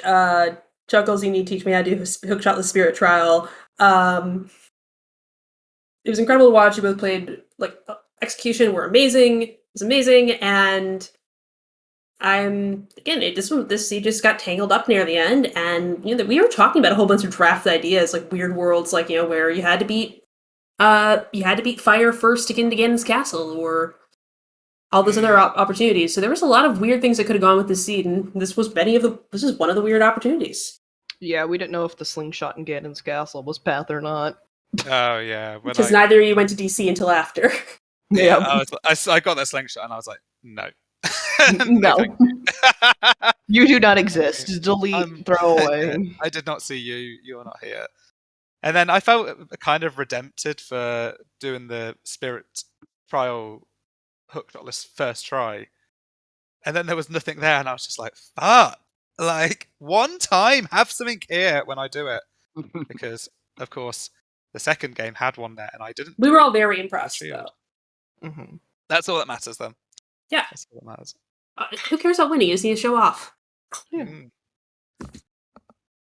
A: Chuckles, you need to teach me how to do Hookshot the Spirit Trial. It was incredible to watch. You both played like execution were amazing. It was amazing, and this seed just got tangled up near the end, and we were talking about a whole bunch of draft ideas, like weird worlds, like where you had to beat fire first to get into Ganon's castle, or all those other opportunities. So there was a lot of weird things that could have gone with this seed, and this is one of the weird opportunities.
B: Yeah, we didn't know if the slingshot in Ganon's castle was path or not.
D: Oh yeah,
A: Because neither of you went to DC until after.
D: Yeah, I got that slingshot, and I was like, no.
B: No. You do not exist. Delete, throw away.
D: I did not see you. You are not here. And then I felt kind of redempted for doing the spirit trial hooknotless first try. And then there was nothing there, and I was just like, fuck. Like, one time, have something here when I do it. Because, of course, the second game had one there, and I didn't.
A: We were all very impressed, though.
B: Mm-hmm.
D: That's all that matters, then.
A: Yeah.
D: That's all that matters.
A: Who cares about winning? You just need to show off.
B: Yeah.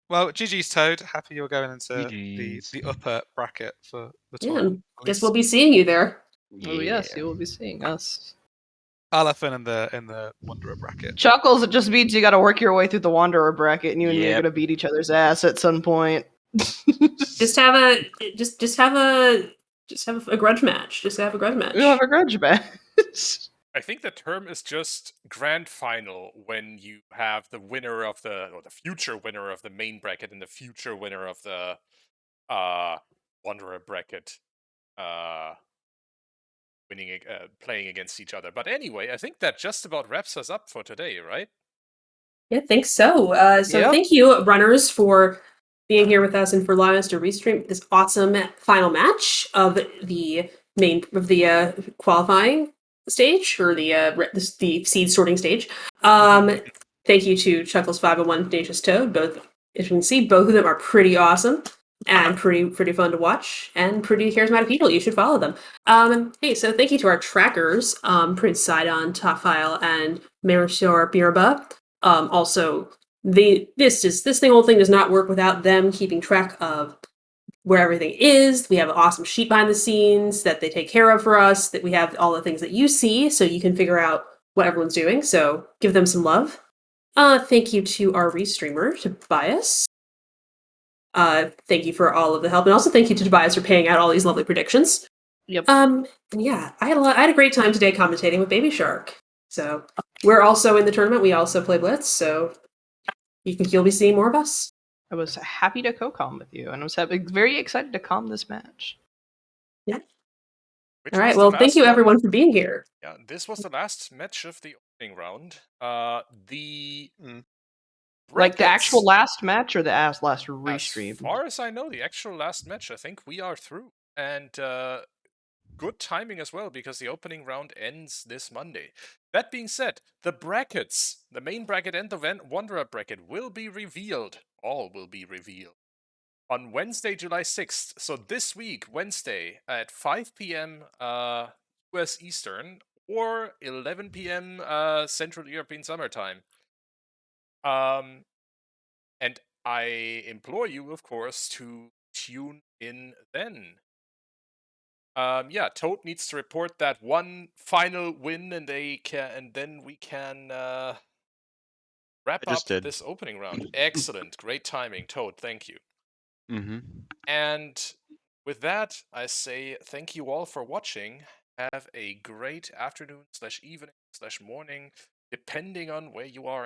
D: Well, GG's Toad. Happy you're going into the upper bracket for the tournament.
A: Guess we'll be seeing you there.
B: Yeah. Oh yes, you will be seeing us.
D: I'll have fun in the Wanderer bracket.
B: Chuckles, it just means you got to work your way through the Wanderer bracket, and you and me are gonna beat each other's ass at some point.
A: Just have a grudge match. Just have a grudge match.
B: We'll have a grudge match.
E: I think the term is just grand final when you have the winner of the future winner of the main bracket and the future winner of the Wanderer bracket playing against each other. But anyway, I think that just about wraps us up for today, right?
A: Yeah, I think so. Thank you, runners, for being here with us and for allowing us to restream this awesome final match of the qualifying stage, or the seed sorting stage. Thank you to Chuckles501 and Tenacious Toad. Both, as you can see, both of them are pretty awesome and pretty fun to watch, and pretty charismatic people. You should follow them. Hey, so thank you to our trackers, Prince Sidon, Topfile, and Marisor Birba. Also, this whole thing does not work without them keeping track of where everything is. We have an awesome sheet behind the scenes that they take care of for us, that we have all the things that you see, so you can figure out what everyone's doing. So give them some love. Thank you to our restreamer, Tobias. Thank you for all of the help, and also thank you to Tobias for paying out all these lovely predictions.
B: Yep.
A: Yeah, I had a great time today commentating with Baby Shark. So we're also in the tournament. We also play Blitz, so you'll be seeing more of us.
B: I was happy to co-com with you, and I was very excited to com this match.
A: Yeah. All right. Well, thank you everyone for being here.
E: Yeah, this was the last match of the opening round.
B: Like the actual last match or the last restream?
E: As far as I know, the actual last match. I think we are through, and good timing as well, because the opening round ends this Monday. That being said, the brackets, the main bracket and the Wanderer bracket, will be revealed. All will be revealed on Wednesday, July 6th. So this week, Wednesday, at 5 p.m. US Eastern, or 11 p.m. Central European Summer Time. And I implore you, of course, to tune in then. Yeah, Toad needs to report that one final win, and then we can wrap up this opening round. Excellent, great timing, Toad. Thank you.
C: Mm-hmm.
E: And with that, I say thank you all for watching. Have a great afternoon / evening / morning depending on where you are